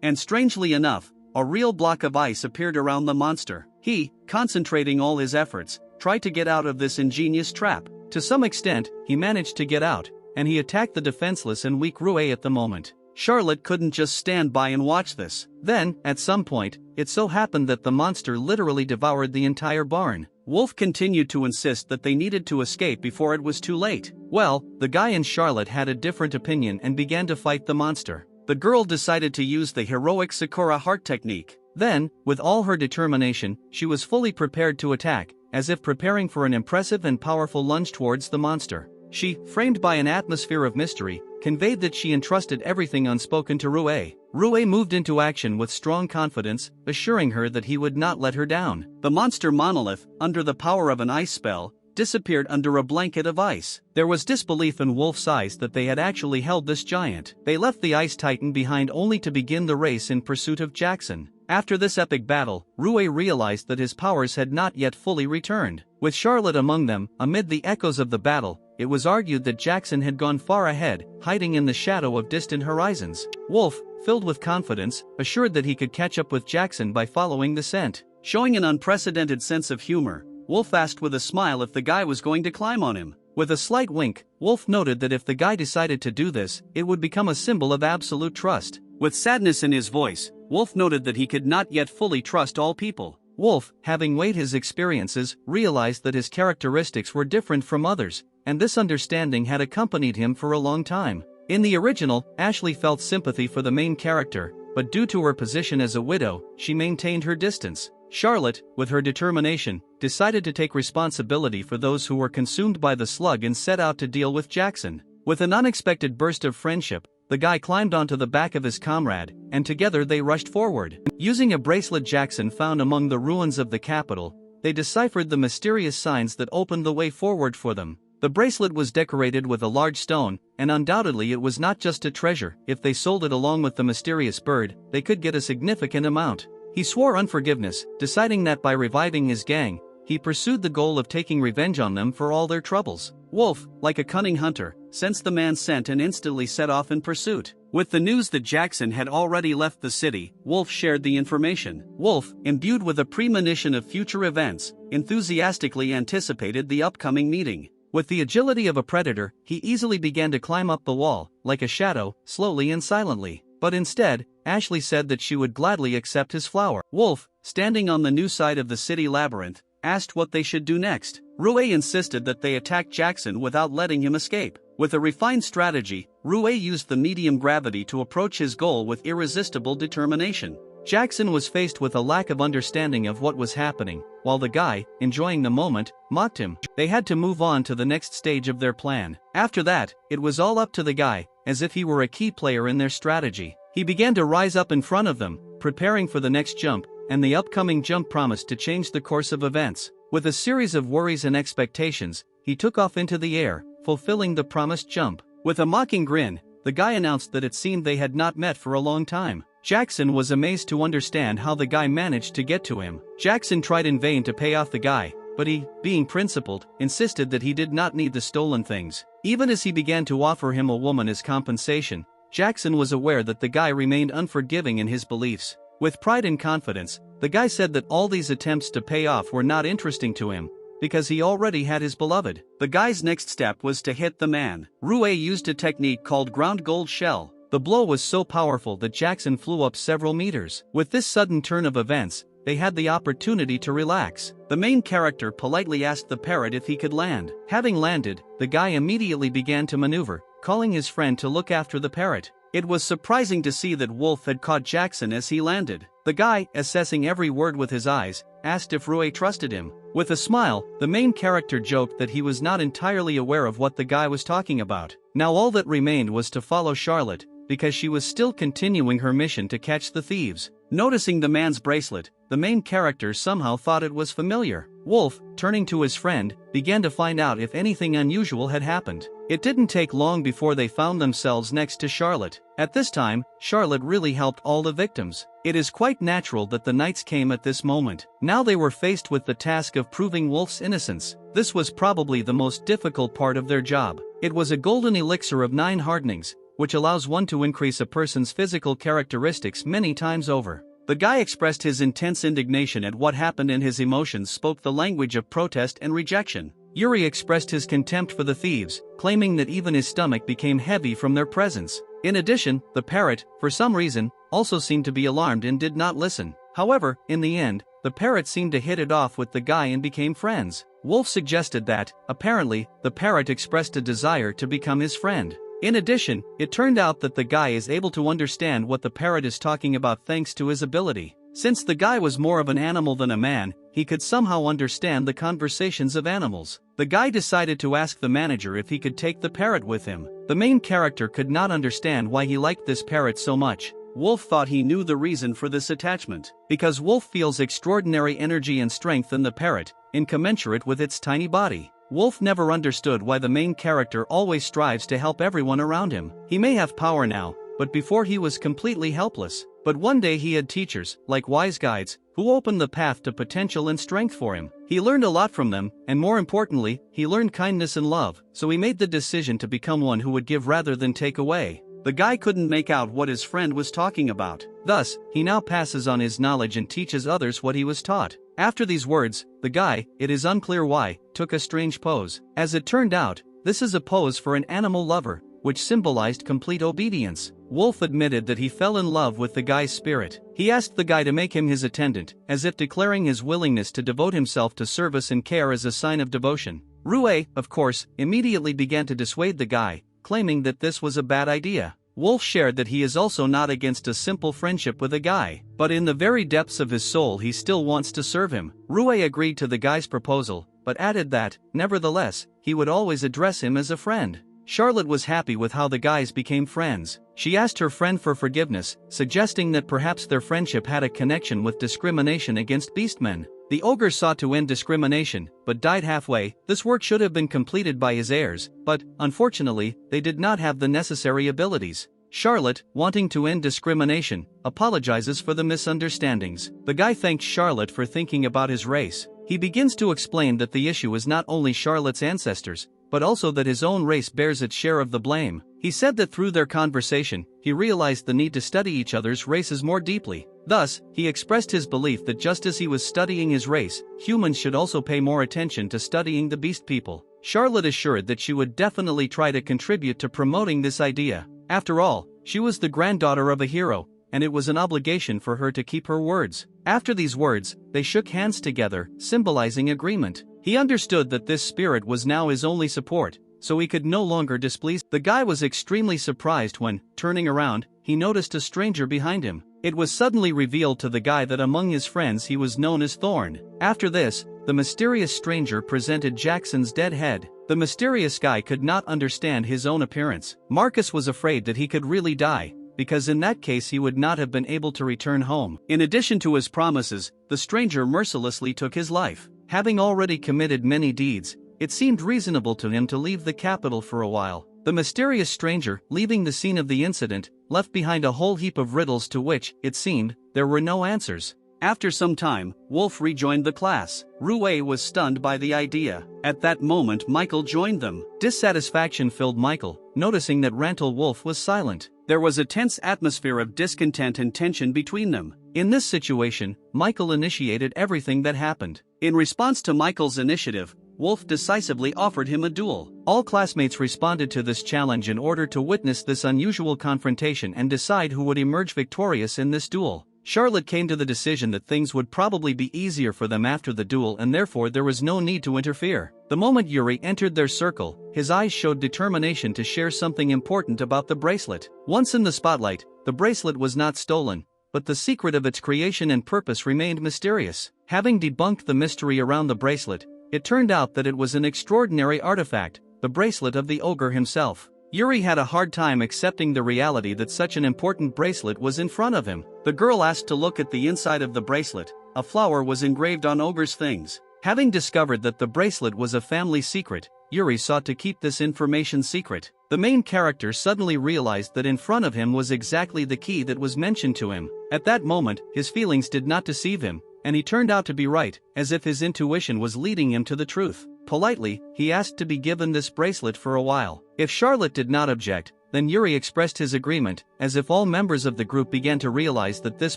and strangely enough, a real block of ice appeared around the monster. He, concentrating all his efforts, tried to get out of this ingenious trap. To some extent, he managed to get out, and he attacked the defenseless and weak Ryuuou at the moment. Charlotte couldn't just stand by and watch this. Then, at some point, it so happened that the monster literally devoured the entire barn. Wolf continued to insist that they needed to escape before it was too late. Well, the guy and Charlotte had a different opinion and began to fight the monster. The girl decided to use the heroic Sakura heart technique. Then, with all her determination, she was fully prepared to attack, as if preparing for an impressive and powerful lunge towards the monster. She, framed by an atmosphere of mystery, conveyed that she entrusted everything unspoken to Ryuuou. Ryuuou moved into action with strong confidence, assuring her that he would not let her down. The monster monolith, under the power of an ice spell, disappeared under a blanket of ice. There was disbelief in Wolf's eyes that they had actually held this giant. They left the ice titan behind only to begin the race in pursuit of Jackson. After this epic battle, Ryuuou realized that his powers had not yet fully returned. With Charlotte among them, amid the echoes of the battle, it was argued that Jackson had gone far ahead, hiding in the shadow of distant horizons. Wolf, filled with confidence, assured that he could catch up with Jackson by following the scent. Showing an unprecedented sense of humor, Wolf asked with a smile if the guy was going to climb on him. With a slight wink, Wolf noted that if the guy decided to do this, it would become a symbol of absolute trust. With sadness in his voice, Wolf noted that he could not yet fully trust all people. Wolf, having weighed his experiences, realized that his characteristics were different from others, and this understanding had accompanied him for a long time. In the original, Ashley felt sympathy for the main character, but due to her position as a widow, she maintained her distance. Charlotte, with her determination, decided to take responsibility for those who were consumed by the slug and set out to deal with Jackson. With an unexpected burst of friendship, the guy climbed onto the back of his comrade, and together they rushed forward. Using a bracelet Jackson found among the ruins of the capital, they deciphered the mysterious signs that opened the way forward for them. The bracelet was decorated with a large stone, and undoubtedly it was not just a treasure. If they sold it along with the mysterious bird, they could get a significant amount. He swore unforgiveness, deciding that by reviving his gang, he pursued the goal of taking revenge on them for all their troubles. Wolf, like a cunning hunter, sensed the man's scent and instantly set off in pursuit. With the news that Jackson had already left the city, Wolf shared the information. Wolf, imbued with a premonition of future events, enthusiastically anticipated the upcoming meeting. With the agility of a predator, he easily began to climb up the wall, like a shadow, slowly and silently. But instead, Ashley said that she would gladly accept his flower. Wolf, standing on the new side of the city labyrinth, asked what they should do next. Ryuuou insisted that they attack Jackson without letting him escape. With a refined strategy, Ryuuou used the medium gravity to approach his goal with irresistible determination. Jackson was faced with a lack of understanding of what was happening, while the guy, enjoying the moment, mocked him. They had to move on to the next stage of their plan. After that, it was all up to the guy, as if he were a key player in their strategy. He began to rise up in front of them, preparing for the next jump, and the upcoming jump promised to change the course of events. With a series of worries and expectations, he took off into the air, fulfilling the promised jump. With a mocking grin, the guy announced that it seemed they had not met for a long time. Jackson was amazed to understand how the guy managed to get to him. Jackson tried in vain to pay off the guy, but he, being principled, insisted that he did not need the stolen things. Even as he began to offer him a woman as compensation, Jackson was aware that the guy remained unforgiving in his beliefs. With pride and confidence, the guy said that all these attempts to pay off were not interesting to him, because he already had his beloved. The guy's next step was to hit the man. Ryuuou used a technique called ground gold shell. The blow was so powerful that Jackson flew up several meters. With this sudden turn of events, they had the opportunity to relax. The main character politely asked the parrot if he could land. Having landed, the guy immediately began to maneuver, calling his friend to look after the parrot. It was surprising to see that Wolf had caught Jackson as he landed. The guy, assessing every word with his eyes, asked if Ryuuou trusted him. With a smile, the main character joked that he was not entirely aware of what the guy was talking about. Now all that remained was to follow Charlotte, because she was still continuing her mission to catch the thieves. Noticing the man's bracelet, the main character somehow thought it was familiar. Wolf, turning to his friend, began to find out if anything unusual had happened. It didn't take long before they found themselves next to Charlotte. At this time, Charlotte really helped all the victims. It is quite natural that the knights came at this moment. Now they were faced with the task of proving Wolf's innocence. This was probably the most difficult part of their job. It was a golden elixir of 9 hardenings, which allows one to increase a person's physical characteristics many times over. The guy expressed his intense indignation at what happened, and his emotions spoke the language of protest and rejection. Yuri expressed his contempt for the thieves, claiming that even his stomach became heavy from their presence. In addition, the parrot, for some reason, also seemed to be alarmed and did not listen. However, in the end, the parrot seemed to hit it off with the guy and became friends. Wolf suggested that, apparently, the parrot expressed a desire to become his friend. In addition, it turned out that the guy is able to understand what the parrot is talking about thanks to his ability. Since the guy was more of an animal than a man, he could somehow understand the conversations of animals. The guy decided to ask the manager if he could take the parrot with him. The main character could not understand why he liked this parrot so much. Wolf thought he knew the reason for this attachment. Because Wolf feels extraordinary energy and strength in the parrot, incommensurate with its tiny body. Wolf never understood why the main character always strives to help everyone around him. He may have power now, but before he was completely helpless. But one day he had teachers, like wise guides, who opened the path to potential and strength for him. He learned a lot from them, and more importantly, he learned kindness and love, so he made the decision to become one who would give rather than take away. The guy couldn't make out what his friend was talking about. Thus, he now passes on his knowledge and teaches others what he was taught. After these words, the guy, it is unclear why, took a strange pose. As it turned out, this is a pose for an animal lover, which symbolized complete obedience. Wolf admitted that he fell in love with the guy's spirit. He asked the guy to make him his attendant, as if declaring his willingness to devote himself to service and care as a sign of devotion. Ryuuou, of course, immediately began to dissuade the guy, claiming that this was a bad idea. Wolf shared that he is also not against a simple friendship with a guy, but in the very depths of his soul he still wants to serve him. Ryuuou agreed to the guy's proposal, but added that, nevertheless, he would always address him as a friend. Charlotte was happy with how the guys became friends. She asked her friend for forgiveness, suggesting that perhaps their friendship had a connection with discrimination against beastmen. The ogre sought to end discrimination, but died halfway. This work should have been completed by his heirs, but, unfortunately, they did not have the necessary abilities. Charlotte, wanting to end discrimination, apologizes for the misunderstandings. The guy thanks Charlotte for thinking about his race. He begins to explain that the issue is not only Charlotte's ancestors, but also that his own race bears its share of the blame. He said that through their conversation, he realized the need to study each other's races more deeply. Thus, he expressed his belief that just as he was studying his race, humans should also pay more attention to studying the beast people. Charlotte assured that she would definitely try to contribute to promoting this idea. After all, she was the granddaughter of a hero, and it was an obligation for her to keep her words. After these words, they shook hands together, symbolizing agreement. He understood that this spirit was now his only support, so he could no longer displease. The guy was extremely surprised when, turning around, he noticed a stranger behind him. It was suddenly revealed to the guy that among his friends he was known as Thorn. After this, the mysterious stranger presented Jackson's dead head. The mysterious guy could not understand his own appearance. Marcus was afraid that he could really die, because in that case he would not have been able to return home. In addition to his promises, the stranger mercilessly took his life. Having already committed many deeds, it seemed reasonable to him to leave the capital for a while. The mysterious stranger, leaving the scene of the incident, left behind a whole heap of riddles to which, it seemed, there were no answers. After some time, Wolf rejoined the class. Ryuuou was stunned by the idea. At that moment Michael joined them. Dissatisfaction filled Michael, noticing that Rantel Wolf was silent. There was a tense atmosphere of discontent and tension between them. In this situation, Michael initiated everything that happened. In response to Michael's initiative, Wolf decisively offered him a duel. All classmates responded to this challenge in order to witness this unusual confrontation and decide who would emerge victorious in this duel. Charlotte came to the decision that things would probably be easier for them after the duel and therefore there was no need to interfere. The moment Yuri entered their circle, his eyes showed determination to share something important about the bracelet. Once in the spotlight, the bracelet was not stolen, but the secret of its creation and purpose remained mysterious. Having debunked the mystery around the bracelet, it turned out that it was an extraordinary artifact, the bracelet of the ogre himself. Yuri had a hard time accepting the reality that such an important bracelet was in front of him. The girl asked to look at the inside of the bracelet. A flower was engraved on ogre's things. Having discovered that the bracelet was a family secret, Yuri sought to keep this information secret. The main character suddenly realized that in front of him was exactly the key that was mentioned to him. At that moment, his feelings did not deceive him, and he turned out to be right, as if his intuition was leading him to the truth. Politely, he asked to be given this bracelet for a while. If Charlotte did not object, then Yuri expressed his agreement, as if all members of the group began to realize that this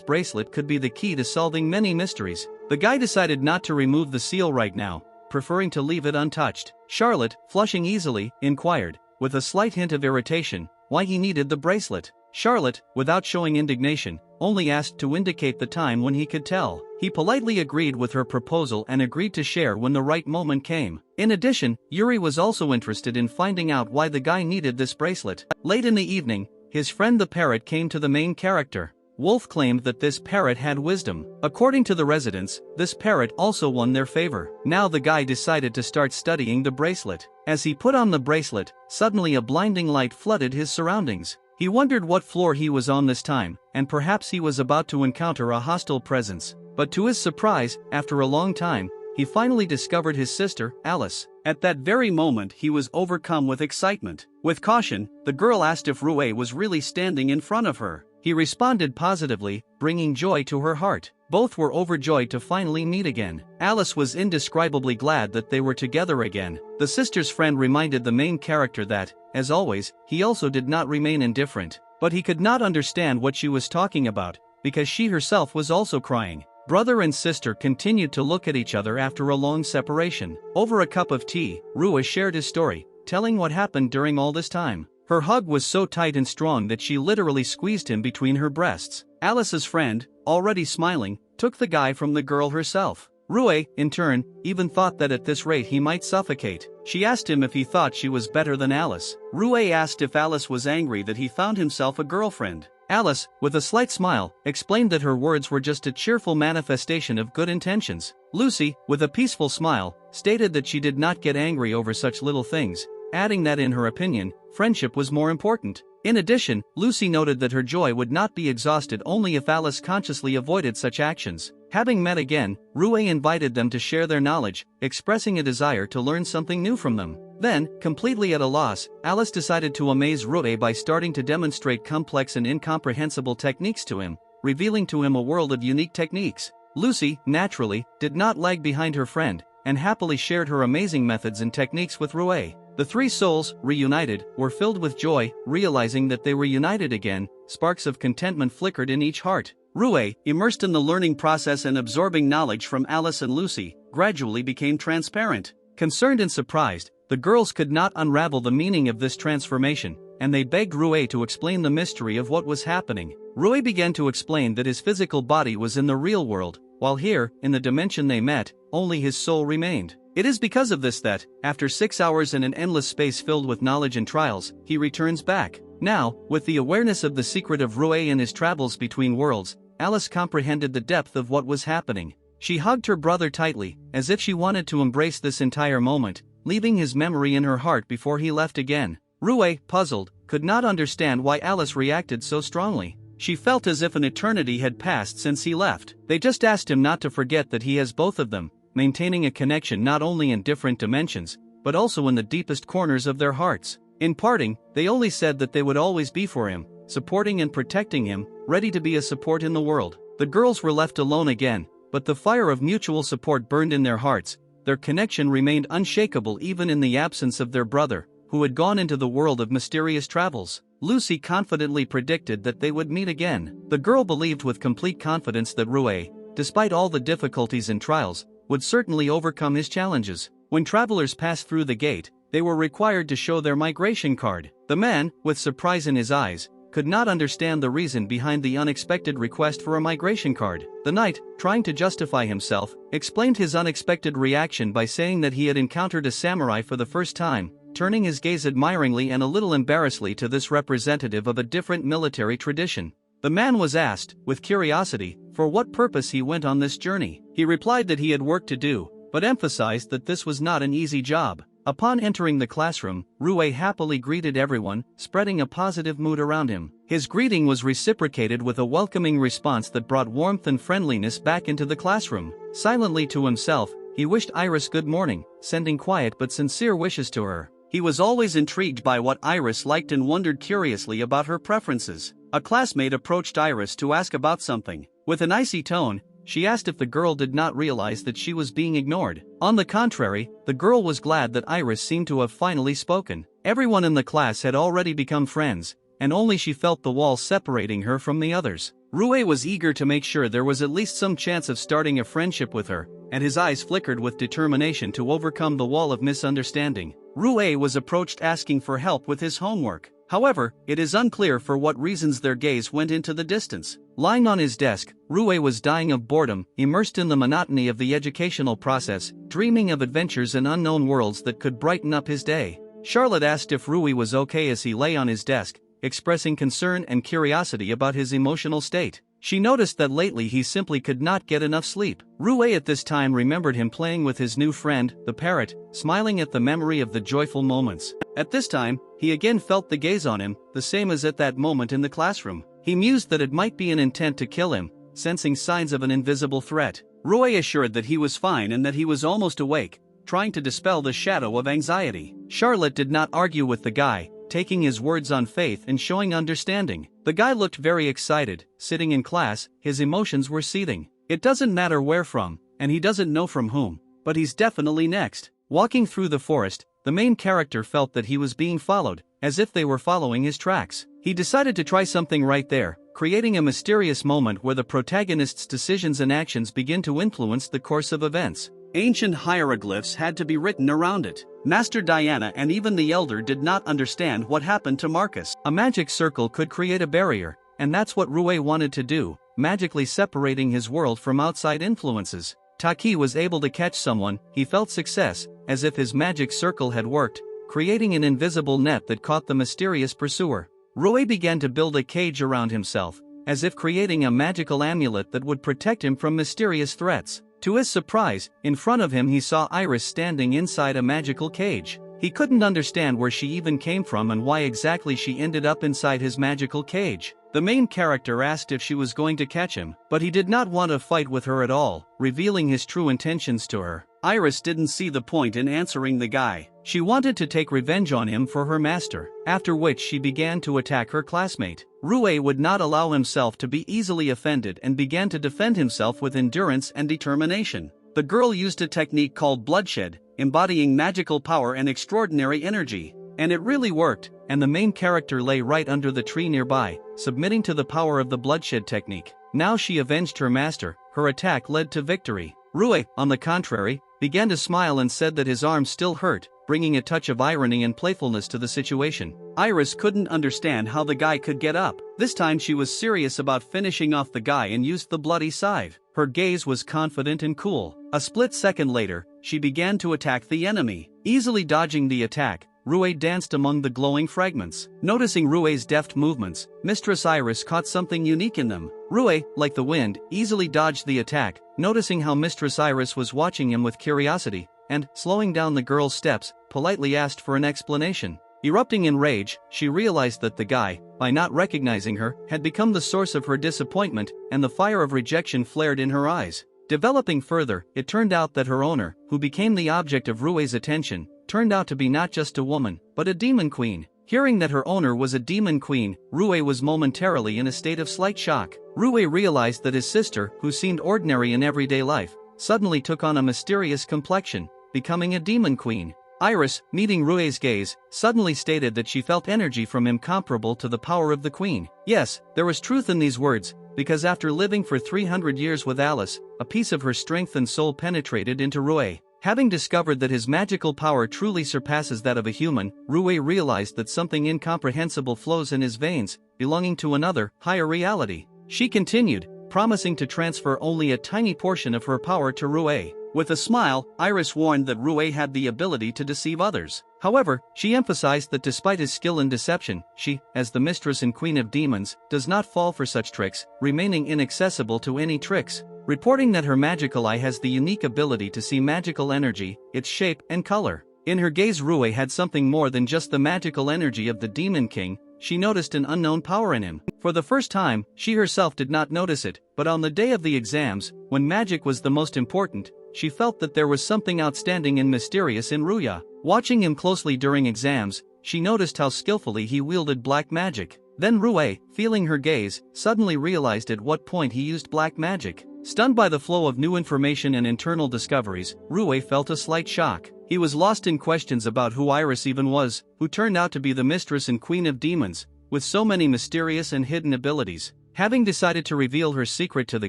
bracelet could be the key to solving many mysteries. The guy decided not to remove the seal right now, preferring to leave it untouched. Charlotte, flushing easily, inquired, with a slight hint of irritation, why he needed the bracelet. Charlotte, without showing indignation, only asked to indicate the time when he could tell. He politely agreed with her proposal and agreed to share when the right moment came. In addition, Yuri was also interested in finding out why the guy needed this bracelet. Late in the evening, his friend the parrot came to the main character. Wolf claimed that this parrot had wisdom. According to the residents, this parrot also won their favor. Now the guy decided to start studying the bracelet. As he put on the bracelet, suddenly a blinding light flooded his surroundings. He wondered what floor he was on this time, and perhaps he was about to encounter a hostile presence. But to his surprise, after a long time, he finally discovered his sister, Alice. At that very moment he was overcome with excitement. With caution, the girl asked if Ryuuou was really standing in front of her. He responded positively, bringing joy to her heart. Both were overjoyed to finally meet again. Alice was indescribably glad that they were together again. The sister's friend reminded the main character that, as always, he also did not remain indifferent. But he could not understand what she was talking about, because she herself was also crying. Brother and sister continued to look at each other after a long separation. Over a cup of tea, Ryuuou shared his story, telling what happened during all this time. Her hug was so tight and strong that she literally squeezed him between her breasts. Alice's friend, already smiling, took the guy from the girl herself. Ryuuou, in turn, even thought that at this rate he might suffocate. She asked him if he thought she was better than Alice. Ryuuou asked if Alice was angry that he found himself a girlfriend. Alice, with a slight smile, explained that her words were just a cheerful manifestation of good intentions. Lucy, with a peaceful smile, stated that she did not get angry over such little things, adding that in her opinion, friendship was more important. In addition, Lucy noted that her joy would not be exhausted only if Alice consciously avoided such actions. Having met again, Ryuuou invited them to share their knowledge, expressing a desire to learn something new from them. Then, completely at a loss, Alice decided to amaze Ryuuou by starting to demonstrate complex and incomprehensible techniques to him, revealing to him a world of unique techniques. Lucy, naturally, did not lag behind her friend, and happily shared her amazing methods and techniques with Ryuuou. The three souls, reunited, were filled with joy, realizing that they were united again. Sparks of contentment flickered in each heart. Ryuuou, immersed in the learning process and absorbing knowledge from Alice and Lucy, gradually became transparent. Concerned and surprised, the girls could not unravel the meaning of this transformation, and they begged Ryuuou to explain the mystery of what was happening. Ryuuou began to explain that his physical body was in the real world, while here, in the dimension they met, only his soul remained. It is because of this that, after 6 hours in an endless space filled with knowledge and trials, he returns back. Now, with the awareness of the secret of Ryuuou and his travels between worlds, Alice comprehended the depth of what was happening. She hugged her brother tightly, as if she wanted to embrace this entire moment, leaving his memory in her heart before he left again. Ryuuou, puzzled, could not understand why Alice reacted so strongly. She felt as if an eternity had passed since he left. They just asked him not to forget that he has both of them, maintaining a connection not only in different dimensions, but also in the deepest corners of their hearts. In parting, they only said that they would always be for him, supporting and protecting him, ready to be a support in the world. The girls were left alone again, but the fire of mutual support burned in their hearts. Their connection remained unshakable even in the absence of their brother, who had gone into the world of mysterious travels. Lucy confidently predicted that they would meet again. The girl believed with complete confidence that Ryuuou, despite all the difficulties and trials, would certainly overcome his challenges. When travelers passed through the gate, they were required to show their migration card. The man, with surprise in his eyes, could not understand the reason behind the unexpected request for a migration card. The knight, trying to justify himself, explained his unexpected reaction by saying that he had encountered a samurai for the first time, turning his gaze admiringly and a little embarrassedly to this representative of a different military tradition. The man was asked, with curiosity, for what purpose he went on this journey. He replied that he had work to do, but emphasized that this was not an easy job. Upon entering the classroom, Ryuuou happily greeted everyone, spreading a positive mood around him. His greeting was reciprocated with a welcoming response that brought warmth and friendliness back into the classroom. Silently to himself, he wished Iris good morning, sending quiet but sincere wishes to her. He was always intrigued by what Iris liked and wondered curiously about her preferences. A classmate approached Iris to ask about something. With an icy tone, she asked if the girl did not realize that she was being ignored. On the contrary, the girl was glad that Iris seemed to have finally spoken. Everyone in the class had already become friends, and only she felt the wall separating her from the others. Ryuuou was eager to make sure there was at least some chance of starting a friendship with her, and his eyes flickered with determination to overcome the wall of misunderstanding. Ryuuou was approached asking for help with his homework. However, it is unclear for what reasons their gaze went into the distance. Lying on his desk, Ryuuou was dying of boredom, immersed in the monotony of the educational process, dreaming of adventures and unknown worlds that could brighten up his day. Charlotte asked if Ryuuou was okay as he lay on his desk, expressing concern and curiosity about his emotional state. She noticed that lately he simply could not get enough sleep. Ryuuou at this time remembered him playing with his new friend, the parrot, smiling at the memory of the joyful moments. At this time, he again felt the gaze on him, the same as at that moment in the classroom. He mused that it might be an intent to kill him, sensing signs of an invisible threat. Ryuuou assured that he was fine and that he was almost awake, trying to dispel the shadow of anxiety. Charlotte did not argue with the guy, taking his words on faith and showing understanding. The guy looked very excited. Sitting in class, his emotions were seething. It doesn't matter where from, and he doesn't know from whom, but he's definitely next. Walking through the forest, the main character felt that he was being followed, as if they were following his tracks. He decided to try something right there, creating a mysterious moment where the protagonist's decisions and actions begin to influence the course of events. Ancient hieroglyphs had to be written around it. Master Diana and even the Elder did not understand what happened to Marcus. A magic circle could create a barrier, and that's what Ryuuou wanted to do, magically separating his world from outside influences. Taki was able to catch someone. He felt success, as if his magic circle had worked, creating an invisible net that caught the mysterious pursuer. Ryuuou began to build a cage around himself, as if creating a magical amulet that would protect him from mysterious threats. To his surprise, in front of him he saw Iris standing inside a magical cage. He couldn't understand where she even came from and why exactly she ended up inside his magical cage. The main character asked if she was going to catch him, but he did not want to fight with her at all, revealing his true intentions to her. Iris didn't see the point in answering the guy. She wanted to take revenge on him for her master, after which she began to attack her classmate. Ryuuou would not allow himself to be easily offended and began to defend himself with endurance and determination. The girl used a technique called bloodshed, embodying magical power and extraordinary energy. And it really worked, and the main character lay right under the tree nearby, submitting to the power of the bloodshed technique. Now she avenged her master. Her attack led to victory. Ryuuou, on the contrary, began to smile and said that his arm still hurt, bringing a touch of irony and playfulness to the situation. Iris couldn't understand how the guy could get up. This time she was serious about finishing off the guy and used the bloody scythe. Her gaze was confident and cool. A split second later, she began to attack the enemy. Easily dodging the attack, Ryuuou danced among the glowing fragments. Noticing Ryuu's deft movements, Mistress Iris caught something unique in them. Ryuuou, like the wind, easily dodged the attack, noticing how Mistress Iris was watching him with curiosity, and, slowing down the girl's steps, politely asked for an explanation. Erupting in rage, she realized that the guy, by not recognizing her, had become the source of her disappointment, and the fire of rejection flared in her eyes. Developing further, it turned out that her owner, who became the object of Ryuu's attention, turned out to be not just a woman, but a demon queen. Hearing that her owner was a demon queen, Ryuuou was momentarily in a state of slight shock. Ryuuou realized that his sister, who seemed ordinary in everyday life, suddenly took on a mysterious complexion, becoming a demon queen. Iris, meeting Ryuu's gaze, suddenly stated that she felt energy from him comparable to the power of the queen. Yes, there was truth in these words, because after living for 300 years with Alice, a piece of her strength and soul penetrated into Ryuuou. Having discovered that his magical power truly surpasses that of a human, Ryuuou realized that something incomprehensible flows in his veins, belonging to another, higher reality. She continued, promising to transfer only a tiny portion of her power to Ryuuou. With a smile, Iris warned that Ryuuou had the ability to deceive others. However, she emphasized that despite his skill in deception, she, as the mistress and queen of demons, does not fall for such tricks, remaining inaccessible to any tricks. Reporting that her magical eye has the unique ability to see magical energy, its shape and color. In her gaze, Ryuuou had something more than just the magical energy of the Demon King. She noticed an unknown power in him. For the first time, she herself did not notice it, but on the day of the exams, when magic was the most important, she felt that there was something outstanding and mysterious in Ryuuou. Watching him closely during exams, she noticed how skillfully he wielded black magic. Then Ryuuou, feeling her gaze, suddenly realized at what point he used black magic. Stunned by the flow of new information and internal discoveries, Ryuuou felt a slight shock. He was lost in questions about who Iris even was, who turned out to be the mistress and queen of demons, with so many mysterious and hidden abilities. Having decided to reveal her secret to the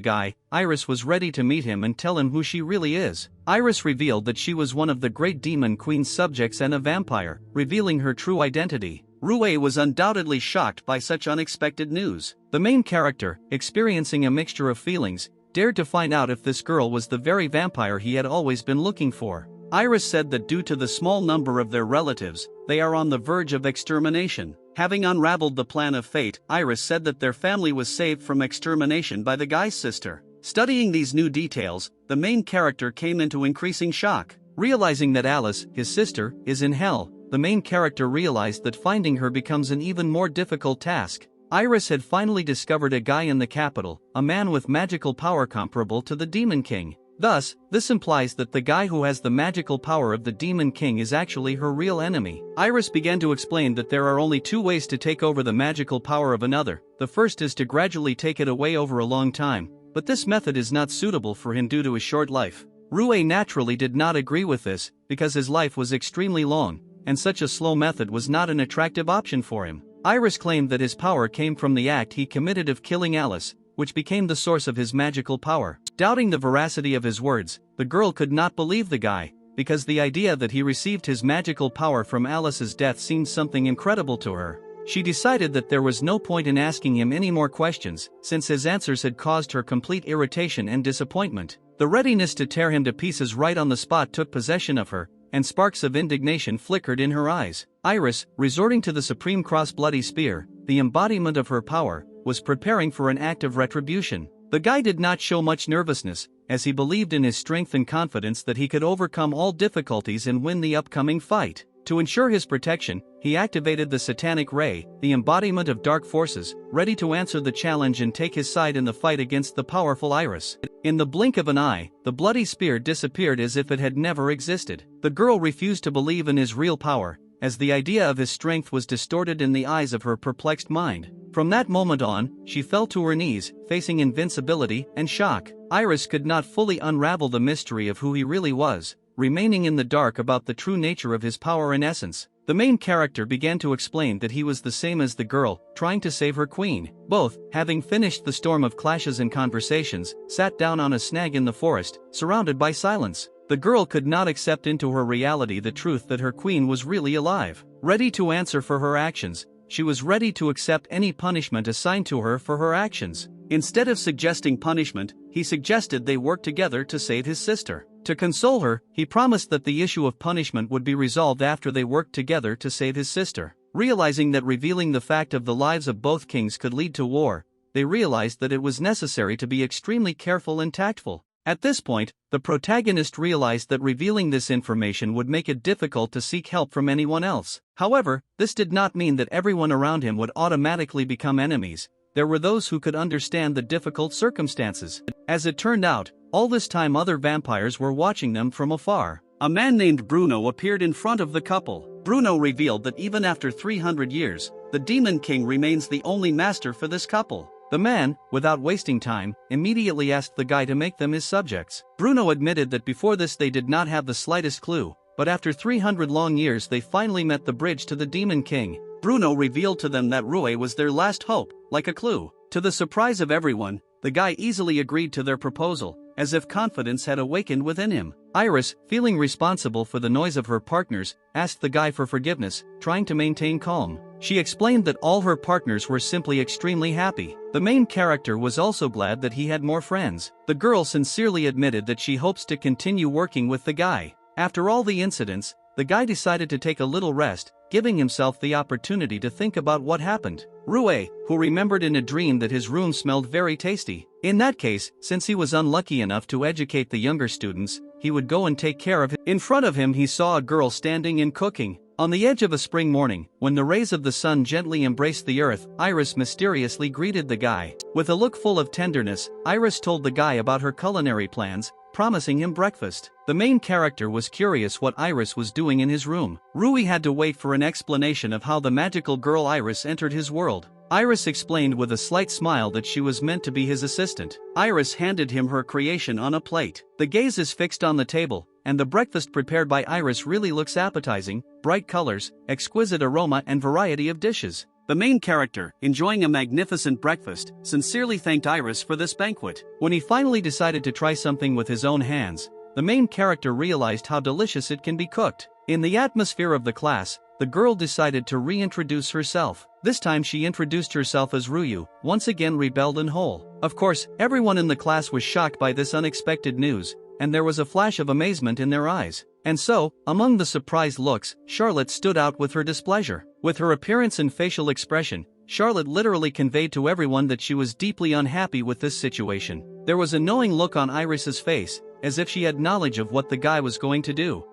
guy, Iris was ready to meet him and tell him who she really is. Iris revealed that she was one of the great demon queen's subjects and a vampire, revealing her true identity. Ryuuou was undoubtedly shocked by such unexpected news. The main character, experiencing a mixture of feelings, dared to find out if this girl was the very vampire he had always been looking for. Iris said that due to the small number of their relatives, they are on the verge of extermination. Having unraveled the plan of fate, Iris said that their family was saved from extermination by the guy's sister. Studying these new details, the main character came into increasing shock. Realizing that Alice, his sister, is in hell, the main character realized that finding her becomes an even more difficult task. Iris had finally discovered a guy in the capital, a man with magical power comparable to the Demon King. Thus, this implies that the guy who has the magical power of the Demon King is actually her real enemy. Iris began to explain that there are only two ways to take over the magical power of another. The first is to gradually take it away over a long time, but this method is not suitable for him due to his short life. Ryuuou naturally did not agree with this, because his life was extremely long, and such a slow method was not an attractive option for him. Iris claimed that his power came from the act he committed of killing Alice, which became the source of his magical power. Doubting the veracity of his words, the girl could not believe the guy, because the idea that he received his magical power from Alice's death seemed something incredible to her. She decided that there was no point in asking him any more questions, since his answers had caused her complete irritation and disappointment. The readiness to tear him to pieces right on the spot took possession of her, and sparks of indignation flickered in her eyes. Iris, resorting to the supreme cross-bloody spear, the embodiment of her power, was preparing for an act of retribution. The guy did not show much nervousness, as he believed in his strength and confidence that he could overcome all difficulties and win the upcoming fight. To ensure his protection, he activated the Satanic Ray, the embodiment of dark forces, ready to answer the challenge and take his side in the fight against the powerful Iris. In the blink of an eye, the bloody spear disappeared as if it had never existed. The girl refused to believe in his real power, as the idea of his strength was distorted in the eyes of her perplexed mind. From that moment on, she fell to her knees, facing invincibility and shock. Iris could not fully unravel the mystery of who he really was, remaining in the dark about the true nature of his power and essence. The main character began to explain that he was the same as the girl, trying to save her queen. Both, having finished the storm of clashes and conversations, sat down on a snag in the forest, surrounded by silence. The girl could not accept into her reality the truth that her queen was really alive. Ready to answer for her actions, she was ready to accept any punishment assigned to her for her actions. Instead of suggesting punishment, he suggested they work together to save his sister. To console her, he promised that the issue of punishment would be resolved after they worked together to save his sister. Realizing that revealing the fact of the lives of both kings could lead to war, they realized that it was necessary to be extremely careful and tactful. At this point, the protagonist realized that revealing this information would make it difficult to seek help from anyone else. However, this did not mean that everyone around him would automatically become enemies. There were those who could understand the difficult circumstances. As it turned out, all this time other vampires were watching them from afar. a man named Bruno appeared in front of the couple. Bruno revealed that even after 300 years, the Demon King remains the only master for this couple. The man, without wasting time, immediately asked the guy to make them his subjects. Bruno admitted that before this they did not have the slightest clue, but after 300 long years they finally met the bridge to the Demon King. Bruno revealed to them that Ryuuou was their last hope, like a clue. To the surprise of everyone, the guy easily agreed to their proposal, as if confidence had awakened within him. Iris, feeling responsible for the noise of her partners, asked the guy for forgiveness, trying to maintain calm. She explained that all her partners were simply extremely happy. The main character was also glad that he had more friends. The girl sincerely admitted that she hopes to continue working with the guy. After all the incidents, the guy decided to take a little rest, giving himself the opportunity to think about what happened. Ryuuou, who remembered in a dream that his room smelled very tasty. In that case, since he was unlucky enough to educate the younger students, he would go and take care of it. In front of him he saw a girl standing and cooking. On the edge of a spring morning, when the rays of the sun gently embraced the earth, Iris mysteriously greeted the guy. With a look full of tenderness, Iris told the guy about her culinary plans, promising him breakfast. The main character was curious what Iris was doing in his room. Ryuuou had to wait for an explanation of how the magical girl Iris entered his world. Iris explained with a slight smile that she was meant to be his assistant. Iris handed him her creation on a plate. The gaze is fixed on the table, and the breakfast prepared by Iris really looks appetizing: bright colors, exquisite aroma and variety of dishes. The main character, enjoying a magnificent breakfast, sincerely thanked Iris for this banquet. When he finally decided to try something with his own hands, the main character realized how delicious it can be cooked. In the atmosphere of the class, the girl decided to reintroduce herself. This time she introduced herself as Ryuuou, once again rebelled and whole. Of course, everyone in the class was shocked by this unexpected news, and there was a flash of amazement in their eyes. And so, among the surprised looks, Charlotte stood out with her displeasure. With her appearance and facial expression, Charlotte literally conveyed to everyone that she was deeply unhappy with this situation. There was a knowing look on Iris's face, as if she had knowledge of what the guy was going to do.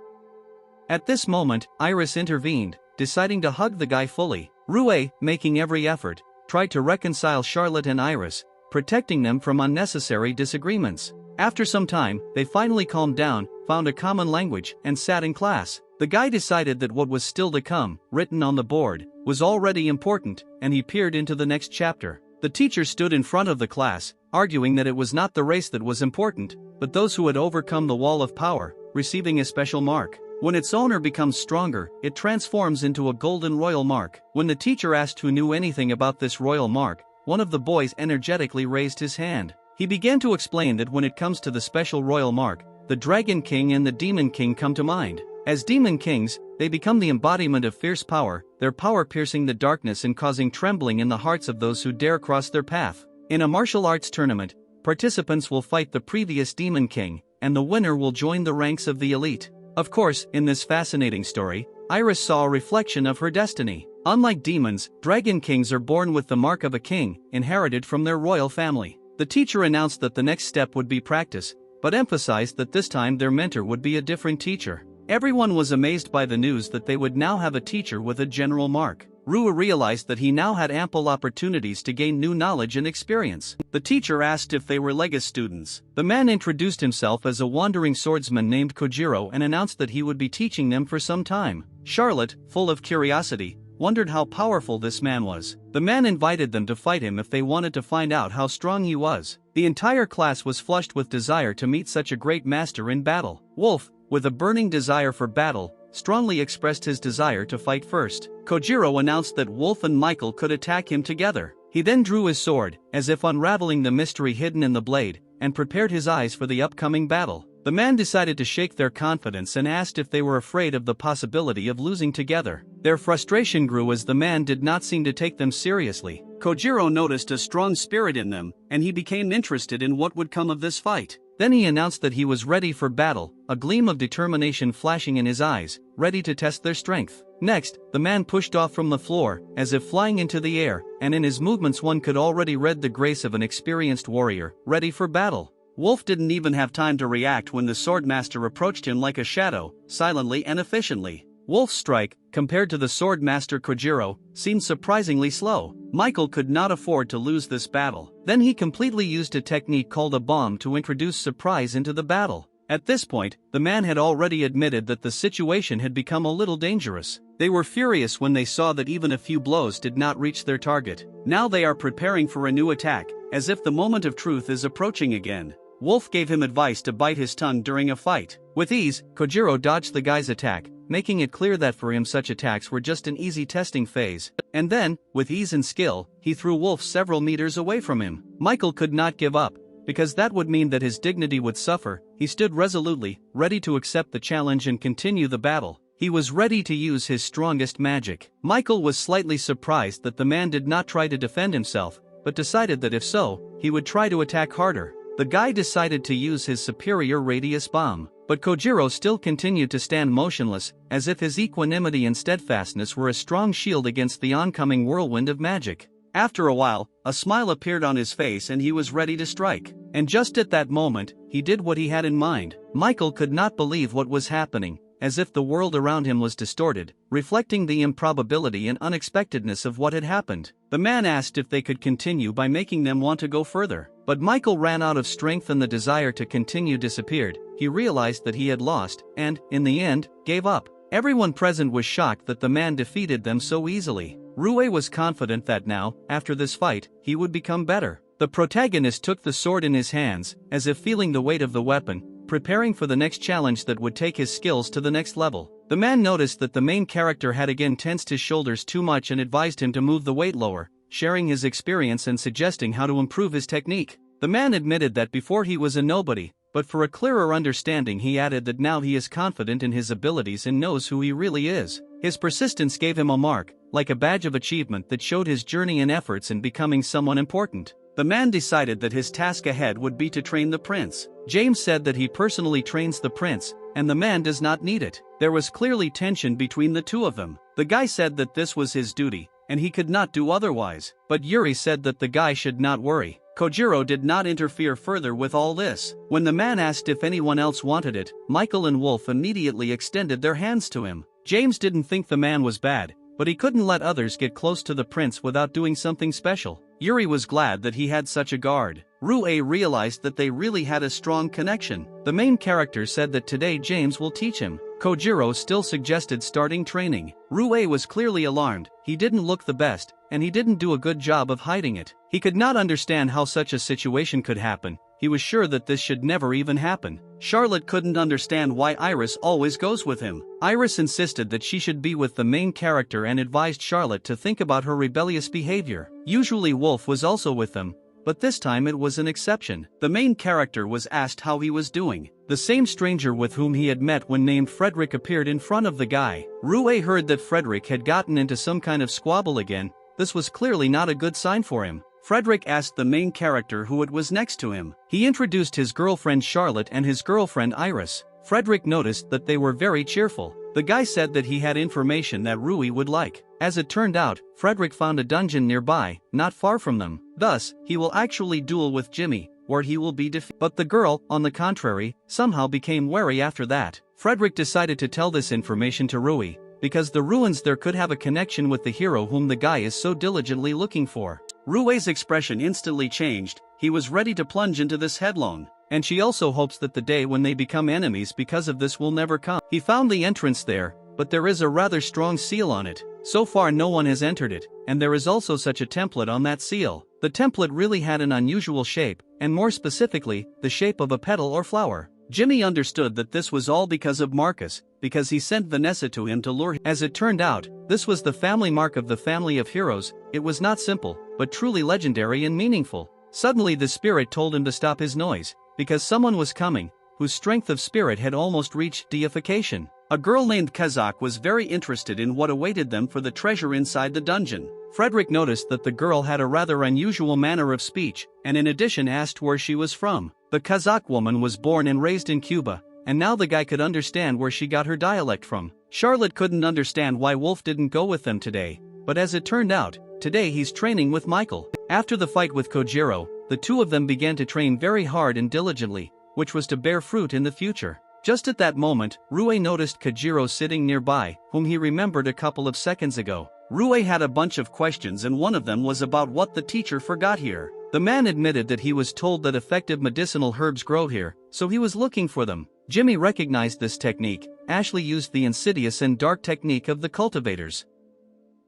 At this moment, Iris intervened, deciding to hug the guy fully. Ryuuou, making every effort, tried to reconcile Charlotte and Iris, protecting them from unnecessary disagreements. After some time, they finally calmed down, found a common language, and sat in class. The guy decided that what was still to come, written on the board, was already important, and he peered into the next chapter. The teacher stood in front of the class, arguing that it was not the race that was important, but those who had overcome the wall of power, receiving a special mark. When its owner becomes stronger, it transforms into a golden royal mark. When the teacher asked who knew anything about this royal mark, one of the boys energetically raised his hand. He began to explain that when it comes to the special royal mark, the Dragon King and the Demon King come to mind. As Demon Kings, they become the embodiment of fierce power, their power piercing the darkness and causing trembling in the hearts of those who dare cross their path. In a martial arts tournament, participants will fight the previous Demon King, and the winner will join the ranks of the elite. Of course, in this fascinating story, Iris saw a reflection of her destiny. Unlike demons, Dragon Kings are born with the mark of a king, inherited from their royal family. The teacher announced that the next step would be practice, but emphasized that this time their mentor would be a different teacher. Everyone was amazed by the news that they would now have a teacher with a general mark. Ryuuou realized that he now had ample opportunities to gain new knowledge and experience. The teacher asked if they were Legis students. The man introduced himself as a wandering swordsman named Chojiro and announced that he would be teaching them for some time. Charlotte, full of curiosity, wondered how powerful this man was. The man invited them to fight him if they wanted to find out how strong he was. The entire class was flushed with desire to meet such a great master in battle. Wolf, with a burning desire for battle, strongly expressed his desire to fight first. Chojiro announced that Wolf and Michael could attack him together. He then drew his sword, as if unraveling the mystery hidden in the blade, and prepared his eyes for the upcoming battle. The man decided to shake their confidence and asked if they were afraid of the possibility of losing together. Their frustration grew as the man did not seem to take them seriously. Chojiro noticed a strong spirit in them, and he became interested in what would come of this fight. Then he announced that he was ready for battle, a gleam of determination flashing in his eyes, ready to test their strength. Next, the man pushed off from the floor, as if flying into the air, and in his movements one could already read the grace of an experienced warrior, ready for battle. Wolf didn't even have time to react when the swordmaster approached him like a shadow, silently and efficiently. Wolf's strike, compared to the swordmaster Chojiro, seemed surprisingly slow. Michael could not afford to lose this battle. Then he completely used a technique called a bomb to introduce surprise into the battle. At this point, the man had already admitted that the situation had become a little dangerous. They were furious when they saw that even a few blows did not reach their target. Now they are preparing for a new attack, as if the moment of truth is approaching again. Wolf gave him advice to bite his tongue during a fight. With ease, Kojiro dodged the guy's attack, making it clear that for him such attacks were just an easy testing phase. And then, with ease and skill, he threw Wolf several meters away from him. Michael could not give up, because that would mean that his dignity would suffer. He stood resolutely, ready to accept the challenge and continue the battle. He was ready to use his strongest magic. Michael was slightly surprised that the man did not try to defend himself, but decided that if so, he would try to attack harder. The guy decided to use his superior radius bomb, but Kojiro still continued to stand motionless, as if his equanimity and steadfastness were a strong shield against the oncoming whirlwind of magic. After a while, a smile appeared on his face and he was ready to strike. And just at that moment, he did what he had in mind. Michael could not believe what was happening, as if the world around him was distorted, reflecting the improbability and unexpectedness of what had happened. The man asked if they could continue by making them want to go further. But Michael ran out of strength and the desire to continue disappeared. He realized that he had lost, and, in the end, gave up. Everyone present was shocked that the man defeated them so easily. Ryuuou was confident that now, after this fight, he would become better. The protagonist took the sword in his hands, as if feeling the weight of the weapon, preparing for the next challenge that would take his skills to the next level. The man noticed that the main character had again tensed his shoulders too much and advised him to move the weight lower, sharing his experience and suggesting how to improve his technique. The man admitted that before he was a nobody, but for a clearer understanding he added that now he is confident in his abilities and knows who he really is. His persistence gave him a mark, like a badge of achievement that showed his journey and efforts in becoming someone important. The man decided that his task ahead would be to train the prince. James said that he personally trains the prince, and the man does not need it. There was clearly tension between the two of them. The guy said that this was his duty, and he could not do otherwise. But Yuri said that the guy should not worry. Kojiro did not interfere further with all this. When the man asked if anyone else wanted it, Michael and Wolf immediately extended their hands to him. James didn't think the man was bad, but he couldn't let others get close to the prince without doing something special. Yuri was glad that he had such a guard. Ryuuou realized that they really had a strong connection. The main character said that today James will teach him. Kojiro still suggested starting training. Ryuuou was clearly alarmed. He didn't look the best, and he didn't do a good job of hiding it. He could not understand how such a situation could happen. He was sure that this should never even happen. Charlotte couldn't understand why Iris always goes with him. Iris insisted that she should be with the main character and advised Charlotte to think about her rebellious behavior. Usually Wolf was also with them, but this time it was an exception. The main character was asked how he was doing. The same stranger with whom he had met when named Frederick appeared in front of the guy. Ryuuou heard that Frederick had gotten into some kind of squabble again. This was clearly not a good sign for him. Frederick asked the main character who it was next to him. He introduced his girlfriend Charlotte and his girlfriend Iris. Frederick noticed that they were very cheerful. The guy said that he had information that Ryuuou would like. As it turned out, Frederick found a dungeon nearby, not far from them. Thus, he will actually duel with Jimmy, where he will be defeated. But the girl, on the contrary, somehow became wary after that. Frederick decided to tell this information to Ryuuou, because the ruins there could have a connection with the hero whom the guy is so diligently looking for. Ryuu's expression instantly changed. He was ready to plunge into this headlong, and she also hopes that the day when they become enemies because of this will never come. He found the entrance there, but there is a rather strong seal on it. So far no one has entered it, and there is also such a template on that seal. The template really had an unusual shape, and more specifically, the shape of a petal or flower. Jimmy understood that this was all because of Marcus, because he sent Vanessa to him to lure him. As it turned out, this was the family mark of the family of heroes. It was not simple, but truly legendary and meaningful. Suddenly the spirit told him to stop his noise, because someone was coming, whose strength of spirit had almost reached deification. A girl named Kazakh was very interested in what awaited them for the treasure inside the dungeon. Frederick noticed that the girl had a rather unusual manner of speech, and in addition asked where she was from. The Kazakh woman was born and raised in Cuba, and now the guy could understand where she got her dialect from. Charlotte couldn't understand why Wolf didn't go with them today, but as it turned out, today he's training with Michael. After the fight with Kojiro, the two of them began to train very hard and diligently, which was to bear fruit in the future. Just at that moment, Ryuuou noticed Kojiro sitting nearby, whom he remembered a couple of seconds ago. Ryuuou had a bunch of questions and one of them was about what the teacher forgot here. The man admitted that he was told that effective medicinal herbs grow here, so he was looking for them. Jimmy recognized this technique. Ashley used the insidious and dark technique of the cultivators.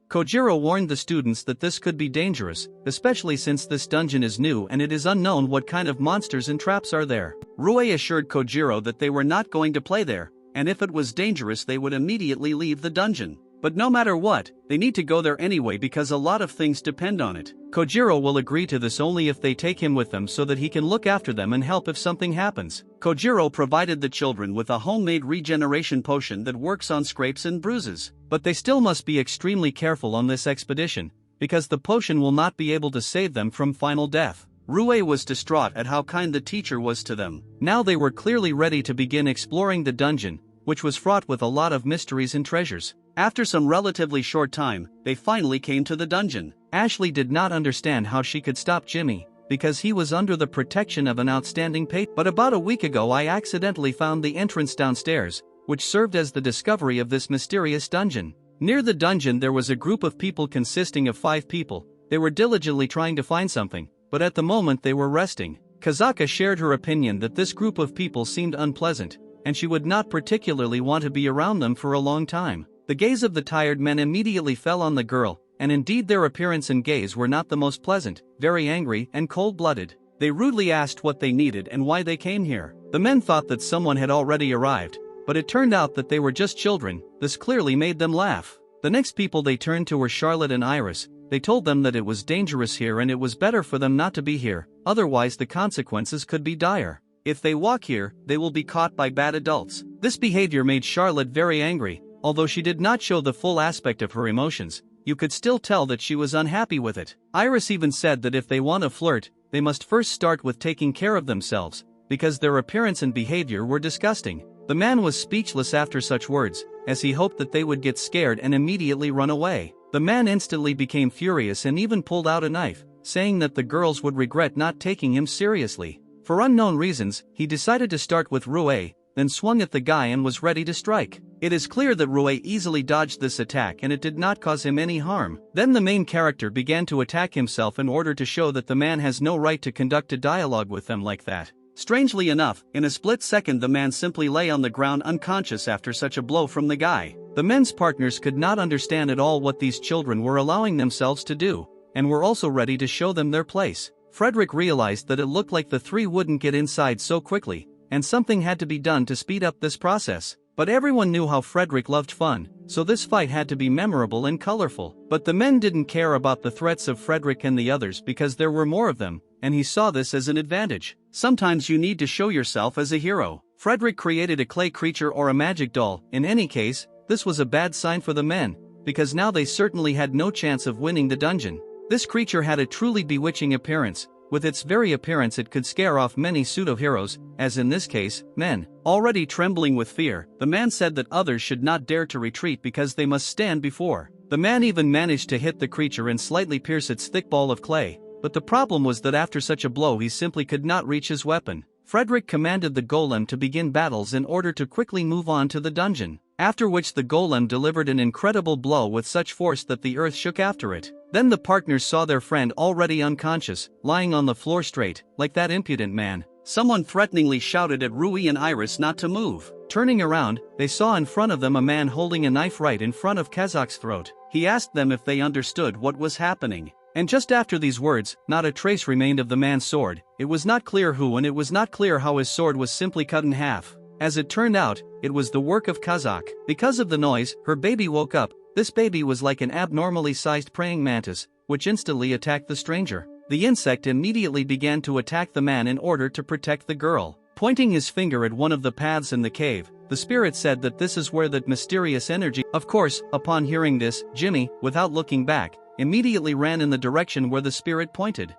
Kojiro warned the students that this could be dangerous, especially since this dungeon is new and it is unknown what kind of monsters and traps are there. Ryuuou assured Kojiro that they were not going to play there, and if it was dangerous they would immediately leave the dungeon. But no matter what, they need to go there anyway because a lot of things depend on it. Kojiro will agree to this only if they take him with them so that he can look after them and help if something happens. Kojiro provided the children with a homemade regeneration potion that works on scrapes and bruises. But they still must be extremely careful on this expedition, because the potion will not be able to save them from final death. Ryuuou was distraught at how kind the teacher was to them. Now they were clearly ready to begin exploring the dungeon, which was fraught with a lot of mysteries and treasures. After some relatively short time, they finally came to the dungeon. Ashley did not understand how she could stop Jimmy, because he was under the protection of an outstanding patron. But about a week ago I accidentally found the entrance downstairs, which served as the discovery of this mysterious dungeon. Near the dungeon there was a group of people consisting of 5 people. They were diligently trying to find something, but at the moment they were resting. Kazaka shared her opinion that this group of people seemed unpleasant, and she would not particularly want to be around them for a long time. The gaze of the tired men immediately fell on the girl, and indeed their appearance and gaze were not the most pleasant, very angry and cold-blooded. They rudely asked what they needed and why they came here. The men thought that someone had already arrived, but it turned out that they were just children. This clearly made them laugh. The next people they turned to were Charlotte and Iris. They told them that it was dangerous here and it was better for them not to be here, otherwise the consequences could be dire. If they walk here, they will be caught by bad adults. This behavior made Charlotte very angry. Although she did not show the full aspect of her emotions, you could still tell that she was unhappy with it. Iris even said that if they want to flirt, they must first start with taking care of themselves, because their appearance and behavior were disgusting. The man was speechless after such words, as he hoped that they would get scared and immediately run away. The man instantly became furious and even pulled out a knife, saying that the girls would regret not taking him seriously. For unknown reasons, he decided to start with Ryuuou, then swung at the guy and was ready to strike. It is clear that Ryuuou easily dodged this attack and it did not cause him any harm. Then the main character began to attack himself in order to show that the man has no right to conduct a dialogue with them like that. Strangely enough, in a split second the man simply lay on the ground unconscious after such a blow from the guy. The men's partners could not understand at all what these children were allowing themselves to do, and were also ready to show them their place. Frederick realized that it looked like the 3 wouldn't get inside so quickly, and something had to be done to speed up this process. But everyone knew how Frederick loved fun, so this fight had to be memorable and colorful. But the men didn't care about the threats of Frederick and the others because there were more of them, and he saw this as an advantage. Sometimes you need to show yourself as a hero. Frederick created a clay creature or a magic doll. In any case, this was a bad sign for the men, because now they certainly had no chance of winning the dungeon. This creature had a truly bewitching appearance. With its very appearance it could scare off many pseudo-heroes, as in this case, men. Already trembling with fear, the man said that others should not dare to retreat because they must stand before. The man even managed to hit the creature and slightly pierce its thick ball of clay, but the problem was that after such a blow he simply could not reach his weapon. Frederick commanded the golem to begin battles in order to quickly move on to the dungeon, after which the golem delivered an incredible blow with such force that the earth shook after it. Then the partners saw their friend already unconscious, lying on the floor straight, like that impudent man. Someone threateningly shouted at Ryuuou and Iris not to move. Turning around, they saw in front of them a man holding a knife right in front of Kazak's throat. He asked them if they understood what was happening. And just after these words, not a trace remained of the man's sword. It was not clear who and it was not clear how his sword was simply cut in half. As it turned out, it was the work of Kazak. Because of the noise, her baby woke up. This baby was like an abnormally sized praying mantis, which instantly attacked the stranger. The insect immediately began to attack the man in order to protect the girl. Pointing his finger at one of the paths in the cave, the spirit said that this is where that mysterious energy. Of course, upon hearing this, Jimmy, without looking back, immediately ran in the direction where the spirit pointed.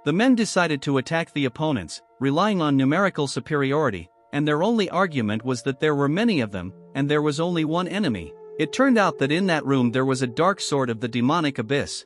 The men decided to attack the opponents, relying on numerical superiority, and their only argument was that there were many of them, and there was only one enemy. It turned out that in that room there was a dark sword of the demonic abyss.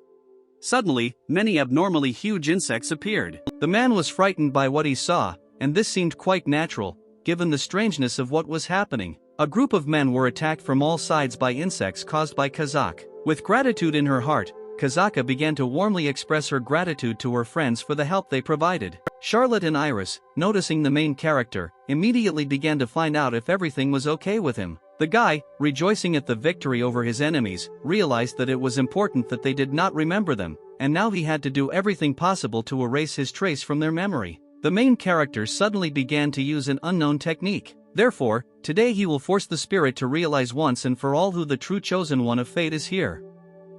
Suddenly, many abnormally huge insects appeared. The man was frightened by what he saw, and this seemed quite natural, given the strangeness of what was happening. A group of men were attacked from all sides by insects caused by Kazak. With gratitude in her heart, Kazaka began to warmly express her gratitude to her friends for the help they provided. Charlotte and Iris, noticing the main character, immediately began to find out if everything was okay with him. The guy, rejoicing at the victory over his enemies, realized that it was important that they did not remember them, and now he had to do everything possible to erase his trace from their memory. The main character suddenly began to use an unknown technique. Therefore, today he will force the spirit to realize once and for all who the true chosen one of fate is here.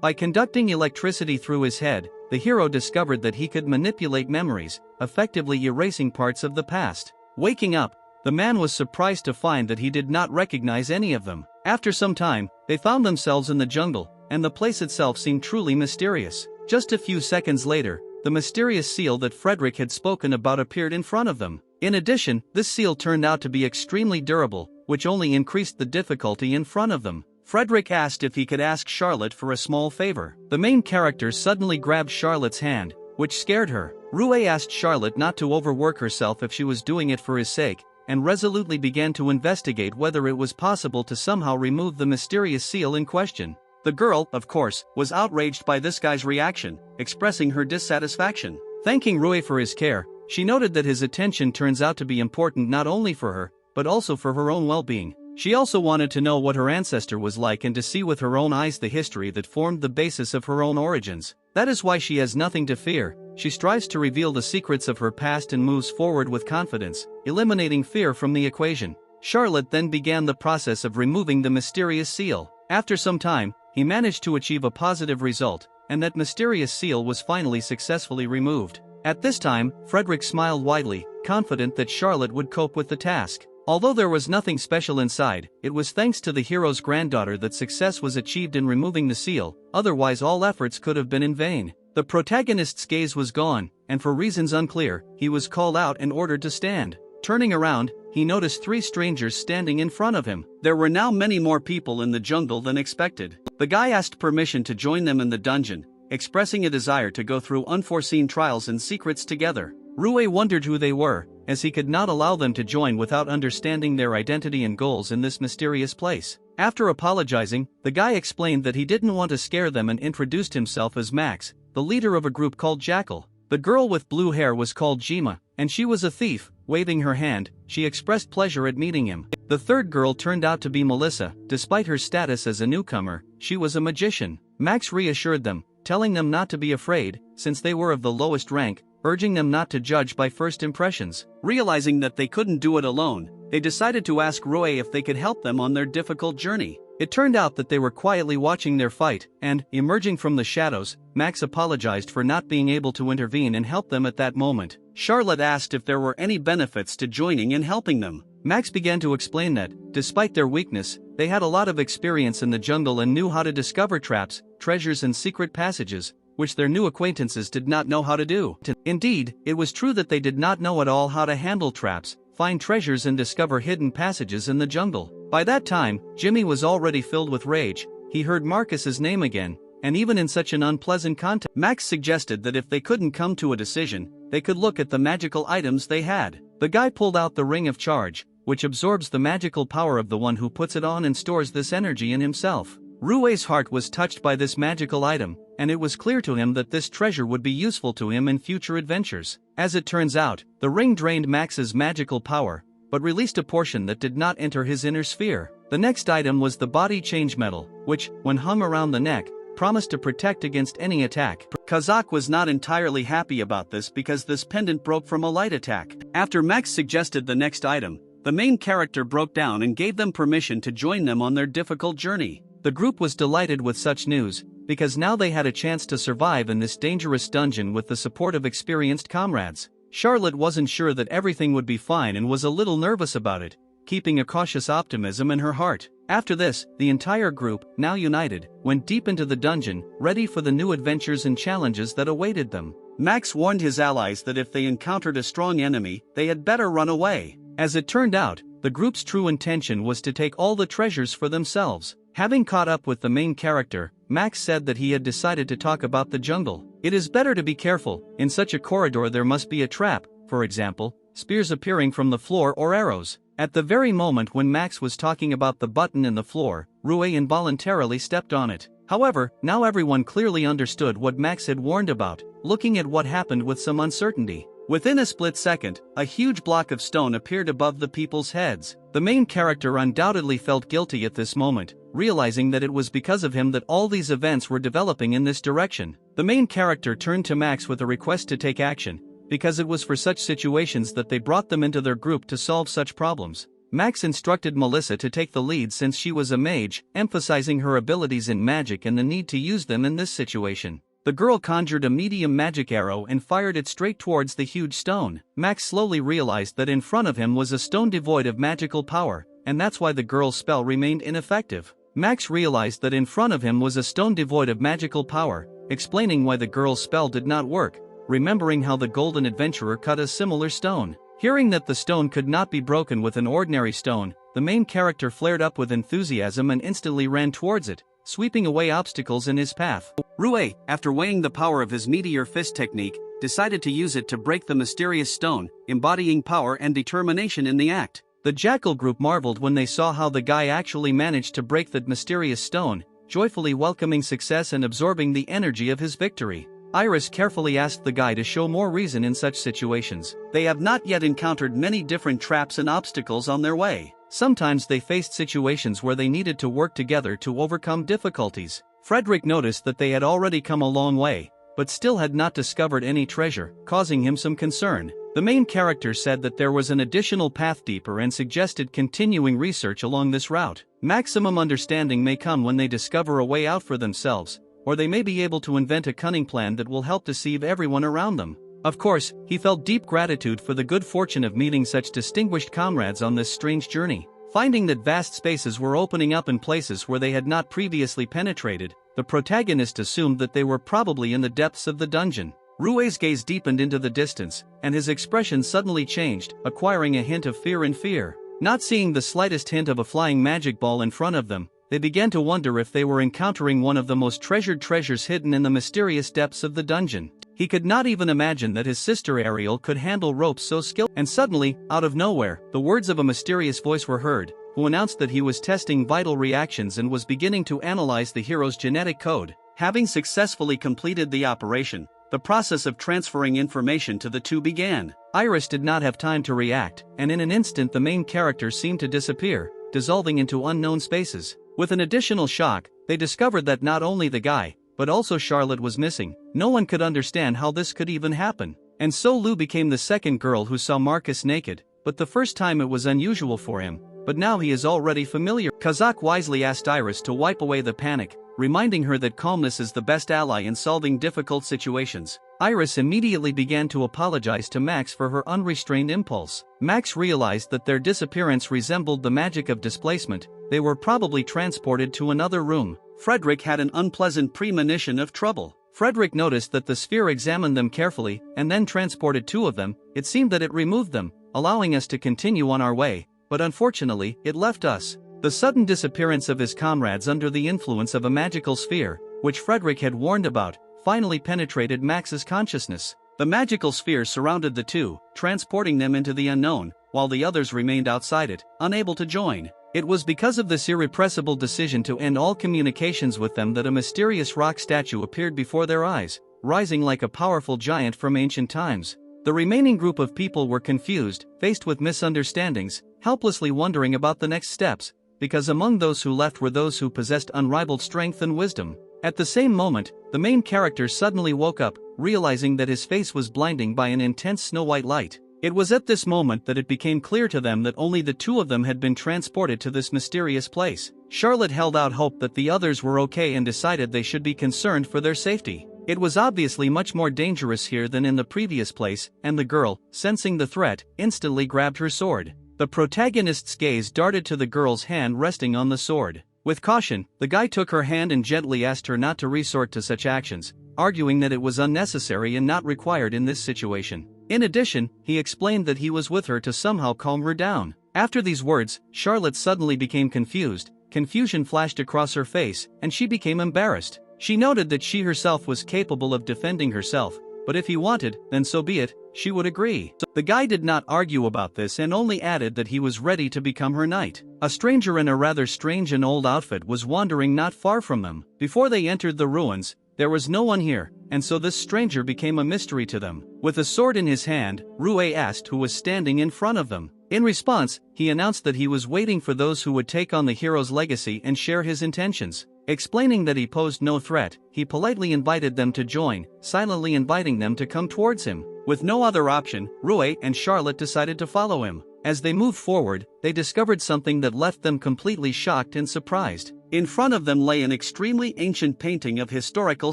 By conducting electricity through his head, the hero discovered that he could manipulate memories, effectively erasing parts of the past. Waking up, the man was surprised to find that he did not recognize any of them. After some time, they found themselves in the jungle, and the place itself seemed truly mysterious. Just a few seconds later, the mysterious seal that Frederick had spoken about appeared in front of them. In addition, this seal turned out to be extremely durable, which only increased the difficulty in front of them. Frederick asked if he could ask Charlotte for a small favor. The main character suddenly grabbed Charlotte's hand, which scared her. Ryuuou asked Charlotte not to overwork herself if she was doing it for his sake, and resolutely began to investigate whether it was possible to somehow remove the mysterious seal in question. The girl, of course, was outraged by this guy's reaction, expressing her dissatisfaction. Thanking Ryuuou for his care, she noted that his attention turns out to be important not only for her, but also for her own well-being. She also wanted to know what her ancestor was like and to see with her own eyes the history that formed the basis of her own origins. That is why she has nothing to fear. She strives to reveal the secrets of her past and moves forward with confidence, eliminating fear from the equation. Charlotte then began the process of removing the mysterious seal. After some time, he managed to achieve a positive result, and that mysterious seal was finally successfully removed. At this time, Frederick smiled widely, confident that Charlotte would cope with the task. Although there was nothing special inside, it was thanks to the hero's granddaughter that success was achieved in removing the seal, otherwise all efforts could have been in vain. The protagonist's gaze was gone, and for reasons unclear, he was called out and ordered to stand. Turning around, he noticed 3 strangers standing in front of him. There were now many more people in the jungle than expected. The guy asked permission to join them in the dungeon, expressing a desire to go through unforeseen trials and secrets together. Ryuuou wondered who they were, as he could not allow them to join without understanding their identity and goals in this mysterious place. After apologizing, the guy explained that he didn't want to scare them and introduced himself as Max, the leader of a group called Jackal. The girl with blue hair was called Jima, and she was a thief. Waving her hand, she expressed pleasure at meeting him. The third girl turned out to be Melissa. Despite her status as a newcomer, she was a magician. Max reassured them, telling them not to be afraid, since they were of the lowest rank, urging them not to judge by first impressions. Realizing that they couldn't do it alone, they decided to ask Ryuuou if they could help them on their difficult journey. It turned out that they were quietly watching their fight, and, emerging from the shadows, Max apologized for not being able to intervene and help them at that moment. Charlotte asked if there were any benefits to joining and helping them. Max began to explain that, despite their weakness, they had a lot of experience in the jungle and knew how to discover traps, treasures and secret passages, which their new acquaintances did not know how to do. Indeed, it was true that they did not know at all how to handle traps, find treasures and discover hidden passages in the jungle. By that time, Jimmy was already filled with rage. He heard Marcus's name again, and even in such an unpleasant context, Max suggested that if they couldn't come to a decision, they could look at the magical items they had. The guy pulled out the Ring of Charge, which absorbs the magical power of the one who puts it on and stores this energy in himself. Ryuu's heart was touched by this magical item, and it was clear to him that this treasure would be useful to him in future adventures. As it turns out, the ring drained Max's magical power, but released a portion that did not enter his inner sphere. The next item was the body change medal, which, when hung around the neck, promised to protect against any attack. Kazak was not entirely happy about this because this pendant broke from a light attack. After Max suggested the next item, the main character broke down and gave them permission to join them on their difficult journey. The group was delighted with such news, because now they had a chance to survive in this dangerous dungeon with the support of experienced comrades. Charlotte wasn't sure that everything would be fine and was a little nervous about it, keeping a cautious optimism in her heart. After this, the entire group, now united, went deep into the dungeon, ready for the new adventures and challenges that awaited them. Max warned his allies that if they encountered a strong enemy, they had better run away. As it turned out, the group's true intention was to take all the treasures for themselves. Having caught up with the main character, Max said that he had decided to talk about the jungle. It is better to be careful. In such a corridor there must be a trap, for example, spears appearing from the floor or arrows. At the very moment when Max was talking about the button in the floor, Ryuuou involuntarily stepped on it. However, now everyone clearly understood what Max had warned about, looking at what happened with some uncertainty. Within a split second, a huge block of stone appeared above the people's heads. The main character undoubtedly felt guilty at this moment, realizing that it was because of him that all these events were developing in this direction. The main character turned to Max with a request to take action, because it was for such situations that they brought them into their group to solve such problems. Max instructed Melissa to take the lead since she was a mage, emphasizing her abilities in magic and the need to use them in this situation. The girl conjured a medium magic arrow and fired it straight towards the huge stone. Max slowly realized that in front of him was a stone devoid of magical power, and that's why the girl's spell remained ineffective. Max realized that in front of him was a stone devoid of magical power, explaining why the girl's spell did not work, remembering how the golden adventurer cut a similar stone. Hearing that the stone could not be broken with an ordinary stone, the main character flared up with enthusiasm and instantly ran towards it, sweeping away obstacles in his path. Ryuuou, after weighing the power of his meteor fist technique, decided to use it to break the mysterious stone, embodying power and determination in the act. The Jackal group marveled when they saw how the guy actually managed to break that mysterious stone, joyfully welcoming success and absorbing the energy of his victory. Iris carefully asked the guy to show more reason in such situations. They have not yet encountered many different traps and obstacles on their way. Sometimes they faced situations where they needed to work together to overcome difficulties. Frederick noticed that they had already come a long way, but still had not discovered any treasure, causing him some concern. The main character said that there was an additional path deeper and suggested continuing research along this route. Maximum understanding may come when they discover a way out for themselves, or they may be able to invent a cunning plan that will help deceive everyone around them. Of course, he felt deep gratitude for the good fortune of meeting such distinguished comrades on this strange journey. Finding that vast spaces were opening up in places where they had not previously penetrated, the protagonist assumed that they were probably in the depths of the dungeon. Ryuu's gaze deepened into the distance, and his expression suddenly changed, acquiring a hint of fear. Not seeing the slightest hint of a flying magic ball in front of them, they began to wonder if they were encountering one of the most treasured treasures hidden in the mysterious depths of the dungeon. He could not even imagine that his sister Ariel could handle ropes so skillfully. And suddenly, out of nowhere, the words of a mysterious voice were heard, who announced that he was testing vital reactions and was beginning to analyze the hero's genetic code. Having successfully completed the operation, the process of transferring information to the two began. Iris did not have time to react, and in an instant the main character seemed to disappear, dissolving into unknown spaces. With an additional shock, they discovered that not only the guy, but also Charlotte was missing. No one could understand how this could even happen. And so Lou became the second girl who saw Marcus naked, but the first time it was unusual for him, but now he is already familiar. Kazak wisely asked Iris to wipe away the panic, reminding her that calmness is the best ally in solving difficult situations. Iris immediately began to apologize to Max for her unrestrained impulse. Max realized that their disappearance resembled the magic of displacement. They were probably transported to another room. Frederick had an unpleasant premonition of trouble. Frederick noticed that the sphere examined them carefully and then transported two of them. It seemed that it removed them, allowing us to continue on our way, but unfortunately, it left us. The sudden disappearance of his comrades under the influence of a magical sphere, which Frederick had warned about, finally penetrated Max's consciousness. The magical sphere surrounded the two, transporting them into the unknown, while the others remained outside it, unable to join. It was because of this irrepressible decision to end all communications with them that a mysterious rock statue appeared before their eyes, rising like a powerful giant from ancient times. The remaining group of people were confused, faced with misunderstandings, helplessly wondering about the next steps, because among those who left were those who possessed unrivaled strength and wisdom. At the same moment, the main character suddenly woke up, realizing that his face was blinding by an intense snow-white light. It was at this moment that it became clear to them that only the two of them had been transported to this mysterious place. Charlotte held out hope that the others were okay and decided they should be concerned for their safety. It was obviously much more dangerous here than in the previous place, and the girl, sensing the threat, instantly grabbed her sword. The protagonist's gaze darted to the girl's hand resting on the sword. With caution, the guy took her hand and gently asked her not to resort to such actions, arguing that it was unnecessary and not required in this situation. In addition, he explained that he was with her to somehow calm her down. After these words, Charlotte suddenly became confused. Confusion flashed across her face, and she became embarrassed. She noted that she herself was capable of defending herself, but if he wanted, then so be it, she would agree. The guy did not argue about this and only added that he was ready to become her knight. A stranger in a rather strange and old outfit was wandering not far from them. Before they entered the ruins, there was no one here, and so this stranger became a mystery to them. With a sword in his hand, Ryuuou asked who was standing in front of them. In response, he announced that he was waiting for those who would take on the hero's legacy and share his intentions. Explaining that he posed no threat, he politely invited them to join, silently inviting them to come towards him. With no other option, Ryuuou and Charlotte decided to follow him. As they moved forward, they discovered something that left them completely shocked and surprised. In front of them lay an extremely ancient painting of historical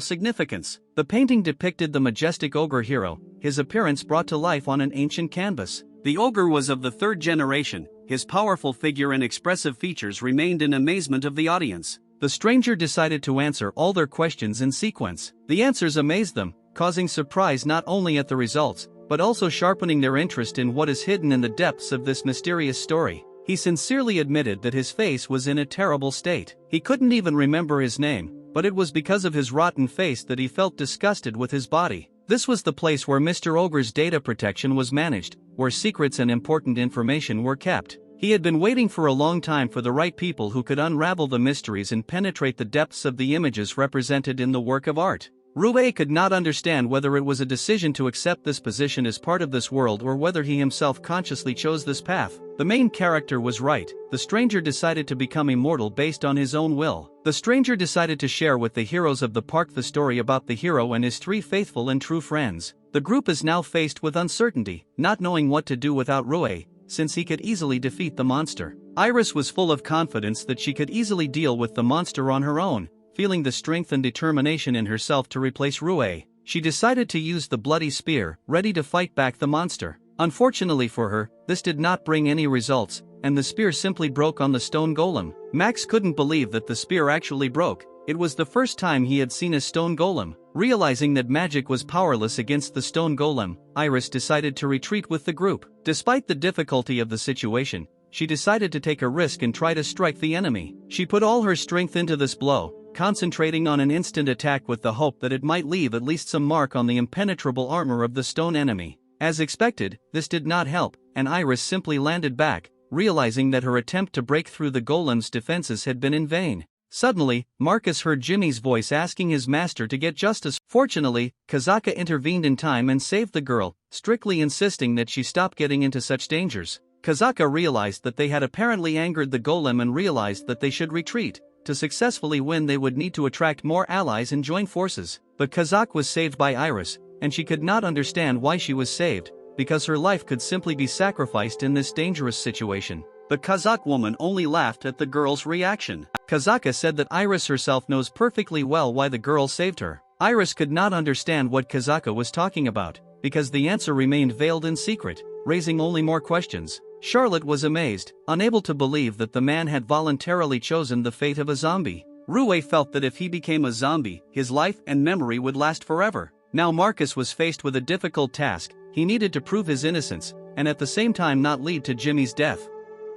significance. The painting depicted the majestic ogre hero, his appearance brought to life on an ancient canvas. The ogre was of the third generation, his powerful figure and expressive features remained in amazement of the audience. The stranger decided to answer all their questions in sequence. The answers amazed them, causing surprise not only at the results, but also sharpening their interest in what is hidden in the depths of this mysterious story. He sincerely admitted that his face was in a terrible state. He couldn't even remember his name, but it was because of his rotten face that he felt disgusted with his body. This was the place where Mr. Ogre's data protection was managed, where secrets and important information were kept. He had been waiting for a long time for the right people who could unravel the mysteries and penetrate the depths of the images represented in the work of art. Ryuuou could not understand whether it was a decision to accept this position as part of this world or whether he himself consciously chose this path. The main character was right. The stranger decided to become immortal based on his own will. The stranger decided to share with the heroes of the park the story about the hero and his 3 faithful and true friends. The group is now faced with uncertainty, not knowing what to do without Ryuuou, since he could easily defeat the monster. Iris was full of confidence that she could easily deal with the monster on her own. Feeling the strength and determination in herself to replace Ryuuou, she decided to use the bloody spear, ready to fight back the monster. Unfortunately for her, this did not bring any results, and the spear simply broke on the stone golem. Max couldn't believe that the spear actually broke. It was the first time he had seen a stone golem. Realizing that magic was powerless against the stone golem, Iris decided to retreat with the group. Despite the difficulty of the situation, she decided to take a risk and try to strike the enemy. She put all her strength into this blow, concentrating on an instant attack with the hope that it might leave at least some mark on the impenetrable armor of the stone enemy. As expected, this did not help, and Iris simply landed back, realizing that her attempt to break through the golem's defenses had been in vain. Suddenly, Marcus heard Jimmy's voice asking his master to get justice. Fortunately, Kazaka intervened in time and saved the girl, strictly insisting that she stop getting into such dangers. Kazaka realized that they had apparently angered the golem and realized that they should retreat. To successfully win, they would need to attract more allies and join forces. But Kazak was saved by Iris, and she could not understand why she was saved, because her life could simply be sacrificed in this dangerous situation. The Kazak woman only laughed at the girl's reaction. Kazaka said that Iris herself knows perfectly well why the girl saved her. Iris could not understand what Kazaka was talking about, because the answer remained veiled in secret, raising only more questions. Charlotte was amazed, unable to believe that the man had voluntarily chosen the fate of a zombie. Ryuuou felt that if he became a zombie, his life and memory would last forever. Now Marcus was faced with a difficult task. He needed to prove his innocence, and at the same time not lead to Jimmy's death.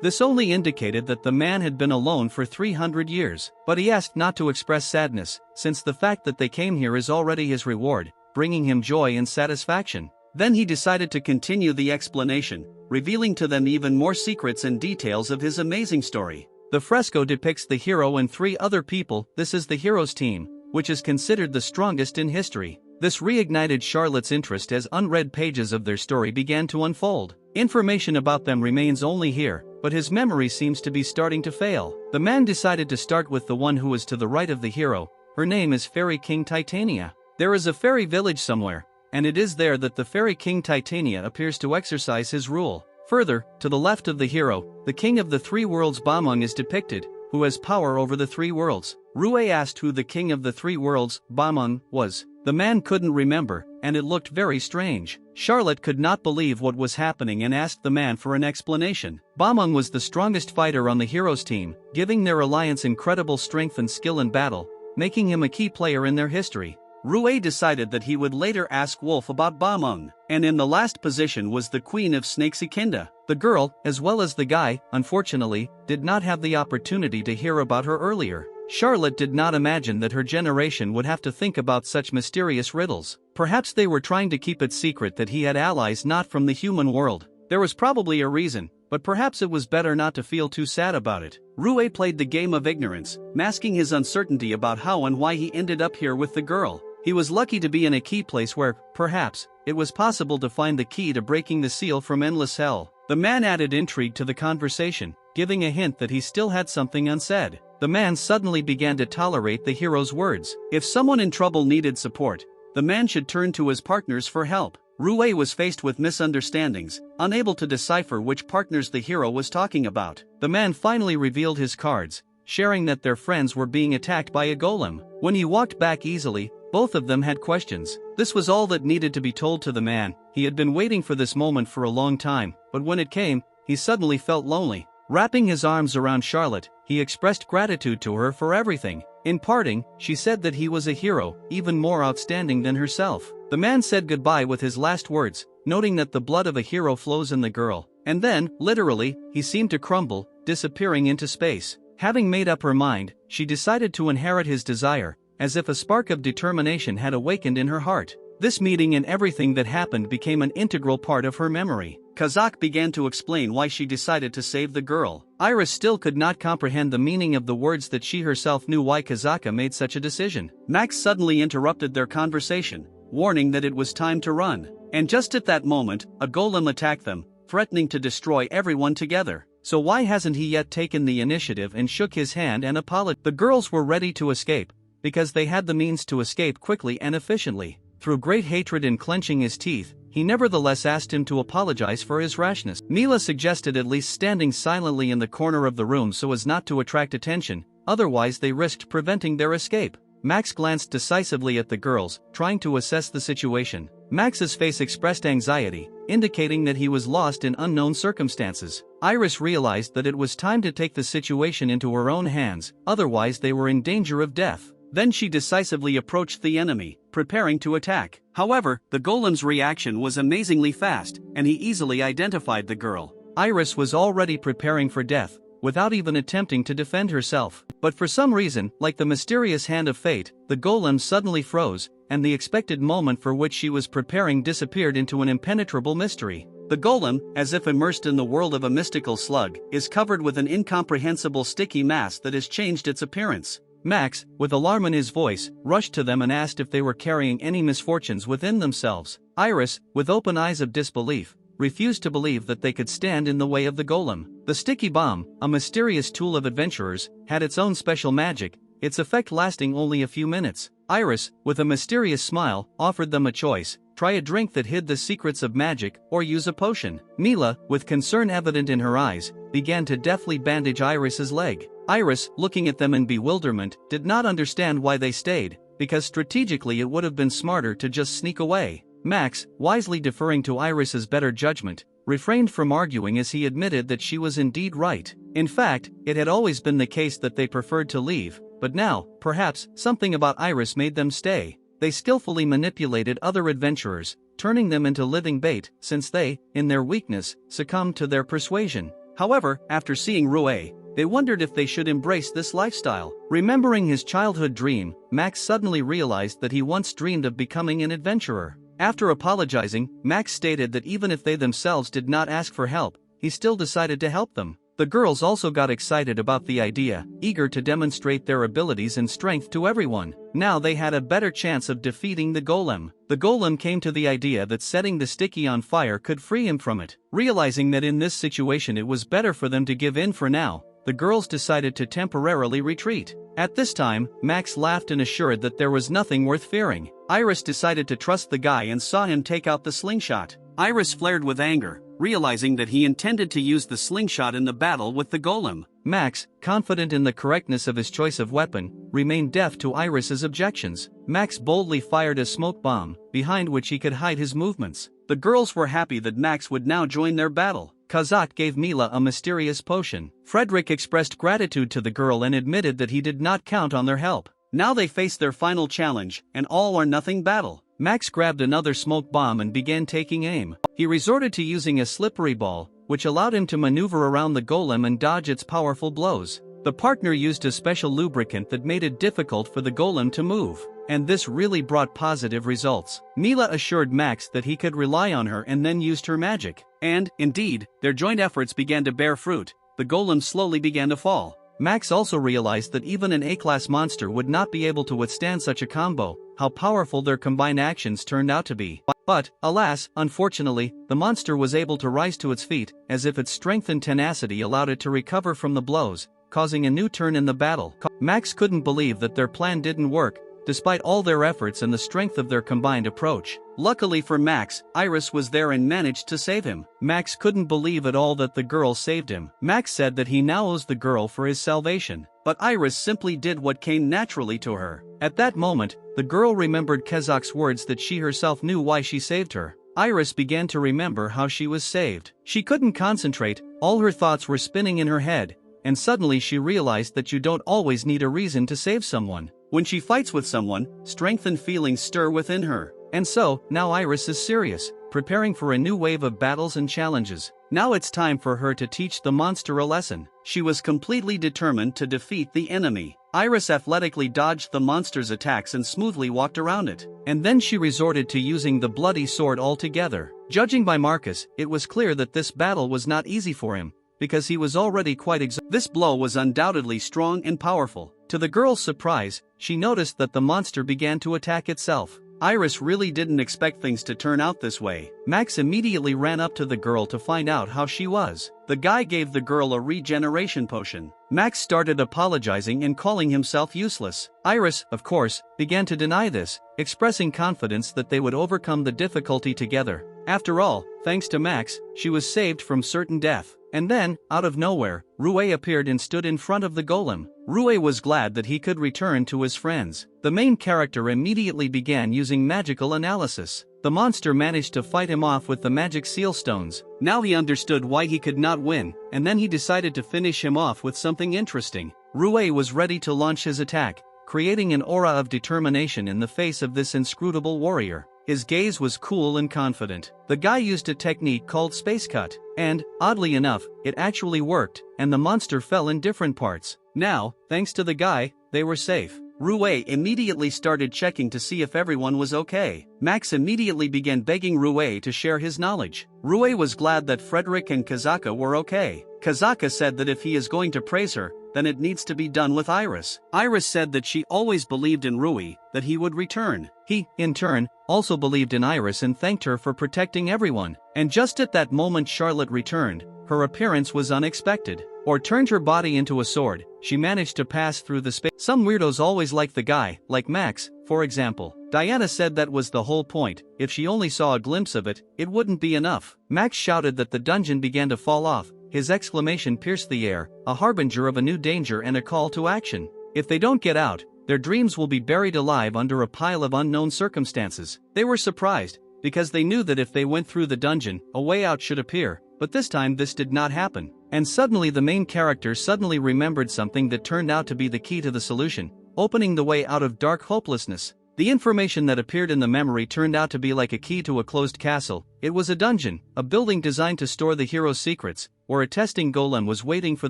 This only indicated that the man had been alone for 300 years, but he asked not to express sadness, since the fact that they came here is already his reward, bringing him joy and satisfaction. Then he decided to continue the explanation, revealing to them even more secrets and details of his amazing story. The fresco depicts the hero and 3 other people. This is the hero's team, which is considered the strongest in history. This reignited Charlotte's interest as unread pages of their story began to unfold. Information about them remains only here, but his memory seems to be starting to fail. The man decided to start with the one who is to the right of the hero. Her name is Fairy King Titania. There is a fairy village somewhere, and it is there that the Fairy King Titania appears to exercise his rule. Further, to the left of the hero, the king of the 3 worlds Bamung is depicted, who has power over the 3 worlds. Ryuuou asked who the king of the 3 worlds, Bamung, was. The man couldn't remember, and it looked very strange. Charlotte could not believe what was happening and asked the man for an explanation. Bamung was the strongest fighter on the hero's team, giving their alliance incredible strength and skill in battle, making him a key player in their history. Ryuuou decided that he would later ask Wolf about Bamung, and in the last position was the queen of Snakes Ikinda. The girl, as well as the guy, unfortunately, did not have the opportunity to hear about her earlier. Charlotte did not imagine that her generation would have to think about such mysterious riddles. Perhaps they were trying to keep it secret that he had allies not from the human world. There was probably a reason, but perhaps it was better not to feel too sad about it. Ryuuou played the game of ignorance, masking his uncertainty about how and why he ended up here with the girl. He was lucky to be in a key place where, perhaps, it was possible to find the key to breaking the seal from endless hell. The man added intrigue to the conversation, giving a hint that he still had something unsaid. The man suddenly began to tolerate the hero's words. If someone in trouble needed support, the man should turn to his partners for help. Ryuuou was faced with misunderstandings, unable to decipher which partners the hero was talking about. The man finally revealed his cards, sharing that their friends were being attacked by a golem. When he walked back easily, both of them had questions. This was all that needed to be told to the man. He had been waiting for this moment for a long time, but when it came, he suddenly felt lonely. Wrapping his arms around Charlotte, he expressed gratitude to her for everything. In parting, she said that he was a hero, even more outstanding than herself. The man said goodbye with his last words, noting that the blood of a hero flows in the girl. And then, literally, he seemed to crumble, disappearing into space. Having made up her mind, she decided to inherit his desire, as if a spark of determination had awakened in her heart. This meeting and everything that happened became an integral part of her memory. Kazak began to explain why she decided to save the girl. Iris still could not comprehend the meaning of the words that she herself knew why Kazaka made such a decision. Max suddenly interrupted their conversation, warning that it was time to run. And just at that moment, a golem attacked them, threatening to destroy everyone together. So why hasn't he yet taken the initiative and shook his hand and apologized? The girls were ready to escape, because they had the means to escape quickly and efficiently. Through great hatred and clenching his teeth, he nevertheless asked him to apologize for his rashness. Mila suggested at least standing silently in the corner of the room so as not to attract attention, otherwise they risked preventing their escape. Max glanced decisively at the girls, trying to assess the situation. Max's face expressed anxiety, indicating that he was lost in unknown circumstances. Iris realized that it was time to take the situation into her own hands, otherwise they were in danger of death. Then she decisively approached the enemy, preparing to attack. However, the golem's reaction was amazingly fast, and he easily identified the girl. Iris was already preparing for death, without even attempting to defend herself. But for some reason, like the mysterious hand of fate, the golem suddenly froze, and the expected moment for which she was preparing disappeared into an impenetrable mystery. The golem, as if immersed in the world of a mystical slug, is covered with an incomprehensible sticky mass that has changed its appearance. Max, with alarm in his voice, rushed to them and asked if they were carrying any misfortunes within themselves. Iris, with open eyes of disbelief, refused to believe that they could stand in the way of the golem. The sticky bomb, a mysterious tool of adventurers, had its own special magic, its effect lasting only a few minutes. Iris, with a mysterious smile, offered them a choice: try a drink that hid the secrets of magic, or use a potion. Mila, with concern evident in her eyes, began to deftly bandage Iris's leg. Iris, looking at them in bewilderment, did not understand why they stayed, because strategically it would have been smarter to just sneak away. Max, wisely deferring to Iris's better judgment, refrained from arguing as he admitted that she was indeed right. In fact, it had always been the case that they preferred to leave, but now, perhaps, something about Iris made them stay. They skillfully manipulated other adventurers, turning them into living bait, since they, in their weakness, succumbed to their persuasion. However, after seeing Ryuuou, they wondered if they should embrace this lifestyle. Remembering his childhood dream, Max suddenly realized that he once dreamed of becoming an adventurer. After apologizing, Max stated that even if they themselves did not ask for help, he still decided to help them. The girls also got excited about the idea, eager to demonstrate their abilities and strength to everyone. Now they had a better chance of defeating the golem. The golem came to the idea that setting the sticky on fire could free him from it. Realizing that in this situation it was better for them to give in for now, the girls decided to temporarily retreat. At this time, Max laughed and assured that there was nothing worth fearing. Iris decided to trust the guy and saw him take out the slingshot. Iris flared with anger, realizing that he intended to use the slingshot in the battle with the golem. Max, confident in the correctness of his choice of weapon, remained deaf to Iris's objections. Max boldly fired a smoke bomb, behind which he could hide his movements. The girls were happy that Max would now join their battle. Kazak gave Mila a mysterious potion. Frederick expressed gratitude to the girl and admitted that he did not count on their help. Now they faced their final challenge, an all-or-nothing battle. Max grabbed another smoke bomb and began taking aim. He resorted to using a slippery ball, which allowed him to maneuver around the golem and dodge its powerful blows. The partner used a special lubricant that made it difficult for the golem to move. and this really brought positive results. Mila assured Max that he could rely on her and then used her magic. And, indeed, their joint efforts began to bear fruit. The golem slowly began to fall. Max also realized that even an A-class monster would not be able to withstand such a combo. How powerful their combined actions turned out to be. But, alas, unfortunately, the monster was able to rise to its feet, as if its strength and tenacity allowed it to recover from the blows, causing a new turn in the battle. Max couldn't believe that their plan didn't work, despite all their efforts and the strength of their combined approach. Luckily for Max, Iris was there and managed to save him. Max couldn't believe at all that the girl saved him. Max said that he now owes the girl for his salvation, but Iris simply did what came naturally to her. At that moment, the girl remembered Kezak's words that she herself knew why she saved her. Iris began to remember how she was saved. She couldn't concentrate, all her thoughts were spinning in her head, and suddenly she realized that you don't always need a reason to save someone. When she fights with someone, strength and feelings stir within her. And so, now Iris is serious, preparing for a new wave of battles and challenges. Now it's time for her to teach the monster a lesson. She was completely determined to defeat the enemy. Iris athletically dodged the monster's attacks and smoothly walked around it. And then she resorted to using the bloody sword altogether. Judging by Marcus, it was clear that this battle was not easy for him, because he was already quite exhausted. This blow was undoubtedly strong and powerful. To the girl's surprise, she noticed that the monster began to attack itself. Iris really didn't expect things to turn out this way. Max immediately ran up to the girl to find out how she was. The guy gave the girl a regeneration potion. Max started apologizing and calling himself useless. Iris, of course, began to deny this, expressing confidence that they would overcome the difficulty together. After all, thanks to Max, she was saved from certain death. And then, out of nowhere, Ryuuou appeared and stood in front of the golem. Ryuuou was glad that he could return to his friends. The main character immediately began using magical analysis. The monster managed to fight him off with the magic seal stones. Now he understood why he could not win, and then he decided to finish him off with something interesting. Ryuuou was ready to launch his attack, creating an aura of determination in the face of this inscrutable warrior. His gaze was cool and confident. The guy used a technique called space cut, and, oddly enough, it actually worked, and the monster fell in different parts. Now, thanks to the guy, they were safe. Ryuuou immediately started checking to see if everyone was okay. Max immediately began begging Ryuuou to share his knowledge. Ryuuou was glad that Frederick and Kazaka were okay. Kazaka said that if he is going to praise her, then it needs to be done with Iris. Iris said that she always believed in Ryuuou, that he would return. He, in turn, also believed in Iris and thanked her for protecting everyone. And just at that moment Charlotte returned. Her appearance was unexpected. Or turned her body into a sword. She managed to pass through the space. Some weirdos always like the guy, like Max, for example. Diana said that was the whole point. If she only saw a glimpse of it, it wouldn't be enough. Max shouted that the dungeon began to fall off. His exclamation pierced the air, a harbinger of a new danger and a call to action. If they don't get out, their dreams will be buried alive under a pile of unknown circumstances. They were surprised, because they knew that if they went through the dungeon, a way out should appear, but this time this did not happen. And suddenly the main character suddenly remembered something that turned out to be the key to the solution, opening the way out of dark hopelessness. The information that appeared in the memory turned out to be like a key to a closed castle. It was a dungeon, a building designed to store the hero's secrets, where a testing golem was waiting for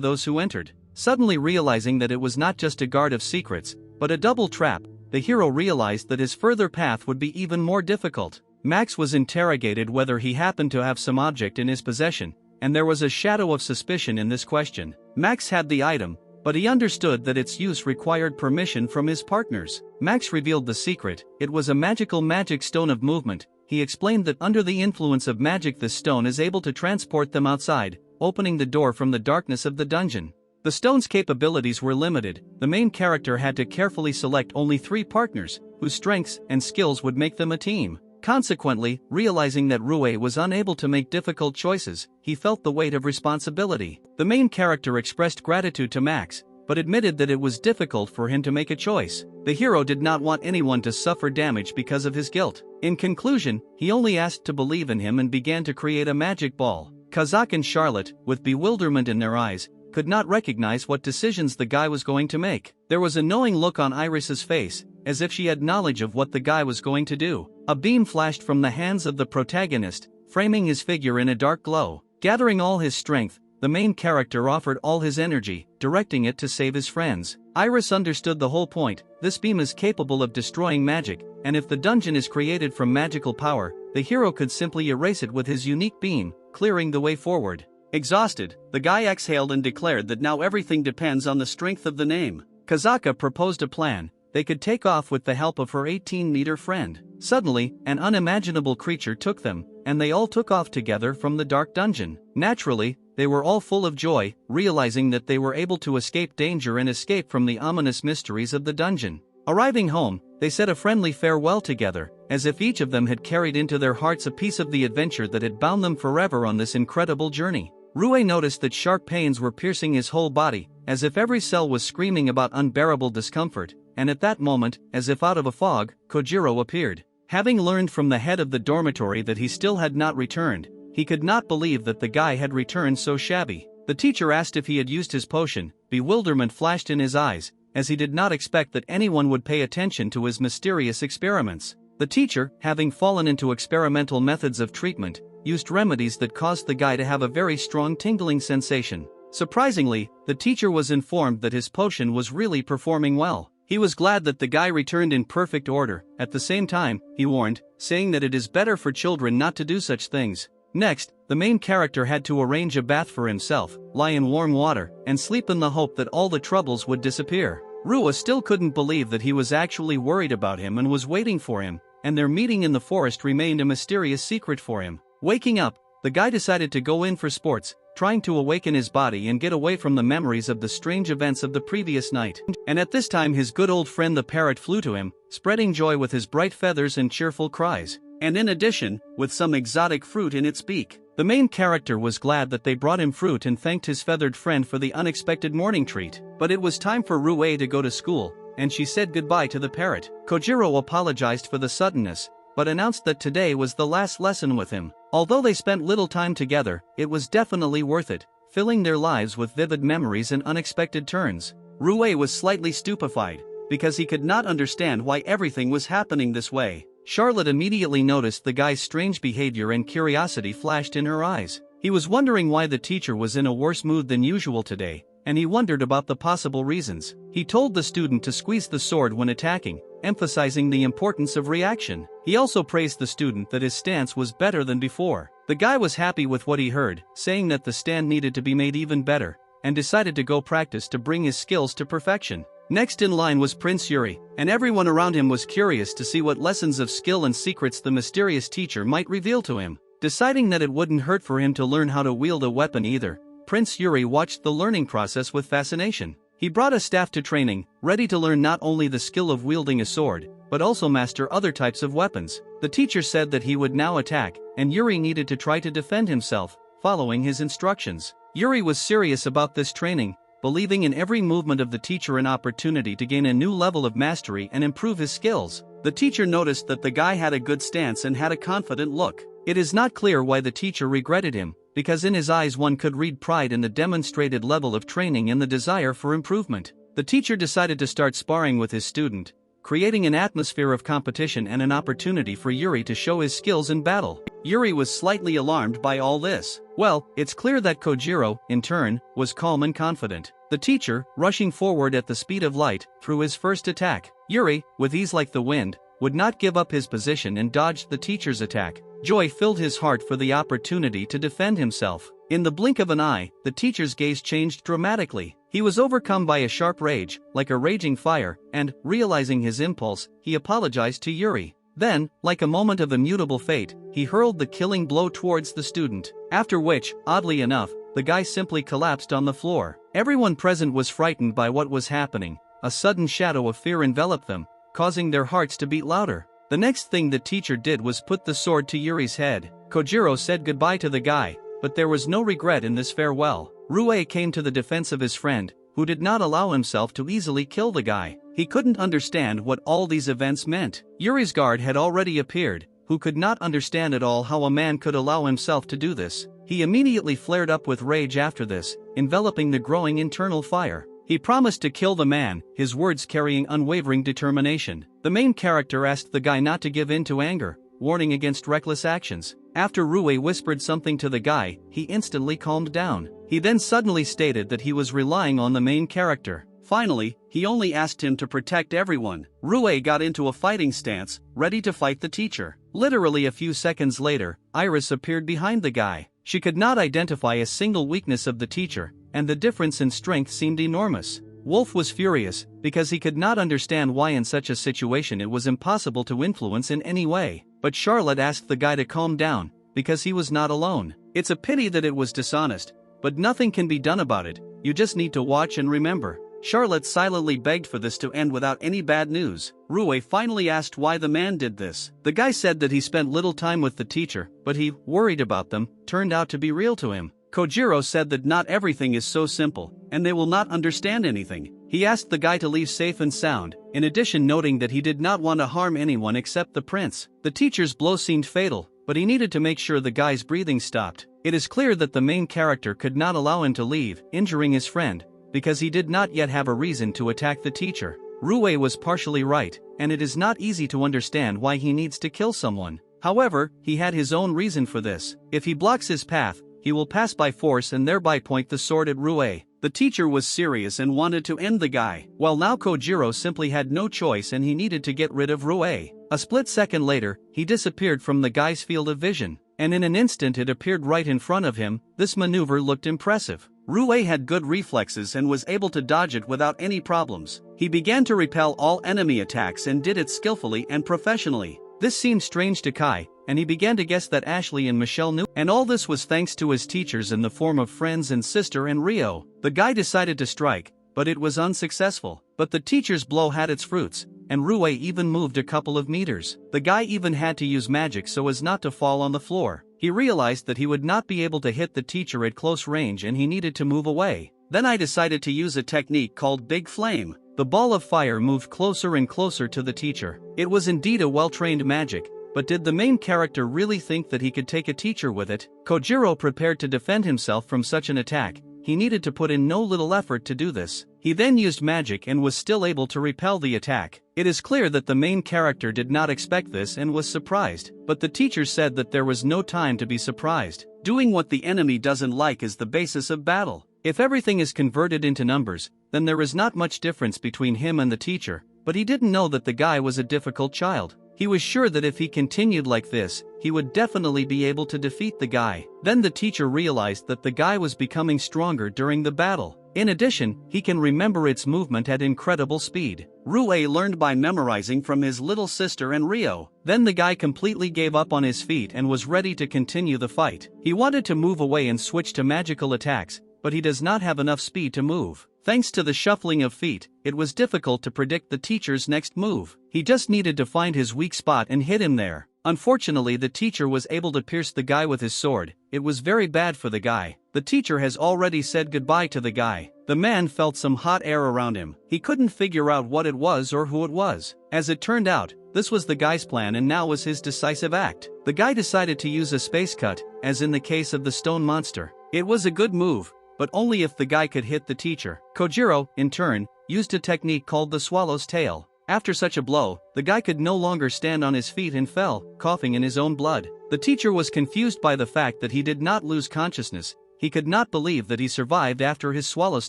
those who entered. Suddenly realizing that it was not just a guard of secrets, but a double trap, the hero realized that his further path would be even more difficult. Max was interrogated whether he happened to have some object in his possession, and there was a shadow of suspicion in this question. Max had the item, but he understood that its use required permission from his partners. Max revealed the secret. It was a magic stone of movement. He explained that under the influence of magic this stone is able to transport them outside, opening the door from the darkness of the dungeon. The stone's capabilities were limited. The main character had to carefully select only 3 partners, whose strengths and skills would make them a team. Consequently, realizing that Ryuuou was unable to make difficult choices, he felt the weight of responsibility. The main character expressed gratitude to Max, but admitted that it was difficult for him to make a choice. The hero did not want anyone to suffer damage because of his guilt. In conclusion, he only asked to believe in him and began to create a magic ball. Kazak and Charlotte, with bewilderment in their eyes, could not recognize what decisions the guy was going to make. There was a knowing look on Iris's face, as if she had knowledge of what the guy was going to do. A beam flashed from the hands of the protagonist, framing his figure in a dark glow. Gathering all his strength, the main character offered all his energy, directing it to save his friends. Iris understood the whole point. This beam is capable of destroying magic, and if the dungeon is created from magical power, the hero could simply erase it with his unique beam, clearing the way forward. Exhausted, the guy exhaled and declared that now everything depends on the strength of the name. Kazaka proposed a plan. They could take off with the help of her 18-meter friend. Suddenly, an unimaginable creature took them, and they all took off together from the dark dungeon. Naturally, they were all full of joy, realizing that they were able to escape danger and escape from the ominous mysteries of the dungeon. Arriving home, they said a friendly farewell together, as if each of them had carried into their hearts a piece of the adventure that had bound them forever on this incredible journey. Ryuuou noticed that sharp pains were piercing his whole body, as if every cell was screaming about unbearable discomfort, and at that moment, as if out of a fog, Chojiro appeared. Having learned from the head of the dormitory that he still had not returned, he could not believe that the guy had returned so shabby. The teacher asked if he had used his potion. Bewilderment flashed in his eyes, as he did not expect that anyone would pay attention to his mysterious experiments. The teacher, having fallen into experimental methods of treatment, used remedies that caused the guy to have a very strong tingling sensation. Surprisingly, the teacher was informed that his potion was really performing well. He was glad that the guy returned in perfect order. At the same time, he warned, saying that it is better for children not to do such things. Next, the main character had to arrange a bath for himself, lie in warm water, and sleep in the hope that all the troubles would disappear. Ryuuou still couldn't believe that he was actually worried about him and was waiting for him, and their meeting in the forest remained a mysterious secret for him. Waking up, the guy decided to go in for sports, trying to awaken his body and get away from the memories of the strange events of the previous night. And at this time his good old friend the parrot flew to him, spreading joy with his bright feathers and cheerful cries, and in addition, with some exotic fruit in its beak. The main character was glad that they brought him fruit and thanked his feathered friend for the unexpected morning treat. But it was time for Ryuuou to go to school, and she said goodbye to the parrot. Chojiro apologized for the suddenness, but announced that today was the last lesson with him. Although they spent little time together, it was definitely worth it, filling their lives with vivid memories and unexpected turns. Ryuuou was slightly stupefied, because he could not understand why everything was happening this way. Charlotte immediately noticed the guy's strange behavior and curiosity flashed in her eyes. He was wondering why the teacher was in a worse mood than usual today, and he wondered about the possible reasons. He told the student to squeeze the sword when attacking, emphasizing the importance of reaction. He also praised the student that his stance was better than before. The guy was happy with what he heard, saying that the stand needed to be made even better, and decided to go practice to bring his skills to perfection. Next in line was Prince Yuri, and everyone around him was curious to see what lessons of skill and secrets the mysterious teacher might reveal to him. Deciding that it wouldn't hurt for him to learn how to wield a weapon either, Prince Yuri watched the learning process with fascination. He brought a staff to training, ready to learn not only the skill of wielding a sword, but also master other types of weapons. The teacher said that he would now attack, and Yuri needed to try to defend himself, following his instructions. Yuri was serious about this training, believing in every movement of the teacher an opportunity to gain a new level of mastery and improve his skills. The teacher noticed that the guy had a good stance and had a confident look. It is not clear why the teacher regretted him, because in his eyes one could read pride in the demonstrated level of training and the desire for improvement. The teacher decided to start sparring with his student, creating an atmosphere of competition and an opportunity for Yuri to show his skills in battle. Yuri was slightly alarmed by all this. Well, it's clear that Chojiro, in turn, was calm and confident. The teacher, rushing forward at the speed of light, threw his first attack. Yuri, with ease like the wind, would not give up his position and dodged the teacher's attack. Joy filled his heart for the opportunity to defend himself. In the blink of an eye, the teacher's gaze changed dramatically. He was overcome by a sharp rage, like a raging fire, and, realizing his impulse, he apologized to Yuri. Then, like a moment of immutable fate, he hurled the killing blow towards the student. After which, oddly enough, the guy simply collapsed on the floor. Everyone present was frightened by what was happening. A sudden shadow of fear enveloped them, causing their hearts to beat louder. The next thing the teacher did was put the sword to Yuri's head. Chojiro said goodbye to the guy, but there was no regret in this farewell. Ryuuou came to the defense of his friend, who did not allow himself to easily kill the guy. He couldn't understand what all these events meant. Yuri's guard had already appeared, who could not understand at all how a man could allow himself to do this. He immediately flared up with rage after this, enveloping the growing internal fire. He promised to kill the man, his words carrying unwavering determination. The main character asked the guy not to give in to anger, warning against reckless actions. After Ryuuou whispered something to the guy, he instantly calmed down. He then suddenly stated that he was relying on the main character. Finally, he only asked him to protect everyone. Ryuuou got into a fighting stance, ready to fight the teacher. Literally a few seconds later, Iris appeared behind the guy. She could not identify a single weakness of the teacher, and the difference in strength seemed enormous. Wolf was furious, because he could not understand why in such a situation it was impossible to influence in any way. But Charlotte asked the guy to calm down, because he was not alone. It's a pity that it was dishonest, but nothing can be done about it. You just need to watch and remember. Charlotte silently begged for this to end without any bad news. Ryuuou finally asked why the man did this. The guy said that he spent little time with the teacher, but he, worried about them, turned out to be real to him. Kojiro said that not everything is so simple, and they will not understand anything. He asked the guy to leave safe and sound, in addition noting that he did not want to harm anyone except the prince. The teacher's blow seemed fatal, but he needed to make sure the guy's breathing stopped. It is clear that the main character could not allow him to leave, injuring his friend, because he did not yet have a reason to attack the teacher. Ryuuou was partially right, and it is not easy to understand why he needs to kill someone. However, he had his own reason for this. If he blocks his path, he will pass by force and thereby point the sword at Ryuuou. The teacher was serious and wanted to end the guy, while now Kojiro simply had no choice and he needed to get rid of Ryuuou. A split second later, he disappeared from the guy's field of vision, and in an instant it appeared right in front of him. This maneuver looked impressive. Ryuuou had good reflexes and was able to dodge it without any problems. He began to repel all enemy attacks and did it skillfully and professionally. This seemed strange to Kai, and he began to guess that Ashley and Michelle knew. And all this was thanks to his teachers in the form of friends and sister and Ryuuou. The guy decided to strike, but it was unsuccessful. But the teacher's blow had its fruits, and Ryuuou even moved a couple of meters. The guy even had to use magic so as not to fall on the floor. He realized that he would not be able to hit the teacher at close range and he needed to move away. Then I decided to use a technique called Big Flame. The ball of fire moved closer and closer to the teacher. It was indeed a well-trained magic, but did the main character really think that he could take a teacher with it? Kojiro prepared to defend himself from such an attack. He needed to put in no little effort to do this. He then used magic and was still able to repel the attack. It is clear that the main character did not expect this and was surprised, but the teacher said that there was no time to be surprised. Doing what the enemy doesn't like is the basis of battle. If everything is converted into numbers, then there is not much difference between him and the teacher, but he didn't know that the guy was a difficult child. He was sure that if he continued like this, he would definitely be able to defeat the guy. Then the teacher realized that the guy was becoming stronger during the battle. In addition, he can remember its movement at incredible speed. Ryuuou learned by memorizing from his little sister and Ryuuou. Then the guy completely gave up on his feet and was ready to continue the fight. He wanted to move away and switch to magical attacks, but he does not have enough speed to move. Thanks to the shuffling of feet, it was difficult to predict the teacher's next move. He just needed to find his weak spot and hit him there. Unfortunately, the teacher was able to pierce the guy with his sword. It was very bad for the guy. The teacher has already said goodbye to the guy. The man felt some hot air around him. He couldn't figure out what it was or who it was. As it turned out, this was the guy's plan and now was his decisive act. The guy decided to use a space cut, as in the case of the stone monster. It was a good move, but only if the guy could hit the teacher. Kojiro, in turn, used a technique called the swallow's tail. After such a blow, the guy could no longer stand on his feet and fell, coughing in his own blood. The teacher was confused by the fact that he did not lose consciousness. He could not believe that he survived after his swallow's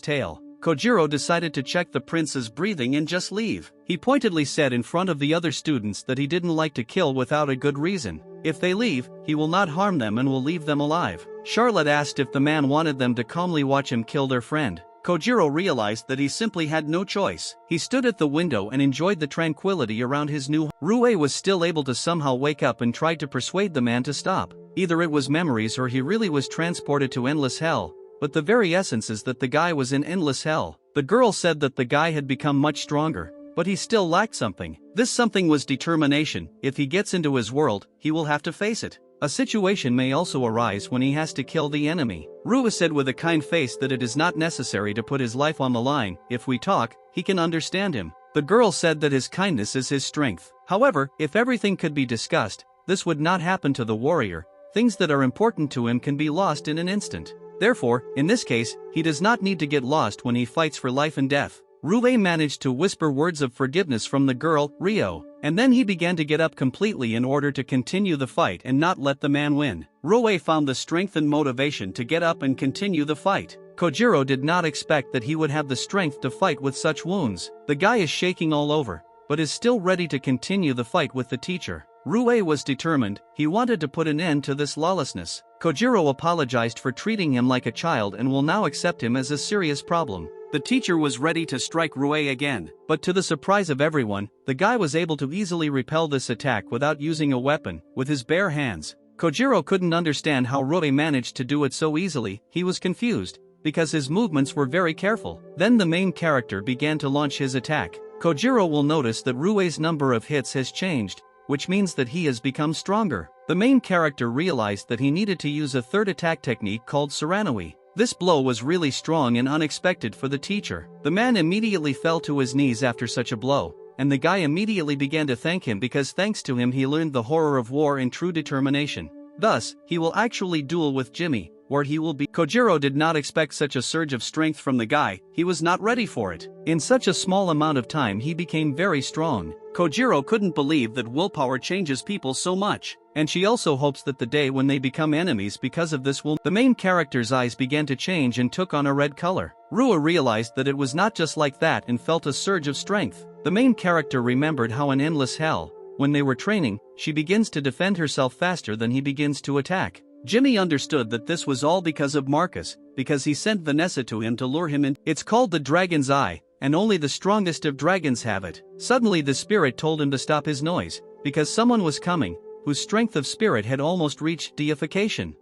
tail. Kojiro decided to check the prince's breathing and just leave. He pointedly said in front of the other students that he didn't like to kill without a good reason. If they leave, he will not harm them and will leave them alive. Charlotte asked if the man wanted them to calmly watch him kill their friend. Kojiro realized that he simply had no choice. He stood at the window and enjoyed the tranquility around his new home. Ryuuou was still able to somehow wake up and tried to persuade the man to stop. Either it was memories or he really was transported to endless hell, but the very essence is that the guy was in endless hell. The girl said that the guy had become much stronger, but he still lacked something. This something was determination. If he gets into his world, he will have to face it. A situation may also arise when he has to kill the enemy. Ryuuou said with a kind face that it is not necessary to put his life on the line. If we talk, he can understand him. The girl said that his kindness is his strength. However, if everything could be discussed, this would not happen to the warrior. Things that are important to him can be lost in an instant. Therefore, in this case, he does not need to get lost when he fights for life and death. Ryuuou managed to whisper words of forgiveness from the girl, Ryuuou, and then he began to get up completely in order to continue the fight and not let the man win. Ryuuou found the strength and motivation to get up and continue the fight. Chojiro did not expect that he would have the strength to fight with such wounds. The guy is shaking all over, but is still ready to continue the fight with the teacher. Ryuuou was determined, he wanted to put an end to this lawlessness. Chojiro apologized for treating him like a child and will now accept him as a serious problem. The teacher was ready to strike Ryuuou again, but to the surprise of everyone, the guy was able to easily repel this attack without using a weapon, with his bare hands. Chojiro couldn't understand how Ryuuou managed to do it so easily. He was confused, because his movements were very careful. Then the main character began to launch his attack. Chojiro will notice that Ryuu's number of hits has changed, which means that he has become stronger. The main character realized that he needed to use a third attack technique called Suranui. This blow was really strong and unexpected for the teacher. The man immediately fell to his knees after such a blow, and the guy immediately began to thank him because thanks to him he learned the horror of war and true determination. Thus, he will actually duel with Jimmy, where he will be. Chojiro did not expect such a surge of strength from the guy, he was not ready for it. In such a small amount of time he became very strong. Chojiro couldn't believe that willpower changes people so much, and she also hopes that the day when they become enemies because of this will. The main character's eyes began to change and took on a red color. Ryuuou realized that it was not just like that and felt a surge of strength. The main character remembered how in Endless Hell, when they were training, she begins to defend herself faster than he begins to attack. Jimmy understood that this was all because of Marcus, because he sent Vanessa to him to lure him in. It's called the Dragon's Eye, and only the strongest of dragons have it. Suddenly the spirit told him to stop his noise, because someone was coming, whose strength of spirit had almost reached deification.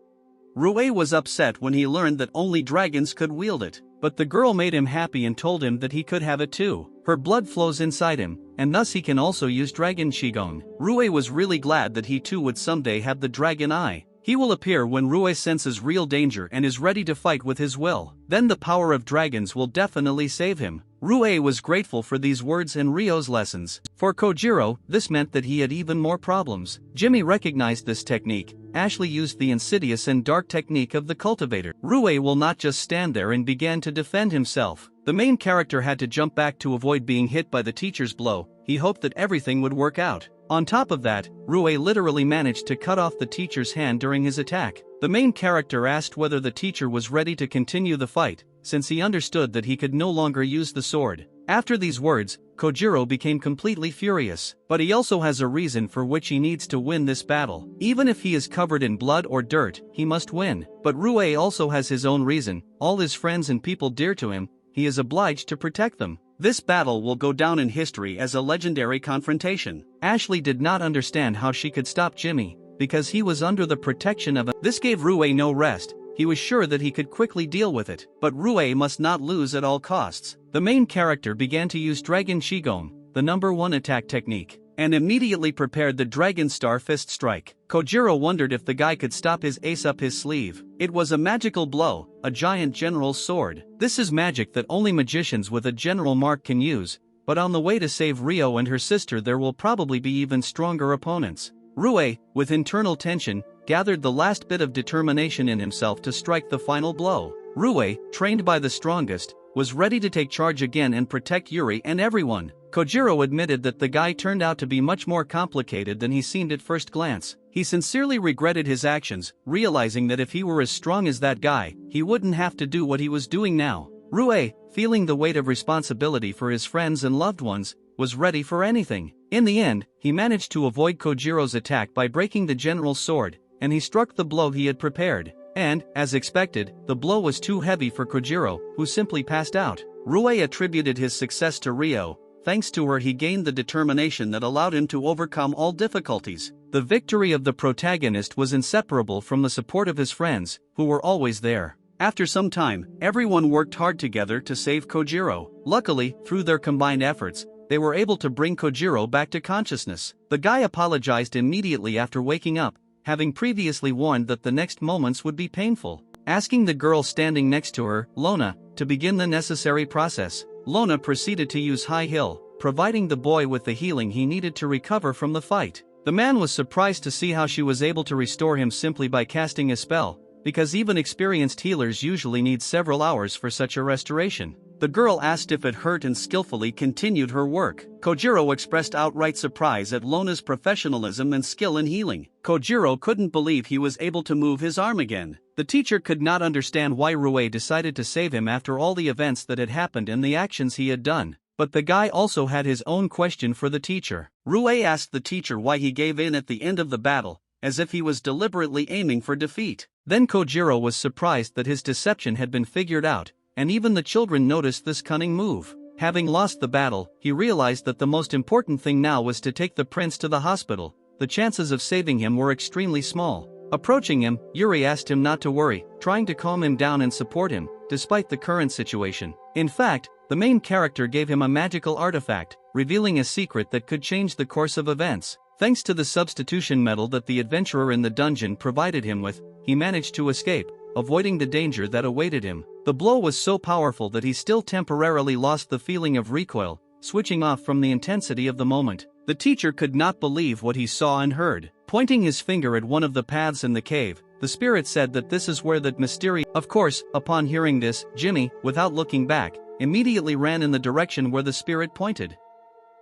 Ryuuou was upset when he learned that only dragons could wield it, but the girl made him happy and told him that he could have it too. Her blood flows inside him, and thus he can also use Dragon Shigon. Ryuuou was really glad that he too would someday have the Dragon Eye. He will appear when Ryuuou senses real danger and is ready to fight with his will. Then the power of dragons will definitely save him. Ryuuou was grateful for these words and Ryou's lessons. For Chojiro, this meant that he had even more problems. Jimmy recognized this technique. Ashley used the insidious and dark technique of the cultivator. Ryuuou will not just stand there and began to defend himself. The main character had to jump back to avoid being hit by the teacher's blow. He hoped that everything would work out. On top of that, Ryuuou literally managed to cut off the teacher's hand during his attack. The main character asked whether the teacher was ready to continue the fight, since he understood that he could no longer use the sword. After these words, Chojiro became completely furious, but he also has a reason for which he needs to win this battle. Even if he is covered in blood or dirt, he must win. But Ryuuou also has his own reason. All his friends and people dear to him, he is obliged to protect them. This battle will go down in history as a legendary confrontation. Ashley did not understand how she could stop Jimmy, because he was under the protection of a. This gave Ryuuou no rest. He was sure that he could quickly deal with it, but Ryuuou must not lose at all costs. The main character began to use Dragon Shigon, the #1 attack technique, and immediately prepared the Dragon Star Fist Strike. Chojiro wondered if the guy could stop his ace up his sleeve. It was a magical blow, a giant general's sword. This is magic that only magicians with a general mark can use, but on the way to save Ryuuou and her sister there will probably be even stronger opponents. Ryuuou, with internal tension, gathered the last bit of determination in himself to strike the final blow. Ryuuou, trained by the strongest, was ready to take charge again and protect Yuri and everyone. Chojiro admitted that the guy turned out to be much more complicated than he seemed at first glance. He sincerely regretted his actions, realizing that if he were as strong as that guy, he wouldn't have to do what he was doing now. Ryuuou, feeling the weight of responsibility for his friends and loved ones, was ready for anything. In the end, he managed to avoid Kojiro's attack by breaking the general's sword, and he struck the blow he had prepared. And, as expected, the blow was too heavy for Chojiro, who simply passed out. Ryuuou attributed his success to Ryuuou. Thanks to her he gained the determination that allowed him to overcome all difficulties. The victory of the protagonist was inseparable from the support of his friends, who were always there. After some time, everyone worked hard together to save Chojiro. Luckily, through their combined efforts, they were able to bring Chojiro back to consciousness. The guy apologized immediately after waking up, having previously warned that the next moments would be painful, asking the girl standing next to her, Lona, to begin the necessary process. Lona proceeded to use High Hill, providing the boy with the healing he needed to recover from the fight. The man was surprised to see how she was able to restore him simply by casting a spell, because even experienced healers usually need several hours for such a restoration. The girl asked if it hurt and skillfully continued her work. Kojiro expressed outright surprise at Lona's professionalism and skill in healing. Kojiro couldn't believe he was able to move his arm again. The teacher could not understand why Ryuuou decided to save him after all the events that had happened and the actions he had done. But the guy also had his own question for the teacher. Ryuuou asked the teacher why he gave in at the end of the battle, as if he was deliberately aiming for defeat. Then Kojiro was surprised that his deception had been figured out, and even the children noticed this cunning move. Having lost the battle, he realized that the most important thing now was to take the prince to the hospital. The chances of saving him were extremely small. Approaching him, Yuri asked him not to worry, trying to calm him down and support him, despite the current situation. In fact, the main character gave him a magical artifact, revealing a secret that could change the course of events. Thanks to the substitution medal that the adventurer in the dungeon provided him with, he managed to escape, avoiding the danger that awaited him. The blow was so powerful that he still temporarily lost the feeling of recoil, switching off from the intensity of the moment. The teacher could not believe what he saw and heard. Pointing his finger at one of the paths in the cave, the spirit said that this is where that mysterious... Of course, upon hearing this, Jimmy, without looking back, immediately ran in the direction where the spirit pointed.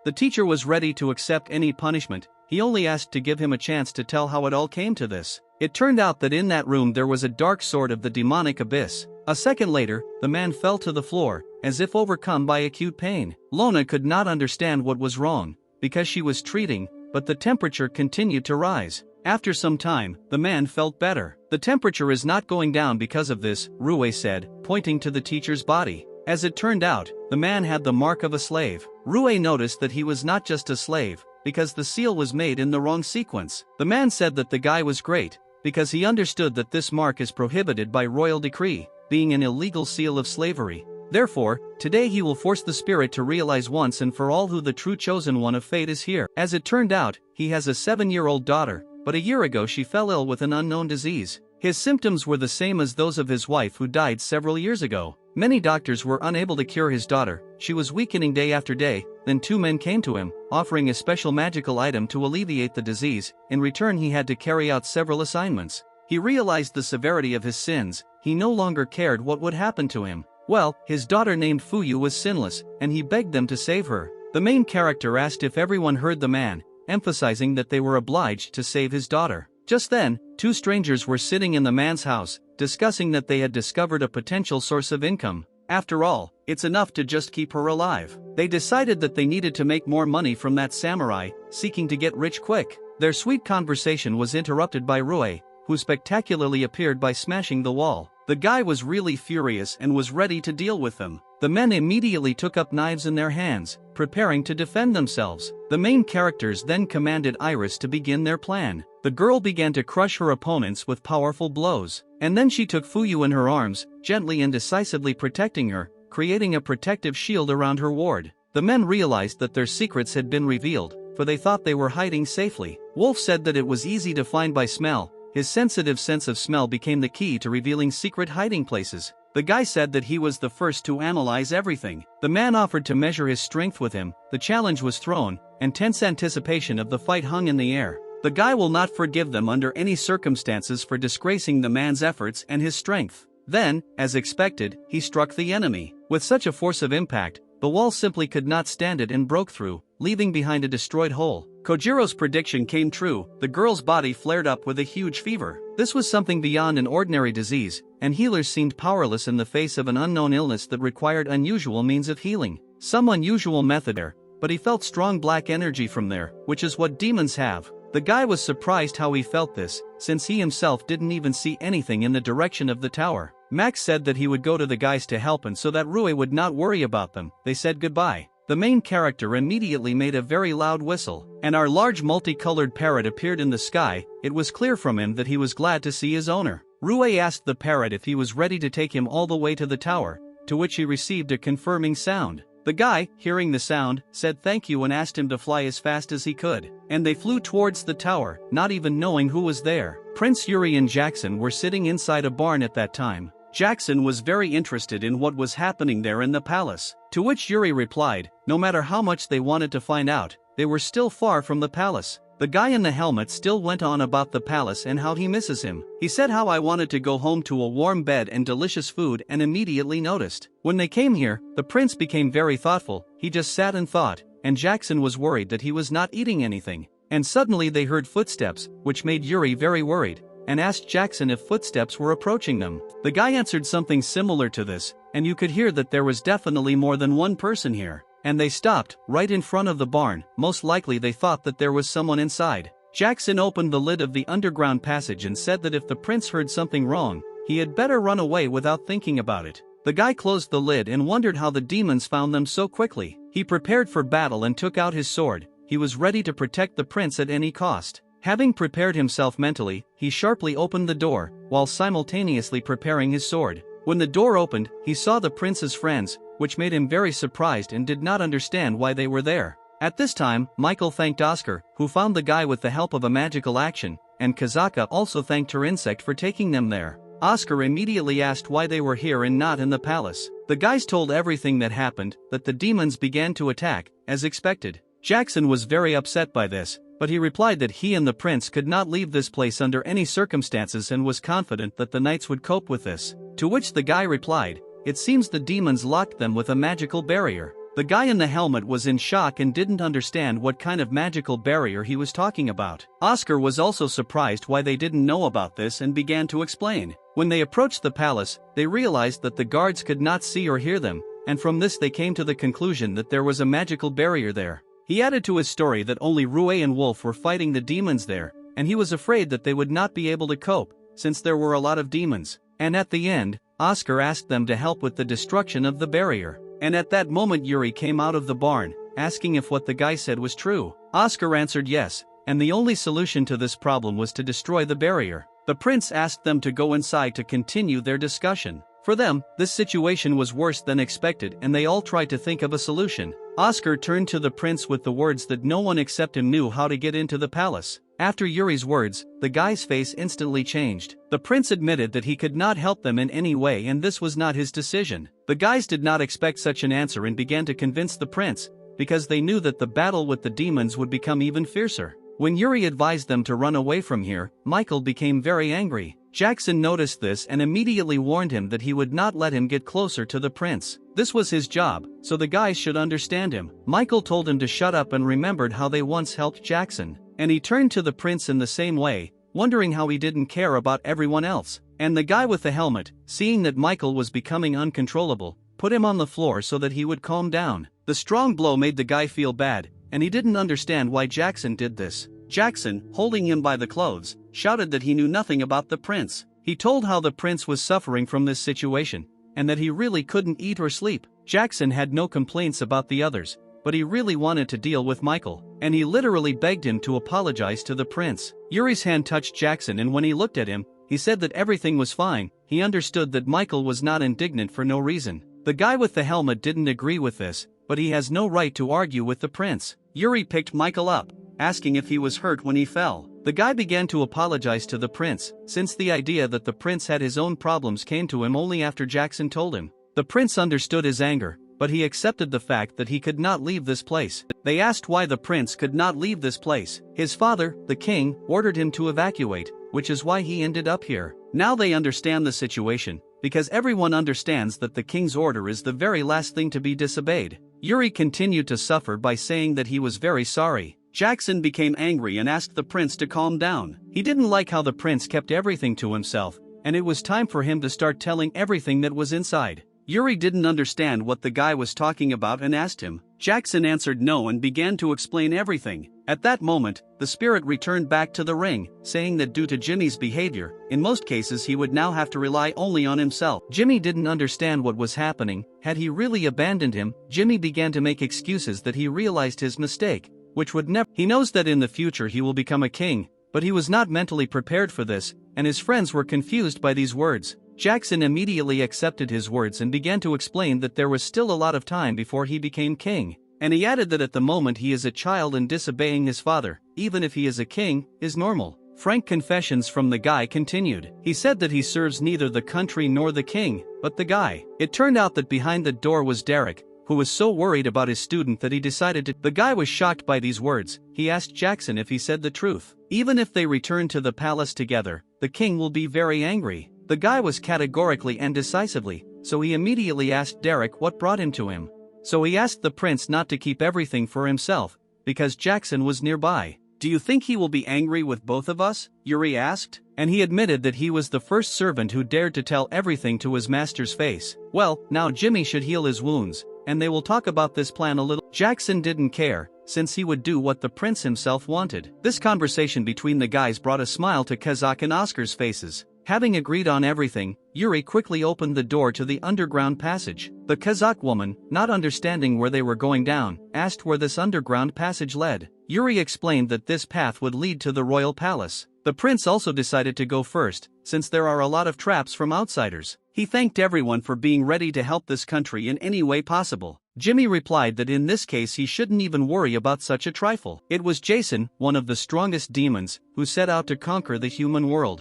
The teacher was ready to accept any punishment. He only asked to give him a chance to tell how it all came to this. It turned out that in that room there was a dark sword of the demonic abyss. A second later, the man fell to the floor, as if overcome by acute pain. Lona could not understand what was wrong, because she was treating, but the temperature continued to rise. After some time, the man felt better. The temperature is not going down because of this, Ryuuou said, pointing to the teacher's body. As it turned out, the man had the mark of a slave. Ryuuou noticed that he was not just a slave, because the seal was made in the wrong sequence. The man said that the guy was great, because he understood that this mark is prohibited by royal decree, being an illegal seal of slavery. Therefore, today he will force the spirit to realize once and for all who the true chosen one of fate is here. As it turned out, he has a 7-year-old daughter, but a year ago she fell ill with an unknown disease. His symptoms were the same as those of his wife who died several years ago. Many doctors were unable to cure his daughter. She was weakening day after day. Then 2 men came to him, offering a special magical item to alleviate the disease. In return he had to carry out several assignments. He realized the severity of his sins. He no longer cared what would happen to him. Well, his daughter named Fuyu was sinless, and he begged them to save her. The main character asked if everyone heard the man, emphasizing that they were obliged to save his daughter. Just then, 2 strangers were sitting in the man's house, discussing that they had discovered a potential source of income. After all, it's enough to just keep her alive. They decided that they needed to make more money from that samurai, seeking to get rich quick. Their sweet conversation was interrupted by Ryuuou, who spectacularly appeared by smashing the wall. The guy was really furious and was ready to deal with them. The men immediately took up knives in their hands, preparing to defend themselves. The main characters then commanded Iris to begin their plan. The girl began to crush her opponents with powerful blows, and then she took Fuyu in her arms, gently and decisively protecting her, creating a protective shield around her ward. The men realized that their secrets had been revealed, for they thought they were hiding safely. Wolf said that it was easy to find by smell. His sensitive sense of smell became the key to revealing secret hiding places. The guy said that he was the first to analyze everything. The man offered to measure his strength with him. The challenge was thrown, and tense anticipation of the fight hung in the air. The guy will not forgive them under any circumstances for disgracing the man's efforts and his strength. Then, as expected, he struck the enemy. With such a force of impact, the wall simply could not stand it and broke through, leaving behind a destroyed hole. Kojiro's prediction came true. The girl's body flared up with a huge fever. This was something beyond an ordinary disease, and healers seemed powerless in the face of an unknown illness that required unusual means of healing. Some unusual method there, but he felt strong black energy from there, which is what demons have. The guy was surprised how he felt this, since he himself didn't even see anything in the direction of the tower. Max said that he would go to the guys to help and so that Ryuuou would not worry about them. They said goodbye. The main character immediately made a very loud whistle, and our large multicolored parrot appeared in the sky. It was clear from him that he was glad to see his owner. Ryuuou asked the parrot if he was ready to take him all the way to the tower, to which he received a confirming sound. The guy, hearing the sound, said thank you and asked him to fly as fast as he could, and they flew towards the tower, not even knowing who was there. Prince Yuri and Jackson were sitting inside a barn at that time. Jackson was very interested in what was happening there in the palace, to which Yuri replied, no matter how much they wanted to find out, they were still far from the palace. The guy in the helmet still went on about the palace and how he misses him. He said how I wanted to go home to a warm bed and delicious food and immediately noticed. When they came here, the prince became very thoughtful, he just sat and thought, and Jackson was worried that he was not eating anything. And suddenly they heard footsteps, which made Yuri very worried, and asked Jackson if footsteps were approaching them. The guy answered something similar to this, and you could hear that there was definitely more than one person here. And they stopped, right in front of the barn, most likely they thought that there was someone inside. Jackson opened the lid of the underground passage and said that if the prince heard something wrong, he had better run away without thinking about it. The guy closed the lid and wondered how the demons found them so quickly. He prepared for battle and took out his sword. He was ready to protect the prince at any cost. Having prepared himself mentally, he sharply opened the door, while simultaneously preparing his sword. When the door opened, he saw the prince's friends, which made him very surprised and did not understand why they were there. At this time, Michael thanked Oscar, who found the guy with the help of a magical action, and Kazaka also thanked her insect for taking them there. Oscar immediately asked why they were here and not in the palace. The guys told everything that happened, that the demons began to attack, as expected. Jackson was very upset by this, but he replied that he and the prince could not leave this place under any circumstances and was confident that the knights would cope with this. To which the guy replied, "It seems the demons locked them with a magical barrier." The guy in the helmet was in shock and didn't understand what kind of magical barrier he was talking about. Oscar was also surprised why they didn't know about this and began to explain. When they approached the palace, they realized that the guards could not see or hear them, and from this they came to the conclusion that there was a magical barrier there. He added to his story that only Ryuuou and Wolf were fighting the demons there, and he was afraid that they would not be able to cope, since there were a lot of demons. And at the end, Oscar asked them to help with the destruction of the barrier. And at that moment Yuri came out of the barn, asking if what the guy said was true. Oscar answered yes, and the only solution to this problem was to destroy the barrier. The prince asked them to go inside to continue their discussion. For them, this situation was worse than expected and they all tried to think of a solution. Oscar turned to the prince with the words that no one except him knew how to get into the palace. After Yuri's words, the guy's face instantly changed. The prince admitted that he could not help them in any way and this was not his decision. The guys did not expect such an answer and began to convince the prince, because they knew that the battle with the demons would become even fiercer. When Yuri advised them to run away from here, Michael became very angry. Jackson noticed this and immediately warned him that he would not let him get closer to the prince. This was his job, so the guys should understand him. Michael told him to shut up and remembered how they once helped Jackson. And he turned to the prince in the same way, wondering how he didn't care about everyone else. And the guy with the helmet, seeing that Michael was becoming uncontrollable, put him on the floor so that he would calm down. The strong blow made the guy feel bad, and he didn't understand why Jackson did this. Jackson, holding him by the clothes, shouted that he knew nothing about the prince. He told how the prince was suffering from this situation, and that he really couldn't eat or sleep. Jackson had no complaints about the others, but he really wanted to deal with Michael, and he literally begged him to apologize to the prince. Yuri's hand touched Jackson and when he looked at him, he said that everything was fine. He understood that Michael was not indignant for no reason. The guy with the helmet didn't agree with this, but he has no right to argue with the prince. Yuri picked Michael up, asking if he was hurt when he fell. The guy began to apologize to the prince, since the idea that the prince had his own problems came to him only after Jackson told him. The prince understood his anger, but he accepted the fact that he could not leave this place. They asked why the prince could not leave this place. His father, the king, ordered him to evacuate, which is why he ended up here. Now they understand the situation, because everyone understands that the king's order is the very last thing to be disobeyed. Yuri continued to suffer by saying that he was very sorry. Jackson became angry and asked the prince to calm down. He didn't like how the prince kept everything to himself, and it was time for him to start telling everything that was inside. Yuri didn't understand what the guy was talking about and asked him. Jackson answered no and began to explain everything. At that moment, the spirit returned back to the ring, saying that due to Jimmy's behavior, in most cases he would now have to rely only on himself. Jimmy didn't understand what was happening. Had he really abandoned him? Jimmy began to make excuses that he realized his mistake, which would never. He knows that in the future he will become a king, but he was not mentally prepared for this, and his friends were confused by these words. Jackson immediately accepted his words and began to explain that there was still a lot of time before he became king, and he added that at the moment he is a child and disobeying his father, even if he is a king, is normal. Frank confessions from the guy continued. He said that he serves neither the country nor the king, but the guy. It turned out that behind the door was Derek, who was so worried about his student that he decided to. The guy was shocked by these words. He asked Jackson if he said the truth. Even if they return to the palace together, the king will be very angry. The guy was categorically and decisively, so he immediately asked Derek what brought him to him. So he asked the prince not to keep everything for himself, because Jackson was nearby. "Do you think he will be angry with both of us?" Yuri asked. And he admitted that he was the first servant who dared to tell everything to his master's face. Well, now Jimmy should heal his wounds, and they will talk about this plan a little. Jackson didn't care, since he would do what the prince himself wanted. This conversation between the guys brought a smile to Kazak and Oscar's faces. Having agreed on everything, Yuri quickly opened the door to the underground passage. The Kazakh woman, not understanding where they were going down, asked where this underground passage led. Yuri explained that this path would lead to the royal palace. The prince also decided to go first, since there are a lot of traps from outsiders. He thanked everyone for being ready to help this country in any way possible. Jimmy replied that in this case he shouldn't even worry about such a trifle. It was Jason, one of the strongest demons, who set out to conquer the human world.